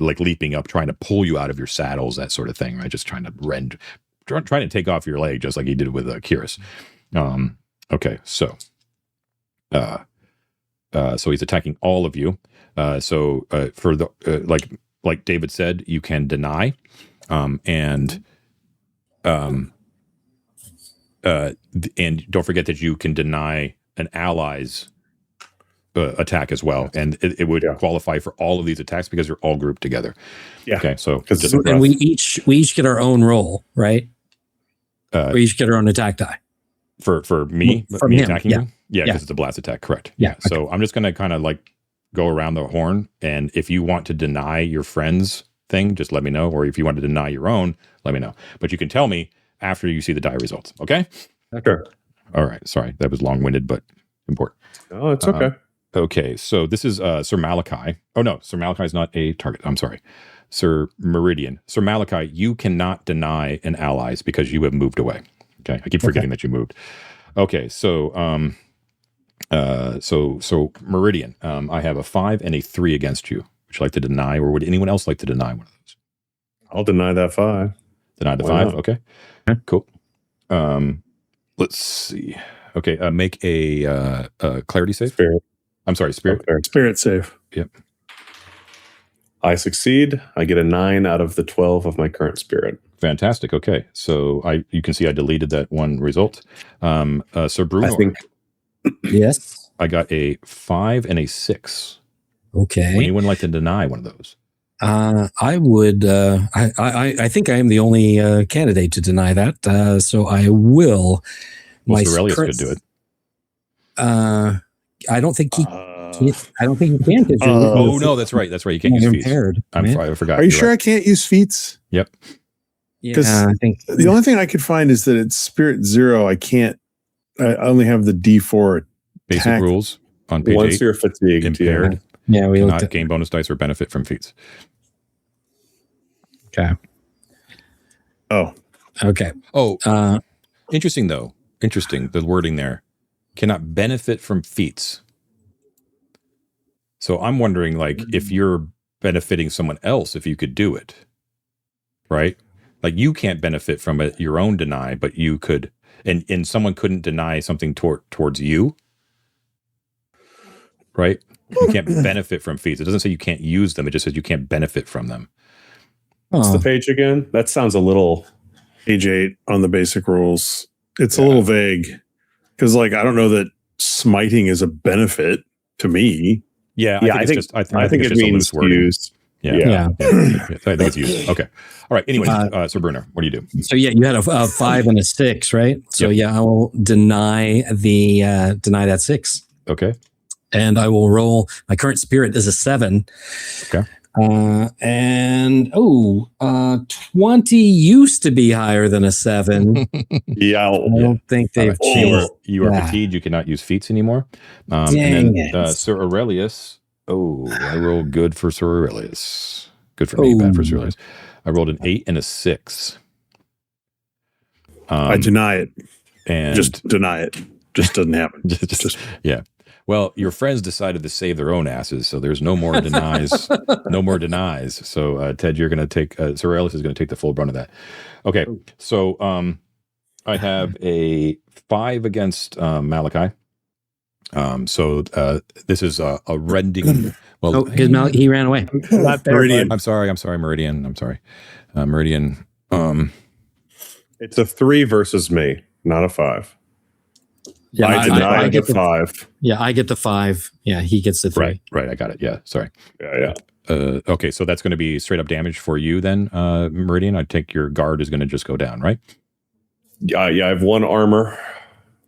like leaping up, trying to pull you out of your saddles, that sort of thing, right? Just trying to take off your leg, just like he did with Kyrus. Okay, so he's attacking all of you. For the like David said, you can deny, and don't forget that you can deny an ally's attack as well, and it would qualify for all of these attacks because you're all grouped together. Yeah. Okay. So and we each get our own roll, right? We each get our own attack die. For me From him, attacking you? Yeah, because Yeah. it's a blast attack, correct. Yeah, So I'm just gonna kind of like go around the horn, and if you want to deny your friend's thing, just let me know. Or if you want to deny your own, let me know. But you can tell me after you see the die results, okay? Sure. All right. Sorry, that was long-winded, but important. Oh, it's okay. Okay, so this is Sir Malachi. Oh no, Sir Malachi is not a target. I'm sorry. Sir Meridian. Sir Malachi, you cannot deny an allies because you have moved away. Okay, I keep forgetting that you moved. Okay, so so Meridian, I have a 5 and a 3 against you. Would you like to deny, or would anyone else like to deny one of those? I'll deny that 5. Deny the Why 5. not? Okay, cool. Let's see. Okay, make a clarity save. Spirit. I'm sorry, spirit. Okay. Spirit save. Yep. I succeed. I get a 9 out of the 12 of my current spirit. Fantastic. Okay, so you can see I deleted that one result. Sir Bruno, I think. Yes. I got a 5 and a 6. Would Okay. anyone like to deny one of those? I would. I think I am the only candidate to deny that. So I will. Well, My Sir Aurelius current- could do it. I don't think he. I don't think he can. 'Cause you're Oh no, that's right. That's right. You can't use feats. impaired. I forgot. Are you You're sure right. I can't use feats? Yep. Yeah, 'Cause I think The only thing I could find is that it's Spirit 0. I only have the D4 Basic attack. rules on page Once 8. you're fatigued, Impaired. Yeah, we looked Cannot at. gain bonus dice or benefit from feats. Okay. Oh, Okay. Oh, interesting though. Interesting. The wording there cannot benefit from feats. So I'm wondering, like, if you're benefiting someone else, if you could do it, right? Like you can't benefit from your own deny, but you could, and someone couldn't deny something towards you, right? You can't benefit from feats. It doesn't say you can't use them. It just says you can't benefit from them. What's the page again? That sounds a little. Page 8 on the basic rules. It's a little vague because, like, I don't know that smiting is a benefit to me. Yeah, I think it means used. Yeah. I think it's used. Okay. All right. Anyway, Sir Bruner, what do you do? So you had a 5 and a 6, right? So I will deny that 6. Okay. And I will roll. My current spirit is a 7. Okay. 20 used to be higher than a 7. Yeah. I don't think they've changed. You are fatigued. You cannot use feats anymore. Dang and then it. Sir Aurelius. Oh, I rolled good for Sir Aurelius. Good for me, bad for Sir Aurelius. I rolled an 8 and a 6. I deny it. And just deny it. Just doesn't happen. just yeah. Well, your friends decided to save their own asses, so there's no more denies. No more denies. So, Ted, you're going to take Sir Aurelius is going to take the full brunt of that. Okay. So, I have a 5 against Malachi. So this is a rending. Well, he ran away. Meridian. I'm sorry, Meridian. I'm sorry, Meridian. It's a 3 versus me, not a 5. Yeah, I get the 5. Yeah, I get the 5. Yeah, he gets the 3. Right. I got it. Yeah, sorry. Yeah. Okay, so that's going to be straight up damage for you then, Meridian. I take your guard is going to just go down, right? Yeah. I have 1 armor,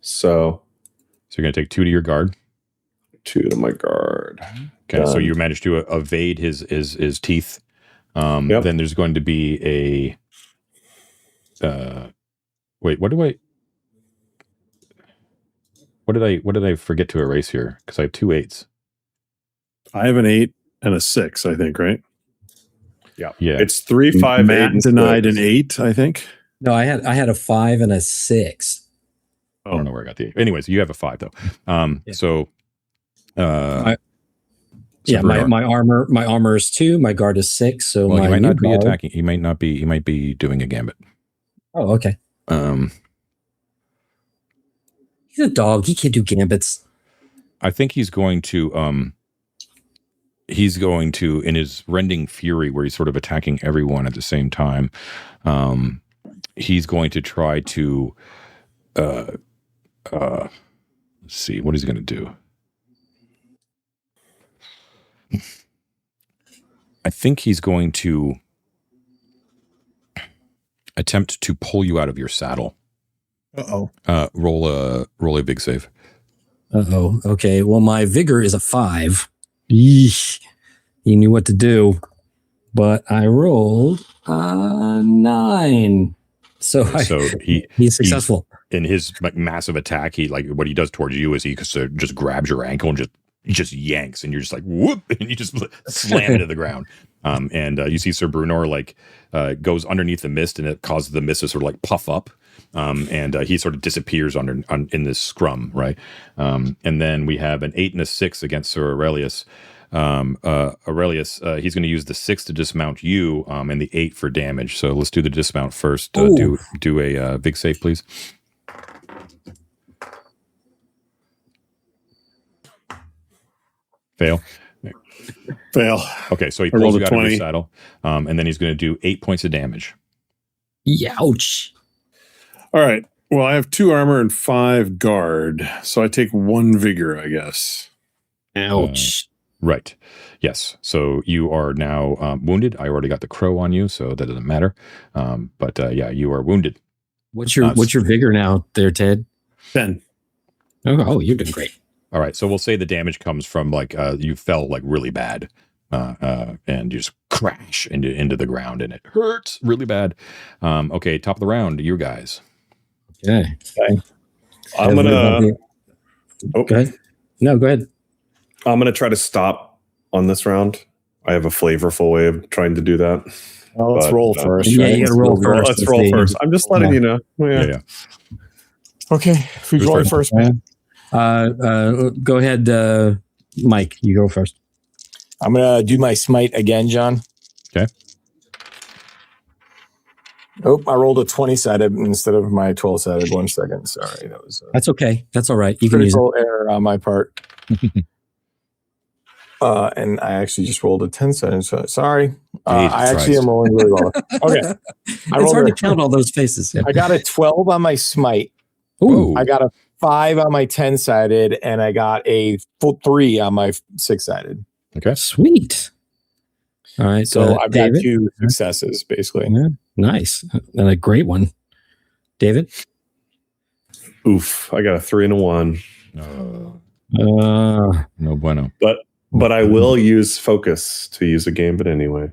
so you're going to take 2 to your guard. 2 to my guard. Okay, so you managed to evade his teeth. Then there's going to be a. Wait, what did I forget to erase here? Because I have 2 8s. I have an 8 and a 6, I think, right? Yeah. Yeah. It's 3, 5, Matt 8, and denied 6. an 8, I think. No, I had a 5 and a 6. I don't know where I got the 8. Anyways, you have a 5 though. So my armor is 2, my guard is 6. So he might not be guard, attacking. He might be doing a gambit. Oh, okay. He's a dog. He can't do gambits. I think he's going to in his rending fury where he's sort of attacking everyone at the same time. He's going to try to let's see what he's going to do. I think he's going to attempt to pull you out of your saddle. Roll a big save. Okay. Well, my vigor is a 5. Yeesh. He knew what to do, but I rolled a 9. So he's successful. In his massive attack, what he does towards you is he just grabs your ankle and just yanks, and you're just like whoop, and you just slam it to the ground. And you see Sir Brunor goes underneath the mist, and it causes the mist to sort of puff up. And he sort of disappears in this scrum, right? And then we have an 8 and a 6 against Sir Aurelius. Aurelius, he's going to use the 6 to dismount you, and the 8 for damage. So let's do the dismount first. Do a big save, please. Fail. Okay, so he pulls you out of your saddle, and then he's going to do 8 points of damage. Ouch. All right. Well, I have 2 armor and 5 guard, so I take 1 vigor, I guess. Ouch. Right. Yes. So you are now wounded. I already got the crow on you, so that doesn't matter. But you are wounded. What's your vigor now, there, Ted? 10. Oh, you're doing great. All right. So we'll say the damage comes from you fell really bad, and you just crash into the ground, and it hurts really bad. Okay. Top of the round, you guys. Okay. I'm gonna. Go ahead. No, go ahead. I'm gonna try to stop on this round. I have a flavorful way of trying to do that. Well, let's But, roll first. Yeah, right? you gotta roll first. Let's roll first. I'm just letting you know. Yeah. Okay, if we Who's roll first? first, man. Go ahead, Mike. You go first. I'm gonna do my smite again, John. Okay. Oh, I rolled a 20-sided instead of my 12-sided. 1 second. Sorry, that was That's okay. That's all right. You can use it. critical error on my part. And I actually just rolled a 10-sided. So sorry. I actually am rolling really well. Okay. It's hard to count all those faces. Yeah. I got a 12 on my smite. Ooh. I got a 5 on my 10-sided, and I got a full 3 on my 6-sided. Okay. Sweet. All right. So I've David? got 2 successes, basically. Yeah, nice. And a great one. David? Oof. I got a 3 and a 1. No bueno. But I will use focus to use a gambit anyway.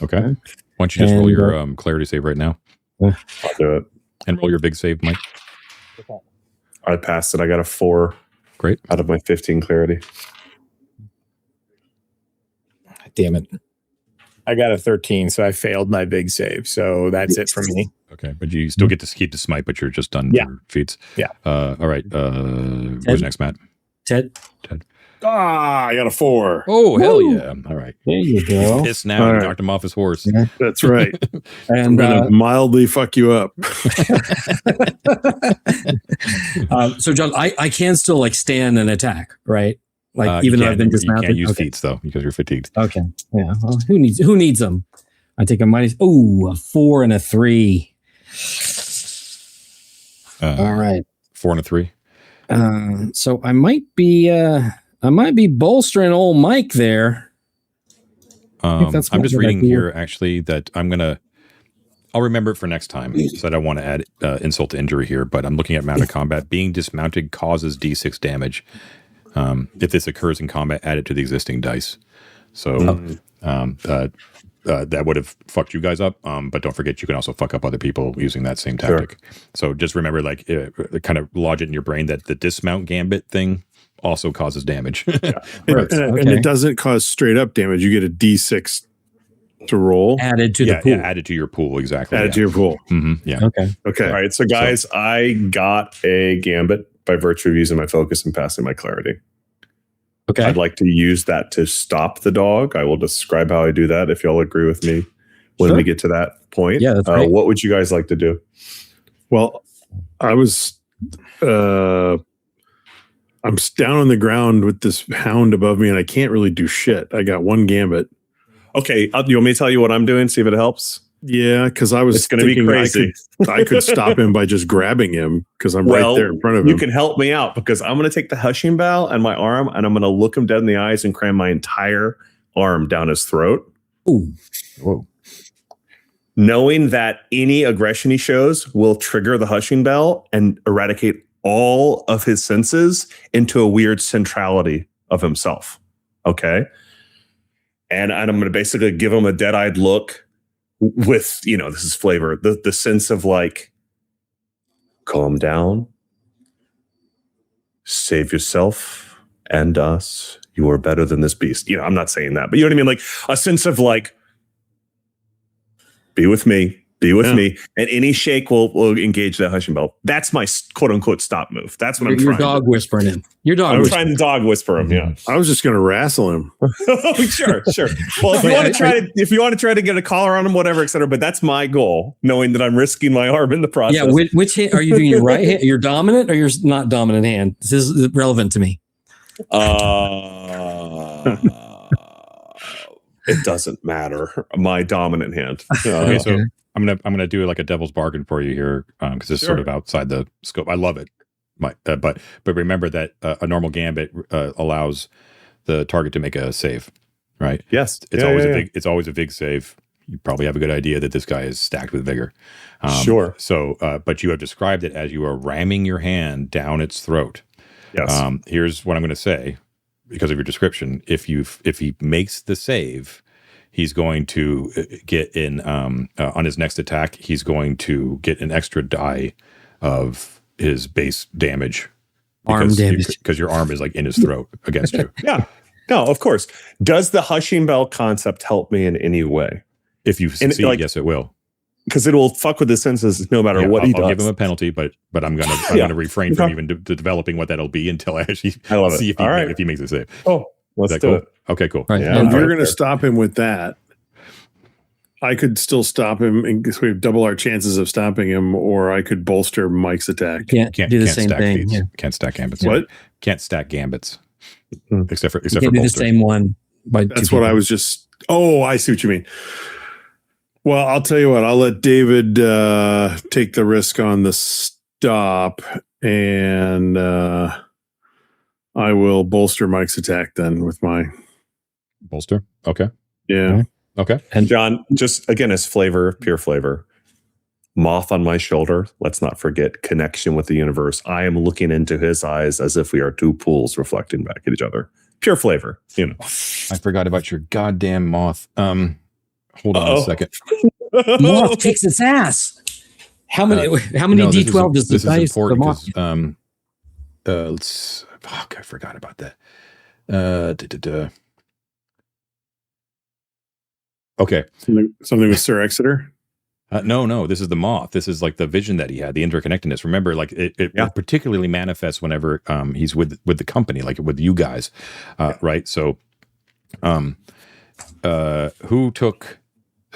Okay. Why don't you just roll your clarity save right now? I'll do it. And roll your big save, Mike. I passed it. I got a 4. Great. Out of my 15 clarity. Damn it. I got a 13, so I failed my big save. So that's it for me. Okay. But you still get to keep the smite, but you're just done your feats. Yeah. All right. Who's next, Matt? Ted? I got a 4. Oh, hell yeah. All right. There you go. Piss now. All You right. knocked him off his horse. Yeah. That's right. I'm And gonna mildly fuck you up. so, John, I can still like stand and attack, right? Like You even though I've been you dismounted. can't use Okay. feats, though, because you're fatigued. Okay. Yeah. Well, who needs them? I take a minus. Oh, a 4 and a 3. All right. 4 and a 3. So I might be bolstering old Mike there. that's I'm what just I reading do. here, actually, that I'll remember it for next time. So I don't want to add insult to injury here, but I'm looking at mount of combat. Being dismounted causes D6 damage. If this occurs in combat, add it to the existing dice. So that would have fucked you guys up. But don't forget, you can also fuck up other people using that same tactic. Sure. So just remember, like, kind of lodge it in your brain that the dismount gambit thing also causes damage. And it doesn't cause straight up damage. You get a D6 to roll. Added to the pool. Yeah, added to your pool, exactly. Added to your pool. Mm-hmm, yeah. Okay. All right. So, guys, I got a gambit by virtue of using my focus and passing my clarity. Okay. I'd like to use that to stop the dog. I will describe how I do that if y'all agree with me when we get to that point. Yeah, that's right. What would you guys like to do? Well, I was I'm down on the ground with this hound above me, and I can't really do shit. I got 1 gambit. Okay, you want me to tell you what I'm doing? See if it helps. Yeah, because I was It's going to be crazy. I could stop him by just grabbing him because I'm right there in front of him. You can help me out because I'm going to take the hushing bell and my arm, and I'm going to look him dead in the eyes and cram my entire arm down his throat. Ooh. Whoa. Knowing that any aggression he shows will trigger the hushing bell and eradicate all of his senses into a weird centrality of himself. Okay. And I'm going to basically give him a dead-eyed look with, this is flavor, the sense of like, calm down, save yourself and us. You are better than this beast. I'm not saying that, but you know what I mean? Like a sense of like, be with me. Be with me. And any shake will engage that hushing bell. That's my quote unquote stop move. That's what I'm trying. Your dog whispering him. I'm trying to dog whisper him. Yeah. I was just going to wrestle him. Sure. Well, if you want to try to get a collar on him, whatever, etc. But that's my goal, knowing that I'm risking my arm in the process. Yeah. Which hand are you doing? Your right hand, your dominant, or your not dominant hand? This is relevant to me. It doesn't matter. My dominant hand. Okay, so I'm gonna do like a devil's bargain for you here because it's sort of outside the scope. I love it, but remember that a normal gambit allows the target to make a save, right? Yes, it's always a big save. You probably have a good idea that this guy is stacked with vigor. Sure. So, but you have described it as you are ramming your hand down its throat. Yes. Here's what I'm going to say because of your description. If he makes the save, he's going to get in on his next attack. He's going to get an extra die of his base damage, Arm damage, because your arm is like in his throat against you. Yeah. No, of course. Does the hushing bell concept help me in any way? If you succeed, yes, it will. Because it will fuck with his senses no matter what he does. I'll give him a penalty, but I'm gonna refrain from even developing what that'll be until I actually see if he makes a save. Oh, let's do it. Okay, cool. Right. If you're going to stop him with that, I could still stop him and we have double our chances of stopping him, or I could bolster Mike's attack. Can't do the same thing. Yeah. Can't stack gambits. What? Can't stack gambits. Mm-hmm. Except for do bolster. the same one. That's what I was just. Oh, I see what you mean. Well, I'll tell you what. I'll let David take the risk on the stop, and I will bolster Mike's attack then with my bolster. Okay. Yeah. Okay. And John, just again as pure flavor. Moth on my shoulder. Let's not forget connection with the universe. I am looking into his eyes as if we are two pools reflecting back at each other. Pure flavor, I forgot about your goddamn moth. Hold on a second. Moth kicks its ass. How many D12 does the dice? This is important because I forgot about that. Okay. Something with Sir Exeter? No, this is the moth. This is like the vision that he had, the interconnectedness. Remember, like it particularly manifests whenever he's with the company, like with you guys, right? So, who took?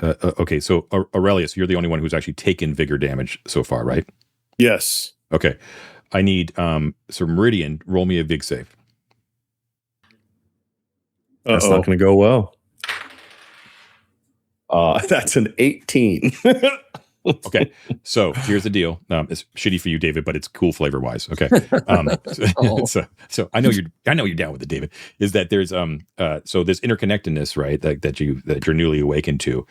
Okay, so Aurelius, you're the only one who's actually taken vigor damage so far, right? Yes. Okay, I need so Meridian, roll me a vig save. That's not going to go well. That's an 18. Okay, so here's the deal. It's shitty for you, David, but it's cool flavor wise. Okay, so I know you're down with it, David. Is that there's so this interconnectedness, right? That you're newly awakened to,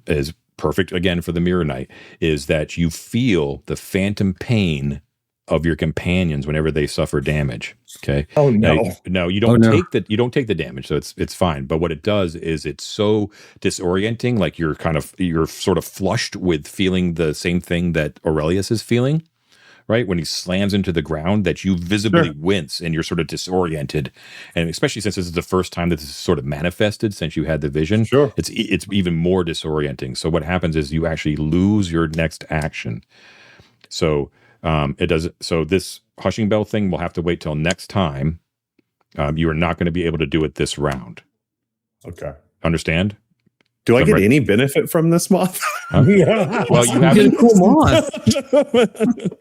is perfect again for the Mirror Knight. Is that you feel the phantom pain of your companions whenever they suffer damage. Okay. Oh no. No, you don't take the damage, so it's fine. But what it does is it's so disorienting, like you're sort of flushed with feeling the same thing that Aurelius is feeling, right? When he slams into the ground, that you visibly wince and you're sort of disoriented. And especially since this is the first time that this is sort of manifested since you had the vision, it's even more disorienting. So what happens is you actually lose your next action. So it does. So this hushing bell thing will have to wait till next time. You are not going to be able to do it this round. Okay. Understand? Do I get any benefit from this moth? Well, you have a cool moth.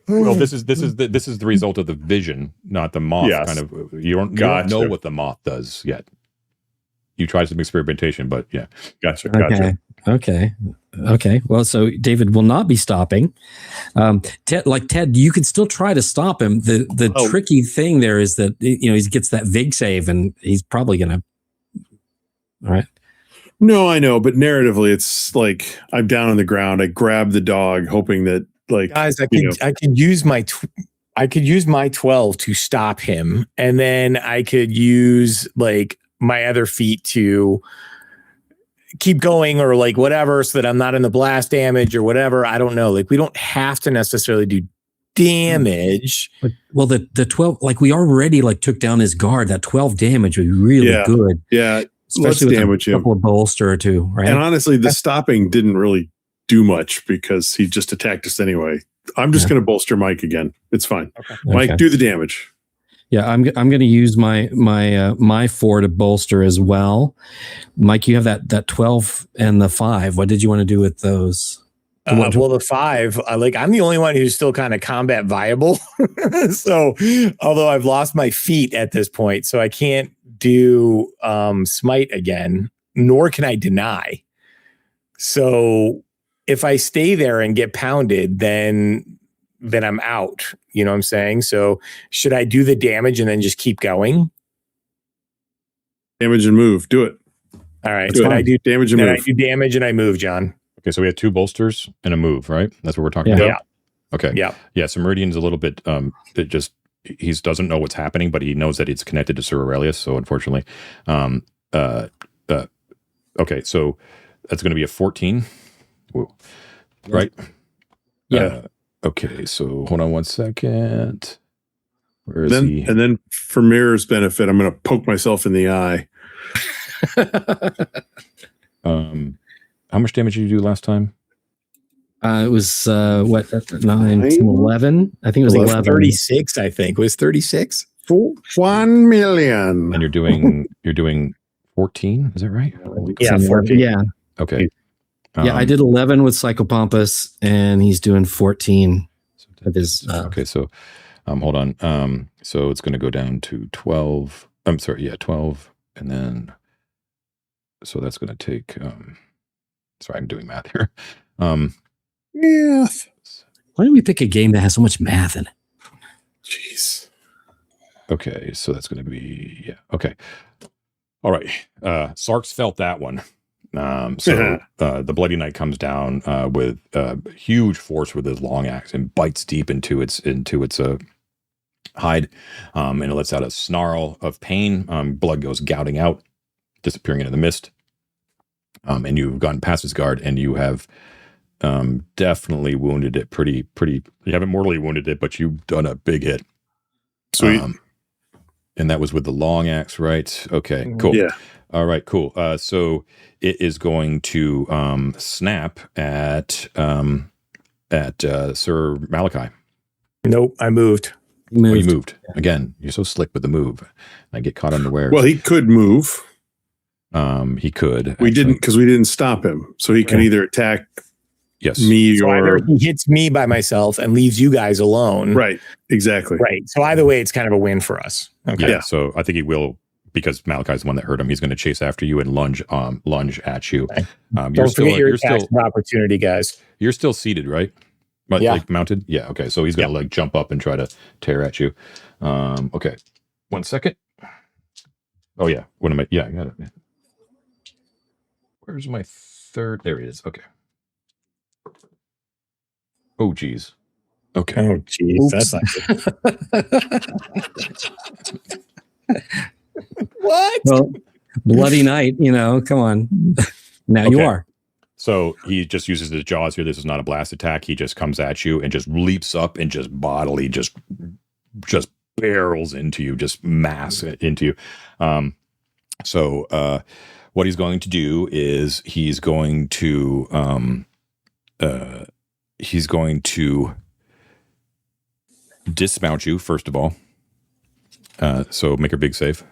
Well, this is the result of the vision, not the moth. Yes. Kind of. You don't know what the moth does yet. You tried some experimentation, but yeah. Gotcha. Okay. Well, so David will not be stopping. Ted, you can still try to stop him. The tricky thing there is that he gets that vig save, and he's probably gonna. All right. No, I know, but narratively, it's like I'm down on the ground. I grab the dog, hoping that, like, guys, I could use my 12 to stop him, and then I could use like my other feet to keep going or like whatever, so that I'm not in the blast damage or whatever. I don't know. Like, we don't have to necessarily do damage. Well, the 12, like, we already like took down his guard. That 12 damage would be really good. Yeah. Especially Let's damage with a couple of bolster or two, right? And honestly, the stopping didn't really do much because he just attacked us anyway. I'm just going to bolster Mike again. It's fine. Okay. Mike, do the damage. Yeah, I'm going to use my 4 to bolster as well. Mike, you have that 12 and the 5. What did you want to do with those? Well, the 5, I'm the only one who's still kind of combat viable. So, although I've lost my feet at this point, so I can't do smite again, nor can I deny. So, if I stay there and get pounded, then I'm out. You know what I'm saying? So, should I do the damage and then just keep going? Damage and move. Do it. All right. So I do damage and move. I do damage and I move, John. Okay, so we have 2 bolsters and a move, right? That's what we're talking about. Yeah. Okay. Yeah. So Meridian's a little bit. He doesn't know what's happening, but he knows that it's connected to Sir Aurelius. So unfortunately, okay. So that's going to be a 14, right? Yeah. Okay. So hold on one second. Where is he? And then for Mirror's benefit, I'm going to poke myself in the eye. How much damage did you do last time? It was 9, 10, 11. I think it was 11. 36, I think. It was 36? 1 million. And you're doing 14, is that right? Yeah, 14. Yeah. Okay. Yeah, I did 11 with Psychopompus, and he's doing 14 with his. Okay, so hold on. So it's going to go down to 12. I'm sorry, yeah, 12, and then so that's going to take. Sorry, I'm doing math here. Math. Why don't we pick a game that has so much math in it? Jeez. Okay, so that's going to be okay. All right, Sarx felt that one. The Bloody Knight comes down with huge force with his long axe and bites deep into its hide, and it lets out a snarl of pain. Blood goes gouting out, disappearing into the mist. And you've gotten past his guard, and you have definitely wounded it pretty. You haven't mortally wounded it, but you've done a big hit. Sweet. And that was with the long axe, right? Okay, cool. Yeah. All right, cool. So it is going to snap at Sir Malachi. Nope, I moved. Oh, you moved. Again, you're so slick with the move. I get caught unawares. Well, he could move. He could. We didn't, because we didn't stop him. So he can either attack me so or either he hits me by myself and leaves you guys alone. right. Exactly. Right. So either way, it's kind of a win for us. Okay. Yeah. So I think he will, because Malachi's the one that hurt him. He's going to chase after you and lunge at you. Okay. Don't forget your attacks of opportunity, guys. You're still seated, right? But, yeah. Like mounted. Yeah. Okay. So he's going to like jump up and try to tear at you. Okay. 1 second. Oh yeah. What am I? Yeah. I got it. Where's my third? There he is. Okay. Oh, geez. Okay. Oh, geez. That's not good. What? Well, Bloody Knight, come on. Now you are. So he just uses his jaws here. This is not a blast attack. He just comes at you and just leaps up and just bodily just barrels into you, just mass into you. So what he's going to do is he's going to dismount you, first of all. So make a big save.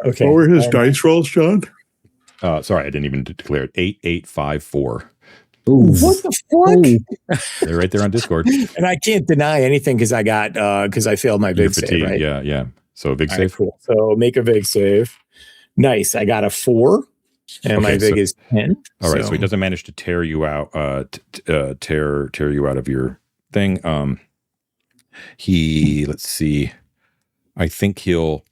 Okay. What were his dice rolls, John? Sorry, I didn't even declare it. 8, 8, 5, 4. Ooh. What the fuck? They're right there on Discord. And I can't deny anything because I failed my big save, right? Yeah. So a big All save. right, cool. So make a big save. Nice. I got a 4, and my big is 10. All right, so he doesn't manage to tear you out, tear you out of your thing. Let's see. I think he'll.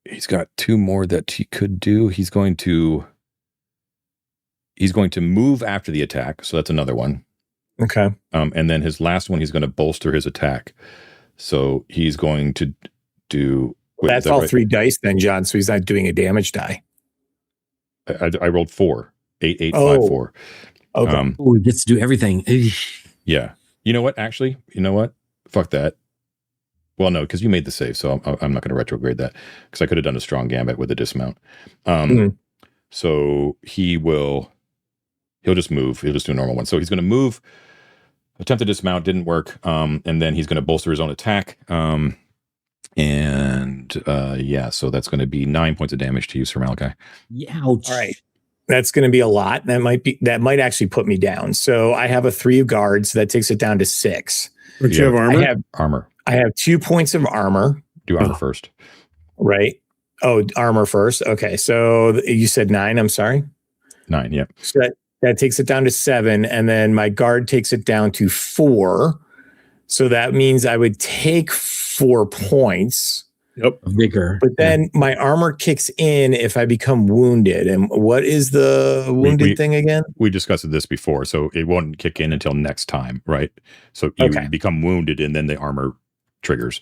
He's got 2 more that he could do. He's going to move after the attack, so that's another one. Okay. And then his last one, he's going to bolster his attack. So he's going to do. That's all right? 3 dice then, John. So he's not doing a damage die. I rolled 4. 8, 8, 5, 4. Okay. He gets to do everything. Yeah. You know what? Actually, fuck that. Well, no, because you made the save, so I'm not going to retrograde that, because I could have done a strong gambit with a dismount. So he'll just move. He'll just do a normal one. So he's going to move, attempt to dismount, didn't work, and then he's going to bolster his own attack. So that's going to be 9 points of damage to you, Sir Malachi. Ouch. All right. That's going to be a lot. That might actually put me down. So I have a 3 of guards. That takes it down to 6. Don't you have armor? Armor. I have 2 points of armor. Do armor first. Right. Oh, armor first. Okay. So you said 9. I'm sorry. 9. Yeah. So that takes it down to 7. And then my guard takes it down to 4. So that means I would take 4 points. Yep. Vigor. But then my armor kicks in if I become wounded. And what is the wounded thing again? We discussed this before, so it won't kick in until next time, right? So you become wounded, and then the armor triggers.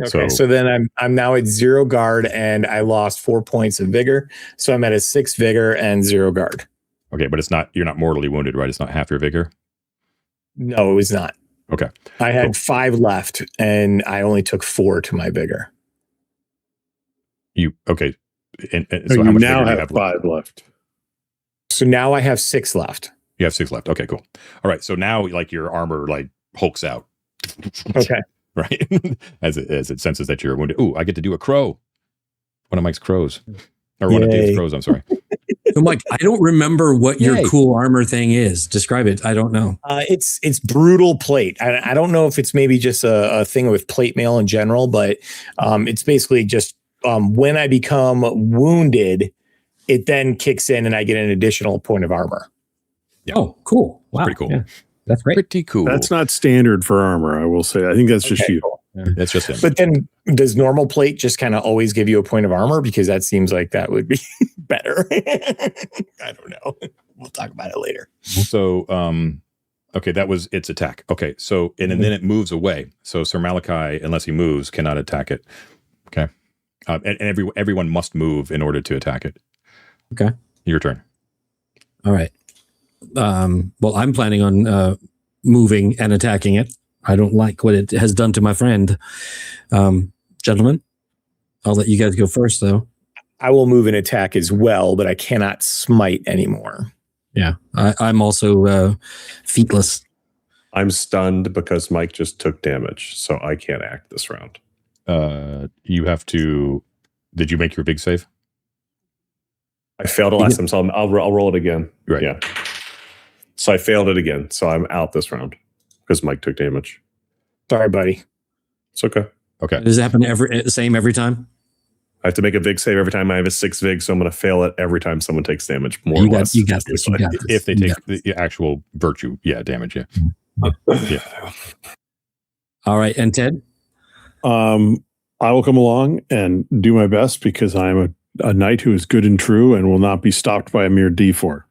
Okay, so then I'm now at 0 guard, and I lost 4 points of vigor. So I'm at a 6 vigor and 0 guard. Okay, but you're not mortally wounded, right? It's not half your vigor? No, it was not. Okay. I had 5 left, and I only took 4 to my vigor. So how much now have 5 left. So now I have 6 left. You have 6 left. Okay, cool. All right. So now like your armor like hulks out. Okay. Right. as it senses that you're wounded. Ooh, I get to do a crow. One of Mike's crows. Or one of Dave's crows, I'm sorry. So Mike, I don't remember what your cool armor thing is. Describe it. I don't know. It's brutal plate. I don't know if it's maybe just a thing with plate mail in general, but it's basically just when I become wounded, it then kicks in and I get an additional point of armor. Yeah. Oh, cool. Wow. Pretty cool. Yeah. That's great. Pretty cool. That's not standard for armor, I will say. I think that's just you. Yeah. That's just him. But then does normal plate just kind of always give you a point of armor? Because that seems like that would be better. I don't know. We'll talk about it later. So, okay, that was its attack. Okay, so, and then it moves away. So Sir Malachi, unless he moves, cannot attack it. Okay. And everyone must move in order to attack it. Okay. Your turn. All right. Well, I'm planning on moving and attacking it. I don't like what it has done to my friend. Gentlemen, I'll let you guys go first, though. I will move and attack as well, but I cannot smite anymore. Yeah, I'm also feetless. I'm stunned because Mike just took damage, so I can't act this round. You have to... Did you make your big save? I failed it last time, so I'll roll it again. Right. Yeah. So I failed it again, so I'm out this round because Mike took damage. Sorry, buddy. It's okay. Okay. Does it happen every time? I have to make a vig save every time I have a 6 vig, so I'm going to fail it every time someone takes damage. More or less. You got this. If they take the actual virtue, damage, yeah. Yeah. All right, and Ted? I will come along and do my best because I'm a knight who is good and true and will not be stopped by a mere D4.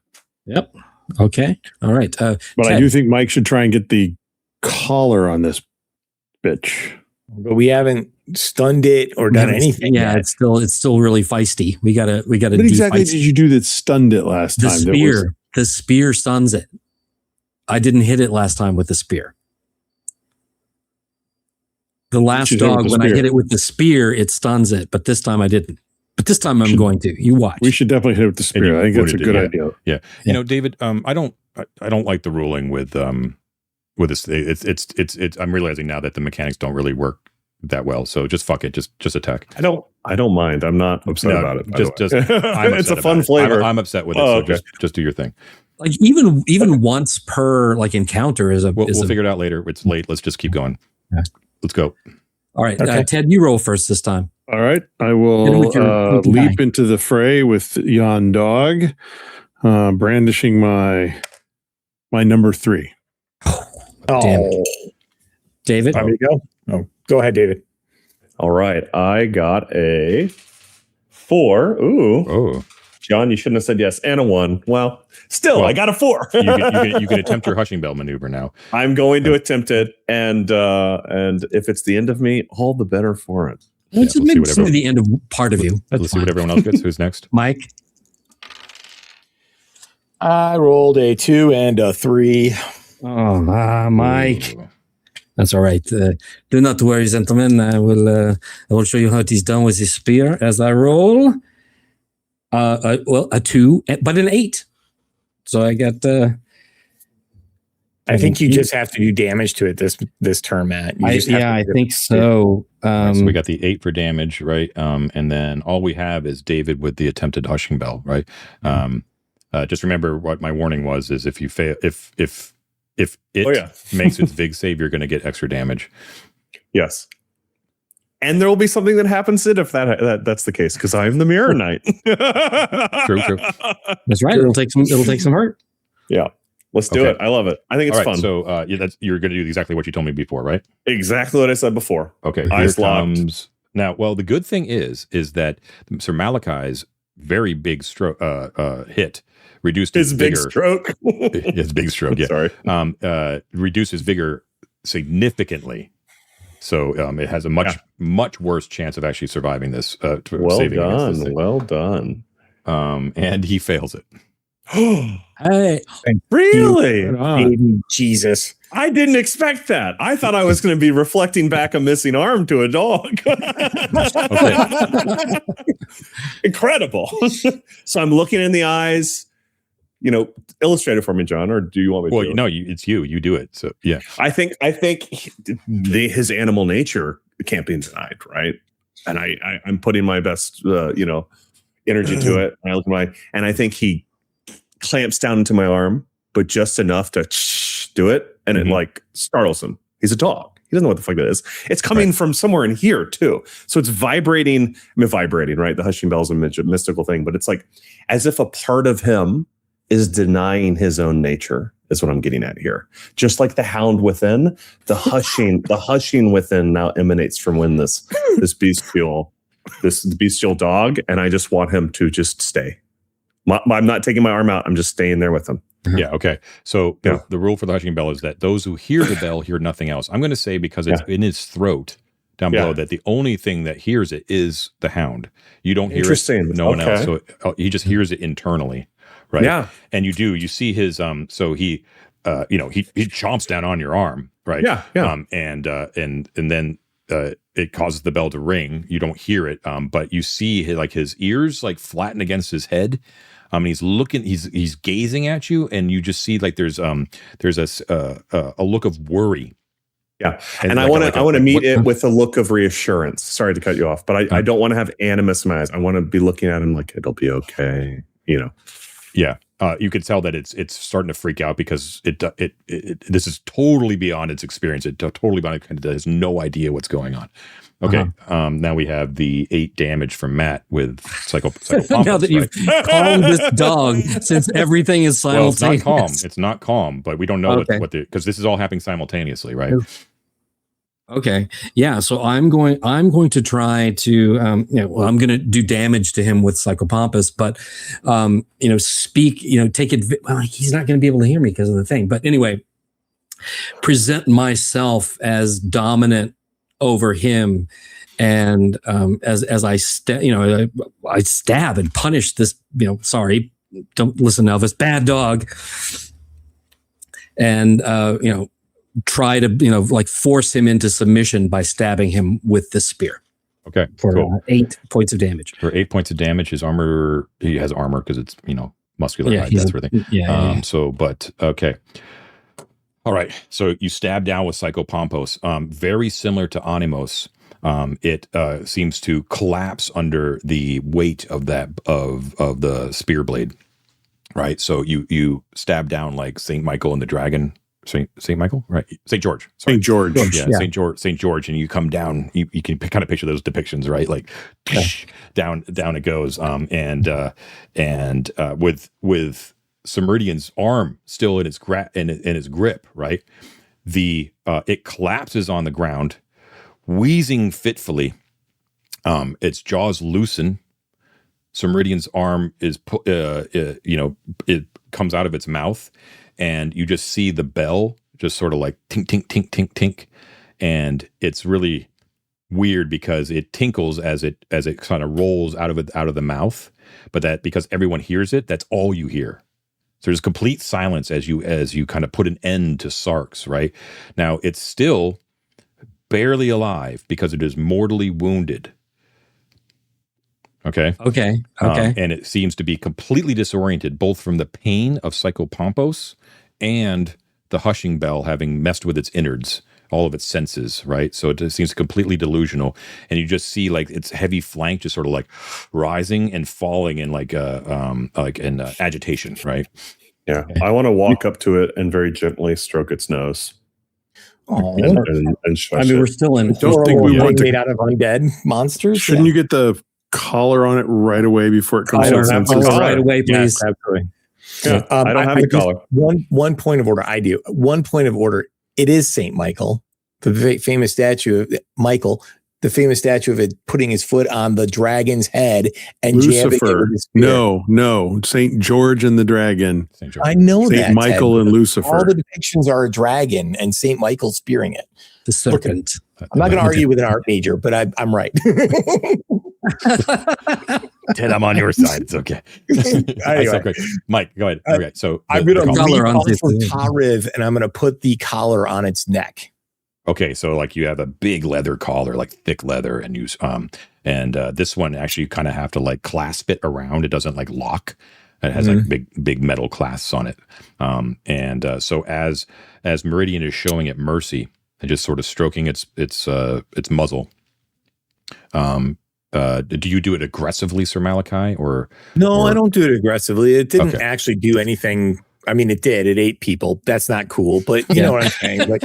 Yep. Okay. All right. But Ted. I do think Mike should try and get the collar on this bitch. But we haven't stunned it or done anything. Yeah, yet. it's still really feisty. We gotta. What exactly did you do that stunned it last the time? Spear. The spear stuns it. I didn't hit it last time with the spear. The last dog, when I hit it with the spear, it stuns it. But this time I didn't. But this time I'm going to. You watch. We should definitely hit it with the spear. I think that's a good idea. Yeah. You know, David, I don't like the ruling with this. It's I'm realizing now that the mechanics don't really work that well. So just fuck it. Just attack. I don't mind. I'm not upset about it. It's a fun flavor. I'm upset with it. So okay. just do your thing. Like even once per like encounter is a. We'll figure it out later. It's late. Let's just keep going. Yeah. Let's go. All right, okay. Ted, you roll first this time. All right, I will leap into the fray with Yon Dog, brandishing my number 3. Oh, damn it. David, there you go. Oh, go ahead, David. All right, I got a 4. Ooh. Oh. John, you shouldn't have said yes. And a 1. Well, still, I got a 4. you can attempt your hushing bell maneuver now. I'm going to attempt it, and if it's the end of me, all the better for it. Let's maybe the end of part of you. Let's see what everyone else gets. Who's next? Mike. I rolled a 2 and a 3. Oh, Mike. Ooh. That's all right. Do not worry, gentlemen. I will show you how it is done with the spear as I roll. A 2, but an 8. So I got. I think you just have to do damage to it this turn, Matt. I think so. Right, so we got the 8 for damage, right? And then all we have is David with the attempted hushing bell, right? Just remember what my warning was: is if you fail, if it makes its vig save, you're going to get extra damage. Yes. And there will be something that happens if that's the case, because I'm the Mirror Knight. True. That's right. It'll take some hurt. Yeah. Let's do it. I love it. I think it's fun. So you're going to do exactly what you told me before, right? Exactly what I said before. Okay. Eyes locked. Now, well, the good thing is that Sir Malachi's very big hit reduced his big vigor. Stroke. His big stroke. Yeah. Sorry. Reduced his vigor significantly. So it has a much worse chance of actually surviving this. Well done. And he fails it. Hey, Really? Baby Jesus. I didn't expect that. I thought I was going to be reflecting back a missing arm to a dog. Incredible. So I'm looking in the eyes. Illustrate it for me, John, or do you want me to? Well, no, it's you. You do it. So yeah, I think his animal nature can't be denied, right? And I'm putting my best, energy to it. And I think he clamps down into my arm, but just enough to do it, and it like startles him. He's a dog. He doesn't know what the fuck that is. It's coming from somewhere in here too. So it's vibrating, right? The hushing bell is a mystical thing, but it's like as if a part of him is denying his own nature, is what I'm getting at here. Just like the hound within, the hushing within now emanates from when this bestial dog, and I just want him to just stay. I'm not taking my arm out. I'm just staying there with him. Yeah. Okay. So the rule for the hushing bell is that those who hear the bell hear nothing else. I'm going to say, because it's in his throat down below, that the only thing that hears it is the hound. You don't hear it. No one else. So he just hears it internally. Right. Yeah. And you see his, so he chomps down on your arm. Right. Yeah. Yeah. And then it causes the bell to ring. You don't hear it. But you see his ears like flatten against his head. He's looking, he's gazing at you, and you just see there's a look of worry. Yeah. And I want to meet it with a look of reassurance. Sorry to cut you off, but I don't want to have animus in my eyes. I want to be looking at him like it'll be okay. Yeah. You could tell that it's starting to freak out, because this is totally beyond its experience. It totally beyond it has no idea what's going on. Okay. Now we have the 8 damage from Matt with psychopompus. Now that you've calmed this dog, since everything is simultaneous. Well, it's not calm. It's not calm, but we don't know what because this is all happening simultaneously, right? Okay. Yeah. So I'm going to try to, I'm going to do damage to him with psychopompus, but, speak, take it. Well, he's not going to be able to hear me because of the thing. But anyway, present myself as dominant over him. And as I I stab and punish this, sorry, don't listen, Elvis, bad dog. And, try to, force him into submission by stabbing him with the spear. Okay. For 8 points of damage. For 8 points of damage, he has armor because it's, muscular, that sort of thing. Yeah. Okay. All right. So you stab down with Psychopompos. Very similar to Animos. It seems to collapse under the weight of the spear blade. Right. So you stab down like Saint Michael and the dragon. Saint Michael, right? St. George. Sorry. St. George. Yeah, St. George, and you come down. You can kind of picture those depictions, right? Like down it goes. With Cymeridian's arm still in its grip, right? It collapses on the ground, wheezing fitfully. Its jaws loosen. Cymeridian's arm is it comes out of its mouth. And you just see the bell just sort of like tink, tink, tink, tink, tink. And it's really weird because it tinkles as it kind of rolls out of the mouth. But that, because everyone hears it, that's all you hear. So there's complete silence as you kind of put an end to Sarx, right? Now it's still barely alive because it is mortally wounded. Okay. And it seems to be completely disoriented, both from the pain of Psychopompos and the hushing bell having messed with its innards, all of its senses, right? So it seems completely delusional. And you just see like its heavy flank just sort of like rising and falling in agitation, right? Yeah. I want to walk up to it and very gently stroke its nose. Oh, and shush we're still in. Don't think we want to made out of undead monsters. Shouldn't you get the collar on it right away before it comes to senses? Right away, please. Yes, absolutely. Yeah, I don't have the collar. One point of order. I do. One point of order. It is Saint Michael, the famous statue of Michael, the famous statue of it putting his foot on the dragon's head and jabbing it with his spear. No, Saint George and the dragon. I know that. Saint Michael and Lucifer. All the depictions are a dragon and Saint Michael spearing it. The serpent. I'm not going to argue with an art major, but I'm right. Ted, I'm on your side. It's okay. Anyway. Okay. Mike, go ahead. Okay, so I'm going to collar on leap off of this. Tariv, and I'm going to put the collar on its neck. okay, so like you have a big leather collar, like thick leather, and use this one actually you kind of have to like clasp it around. It doesn't like lock. It has like big metal clasps on it. So as Meridian is showing it mercy and just sort of stroking its muzzle, do you do it aggressively, Sir Malachi, or No, I don't do it aggressively. It didn't Okay. actually do anything. I mean, it did. It ate people. That's not cool, but you know what I'm saying. Like,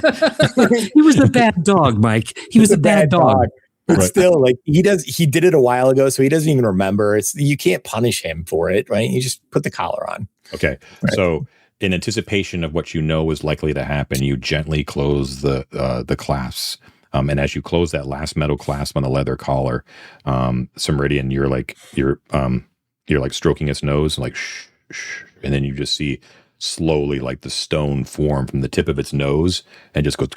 He was a bad dog, Mike. He was a bad dog. But Right. still, like he did it a while ago, so he doesn't even remember. You can't punish him for it, right? You just put the collar on. Okay. Right. So in anticipation of what you know is likely to happen, you gently close the clasps. And as you close that last metal clasp on the leather collar, Meridian, you're like stroking its nose, like shh, shh, and then you just see slowly like the stone form from the tip of its nose and just goes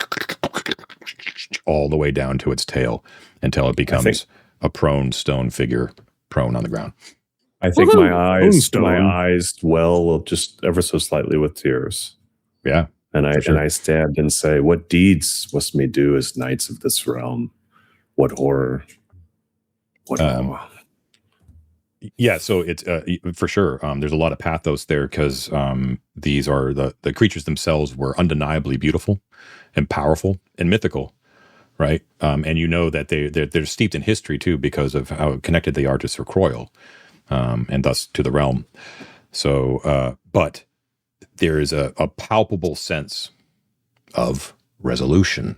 all the way down to its tail until it becomes a prone stone figure prone on the ground. I think my Moonstone. eyes well just ever so slightly with tears. Yeah. And I sure. and I stand and say, "What deeds must we do as knights of this realm? What horror? What horror?" Yeah, so it's for sure. There's a lot of pathos there because these are the creatures themselves were undeniably beautiful and powerful and mythical, right? And you know that they're steeped in history too because of how connected they are to Sir Croyle, and thus to the realm. So, but there is a palpable sense of resolution,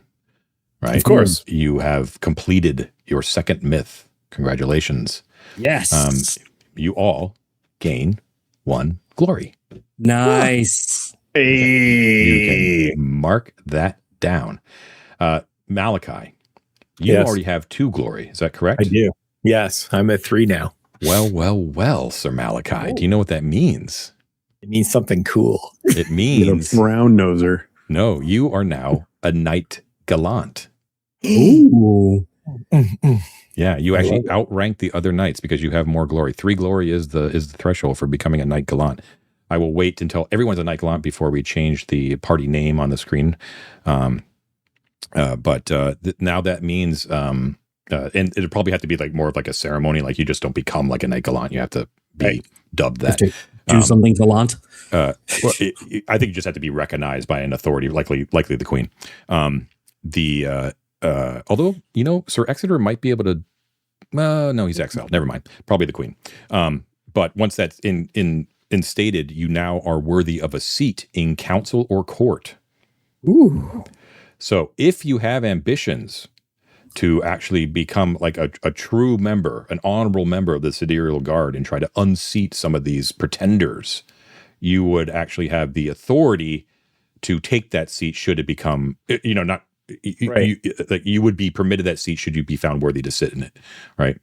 right? Of course. You have completed your second myth. Congratulations. Yes. You all gain 1 glory. Nice. You can mark that down. Malachi, you Yes. already have 2 glory. Is that correct? I do. Yes, I'm at 3 now. Well, Sir Malachi. Do you know what that means? It means something cool. It means Round noser. no, you are now a knight gallant. Ooh. Yeah, you actually outrank the other knights because you have more glory. 3 glory is the threshold for becoming a knight gallant. I will wait until everyone's a knight gallant before we change the party name on the screen. But now that means, and it'll probably have to be like more of like a ceremony. Like you just don't become like a knight gallant. You have to be dubbed that. Do something gallant. I think you just have to be recognized by an authority, likely the queen. Although, Sir Exeter might be able to, no, he's exiled. Never mind. Probably the queen. But once that's instated, you now are worthy of a seat in council or court. Ooh. So if you have ambitions to actually become like a true member, an honorable member of the Sidereal Guard and try to unseat some of these pretenders, you would actually have the authority to take that seat should it become, not, you would be permitted that seat should you be found worthy to sit in it, right?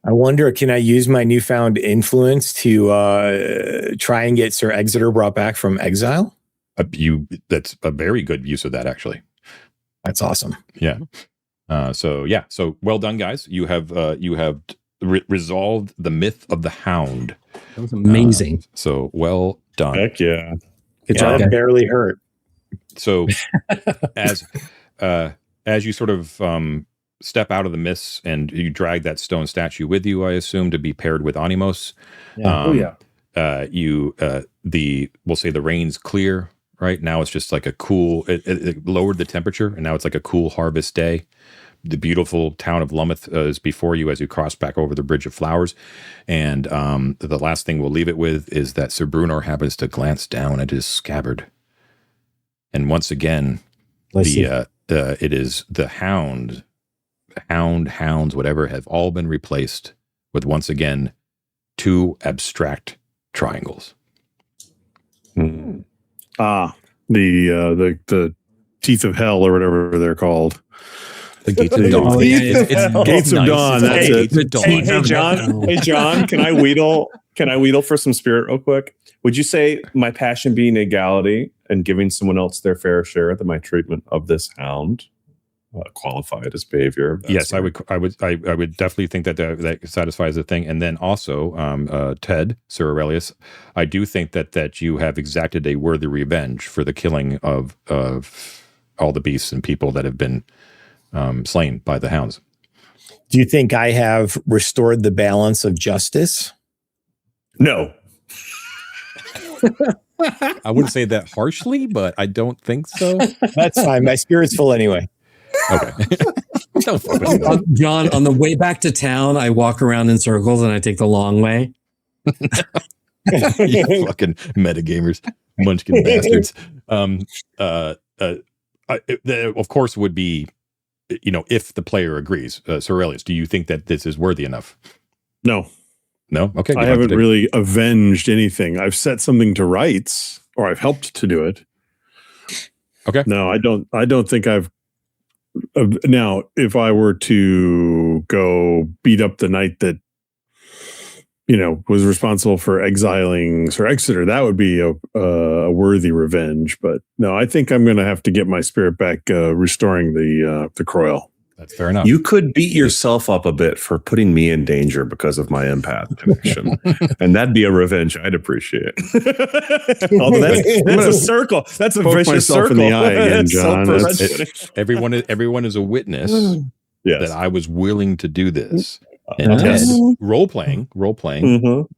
I wonder, can I use my newfound influence to try and get Sir Exeter brought back from exile? That's a very good use of that, actually. That's awesome. Yeah. So well done, guys. You have resolved the myth of the Hound. That was amazing. So well done. Heck yeah. Good Yeah, job, that guys. barely hurt. So as you sort of step out of the myths and you drag that stone statue with you, I assume, to be paired with Animos. Yeah. We'll say the rain's clear. Right now, it's just like a cool. It lowered the temperature, and now it's like a cool harvest day. The beautiful town of Lummouth is before you as you cross back over the Bridge of Flowers. And the last thing we'll leave it with is that Sir Brunor happens to glance down at his scabbard, and once again, it is the hounds, whatever, have all been replaced with once again 2 abstract triangles. The teeth of hell or whatever they're called. The Gates of Dawn. It's Gates of nice. Dawn. That's Hey, it. Gates of Dawn. Hey, John. Hey, John. Can I wheedle for some spirit real quick? Would you say my passion being equality and giving someone else their fair share of my treatment of this hound qualify it as behavior. Yes, I would definitely think that satisfies the thing. And then also, Ted, Sir Aurelius, I do think that you have exacted a worthy revenge for the killing of all the beasts and people that have been slain by the hounds. Do you think I have restored the balance of justice? No. I wouldn't say that harshly, but I don't think so. That's fine. My spirit's full anyway. Okay. John, on the way back to town, I walk around in circles and I take the long way. You fucking metagamers, munchkin bastards. Of course, would be, if the player agrees. Sir Aurelius, do you think that this is worthy enough? No. No? Okay. I haven't really avenged anything. I've set something to rights, or I've helped to do it. Okay. No, I don't think I've. Now, if I were to go beat up the knight that, was responsible for exiling Sir Exeter, that would be a worthy revenge. But no, I think I'm going to have to get my spirit back, restoring the Croyle. That's fair enough. You could beat yourself up a bit for putting me in danger because of my empath connection. And that'd be a revenge I'd appreciate. Although that's a circle. That's a vicious circle. In the eye again, John. Everyone is a witness that I was willing to do this. And Yes. Ted, role-playing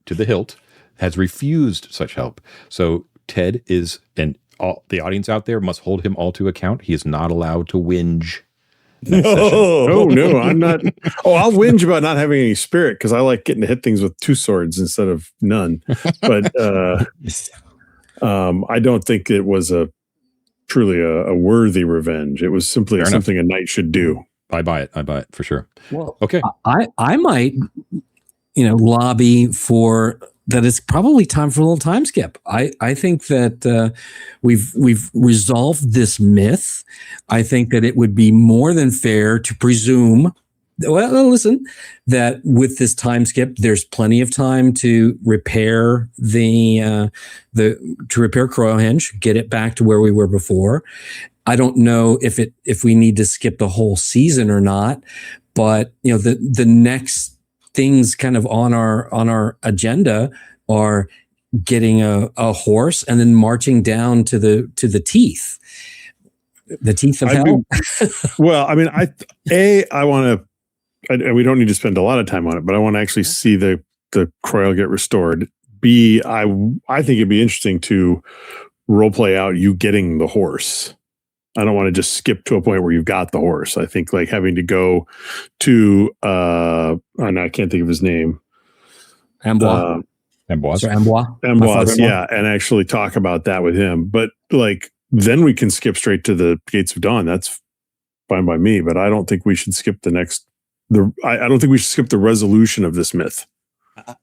to the hilt, has refused such help. So Ted is, and all the audience out there must hold him all to account. He is not allowed to whinge. No, I'm not. Oh, I'll whinge about not having any spirit because I like getting to hit things with 2 swords instead of none. But I don't think it was truly a worthy revenge. It was simply something a knight should do. I buy it for sure. Well, okay. I might, lobby for that. It's probably time for a little time skip. I think that we've resolved this myth. I think that it would be more than fair to presume. Well, listen, that with this time skip, there's plenty of time to repair to repair Croylhenge, get it back to where we were before. I don't know if we need to skip the whole season or not, but the next things kind of on our agenda are getting a horse and then marching down to the teeth of hell. Well, I mean, I want to. We don't need to spend a lot of time on it, but I want to actually see the Croyle get restored. B, I think it'd be interesting to role play out you getting the horse. I don't want to just skip to a point where you've got the horse. I think like having to go to I can't think of his name. Amboise. Amboise, yeah, and actually talk about that with him. But like then we can skip straight to the Gates of Dawn. That's fine by me, but I don't think we should skip I don't think we should skip the resolution of this myth.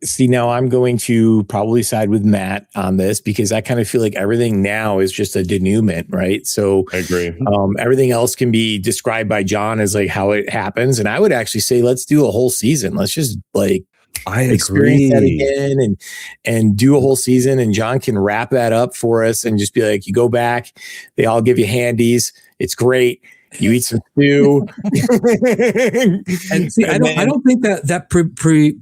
See, now I'm going to probably side with Matt on this because I kind of feel like everything now is just a denouement, right? So I agree. Everything else can be described by John as like how it happens. And I would actually say, let's do a whole season. Let's just like experience that again and do a whole season. And John can wrap that up for us and just be like, you go back, they all give you handies. It's great. You eat some stew. And see, I don't think that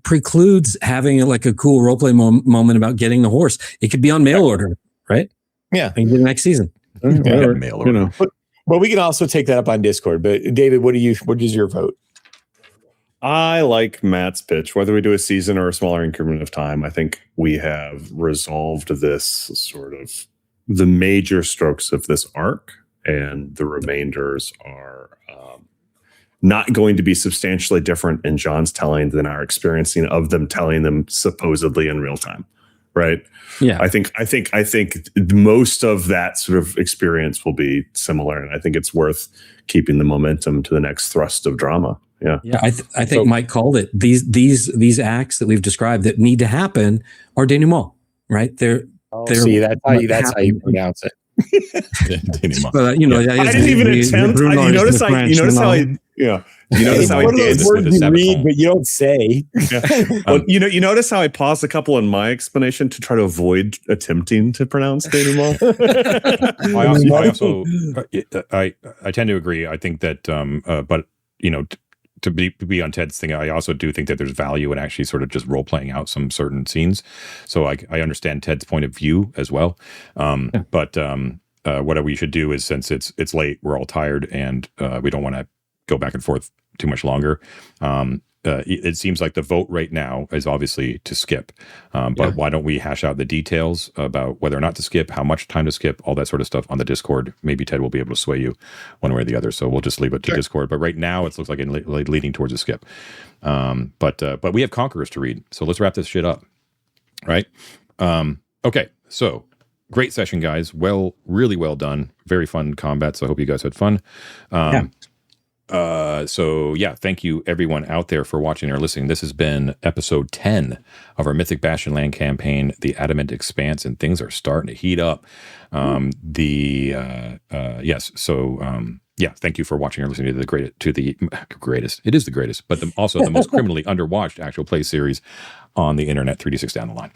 precludes having like a cool roleplay moment about getting the horse. It could be on mail order, right? Yeah. And the next season. Mail order. But we can also take that up on Discord. But David, what is your vote? I like Matt's pitch. Whether we do a season or a smaller increment of time, I think we have resolved this sort of the major strokes of this arc. And the remainders are not going to be substantially different in John's telling than our experiencing of them telling them supposedly in real time, right? Yeah, I think most of that sort of experience will be similar, and I think it's worth keeping the momentum to the next thrust of drama. Yeah, yeah. I think Mike called it. These acts that we've described that need to happen are denouement, right? They're see, that's how you pronounce it. But, you know, I didn't even attempt. You notice how I danced words you read, but you don't say. Yeah. Well, you notice how I paused a couple in my explanation to try to avoid attempting to pronounce denouement. I tend to agree. I think that, but you know, to be on Ted's thing, I also do think that there's value in actually sort of just role playing out some certain scenes. So I understand Ted's point of view as well. But what we should do is, since it's late, we're all tired, and we don't want to go back and forth too much longer. It seems like the vote right now is obviously to skip. But why don't we hash out the details about whether or not to skip, how much time to skip, all that sort of stuff on the Discord. Maybe Ted will be able to sway you one way or the other. So we'll just leave it to Discord. But right now it looks like it's leading towards a skip. But we have Conquerors to read. So let's wrap this shit up. Right? Okay. So great session, guys. Really well done. Very fun combat. So I hope you guys had fun. So yeah, thank you everyone out there for watching or listening. This has been episode 10 of our Mythic Bastionland campaign, the Adamant Expanse, and things are starting to heat up. Thank you for watching or listening to the greatest. It is the greatest, but also the most criminally underwatched actual play series on the internet, 3D6 down the line.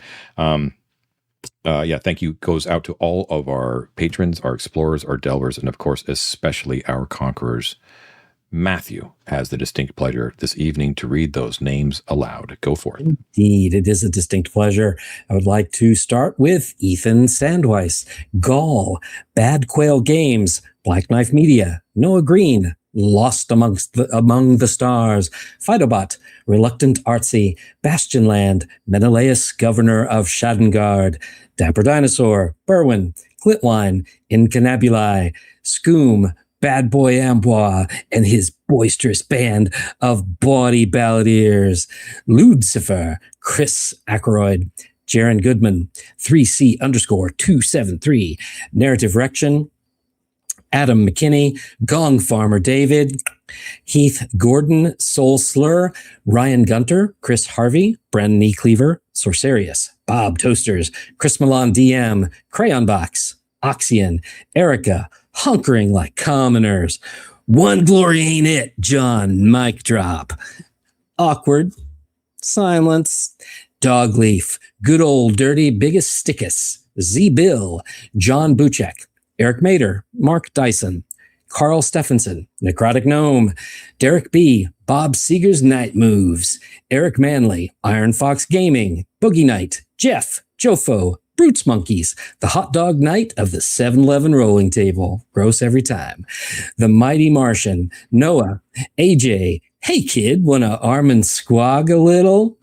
Thank you goes out to all of our patrons, our explorers, our delvers, and of course, especially our conquerors. Matthew has the distinct pleasure this evening to read those names aloud. Go for it. Indeed, it is a distinct pleasure. I would like to start with Ethan Sandweiss, Gall, Bad Quail Games, Black Knife Media, Noah Green, Lost Among the Stars, Phytobot, Reluctant Artsy, Bastionland, Menelaus, Governor of Shadengard, Dapper Dinosaur, Berwin, Glitwine, Incannabuli, Scoom, Bad Boy Ambois and his boisterous band of bawdy balladeers, Lucifer, Chris Ackroyd, Jaron Goodman, 3C_273, Narrative Rection, Adam McKinney, Gong Farmer David, Heath Gordon, Soul Slur, Ryan Gunter, Chris Harvey, Brennan E. Cleaver, Sorcerius, Bob Toasters, Chris Milan DM, Crayon Box, Oxyan, Erica, Hunkering Like Commoners, One Glory Ain't It, John, Mic Drop, Awkward, Silence, Dogleaf, Good Old Dirty Biggest Stickus, Z Bill, John Buchek, Eric Mater, Mark Dyson, Carl Stephenson, Necrotic Gnome, Derek B., Bob Seeger's Night Moves, Eric Manley, Iron Fox Gaming, Boogie Knight, Jeff, Jofo, Brutes Monkeys, the Hot Dog Night of the 7-Eleven Rolling Table, gross every time, The Mighty Martian, Noah, AJ, Hey Kid, wanna arm and squog a little?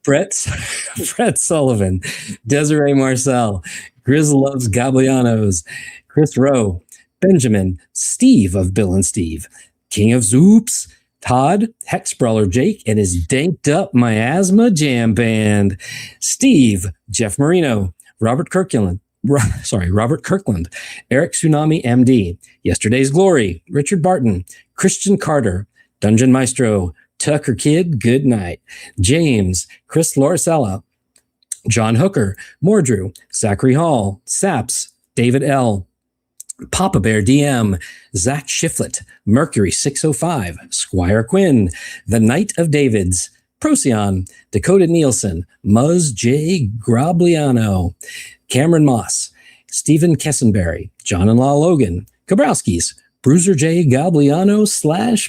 Brett Sullivan, Desiree Marcel, Grizz Loves Gablianos, Chris Rowe, Benjamin, Steve of Bill and Steve, King of Zoops, Todd, Hex Brawler Jake, and his danked up miasma jam band, Steve, Jeff Marino, Robert Kirkland, Eric Tsunami MD, Yesterday's Glory, Richard Barton, Christian Carter, Dungeon Maestro, Tucker Kid, Good Night, James, Chris Loricella, John Hooker, Mordrew, Zachary Hall, Saps, David L., Papa Bear DM, Zach Shiflett, Mercury 605, Squire Quinn, The Knight of Davids, Procyon, Dakota Nielsen, Muzz J. Grabliano, Cameron Moss, Stephen Kessenberry, John and Law Logan, Kabrowskis, Bruiser J. Gabliano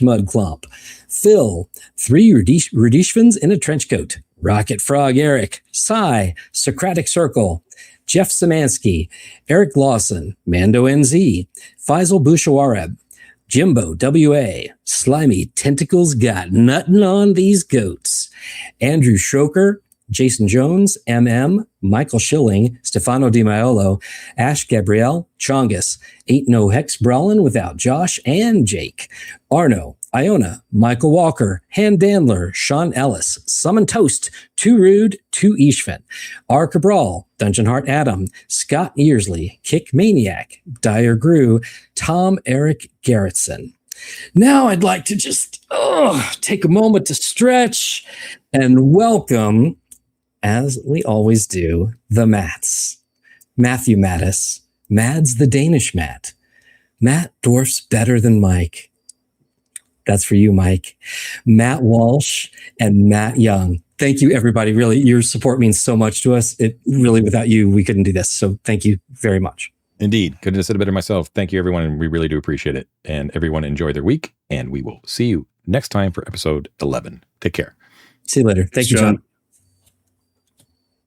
/ Mudclump, Phil, 3 Rudishvins in a Trench Coat, Rocket Frog Eric, Cy, Socratic Circle, Jeff Szymanski, Eric Lawson, Mando NZ, Faisal Bouchawareb, Jimbo WA, Slimy Tentacles Got Nuttin' on These Goats, Andrew Schroker, Jason Jones, MM, Michael Schilling, Stefano Di Maiolo, Ash Gabrielle, Chongus, Ain't No Hex Brawlin' Without Josh and Jake, Arno, Iona, Michael Walker, Han Dandler, Sean Ellis, Summon Toast, Too Rude, Too Ishvin, R. Cabral, Dungeon Heart Adam, Scott Earsley, Kick Maniac, Dyer Grew, Tom Eric Garrettson. Now I'd like to just take a moment to stretch and welcome, as we always do, the Mats. Matthew Mattis, Mads the Danish Matt. Matt Dwarf's better than Mike. That's for you, Mike. Matt Walsh and Matt Young. Thank you, everybody. Really, your support means so much to us. It really, without you, we couldn't do this. So thank you very much. Indeed. Couldn't have said it better myself. Thank you, everyone. And we really do appreciate it. And everyone enjoy their week. And we will see you next time for episode 11. Take care. See you later. Thank you, John.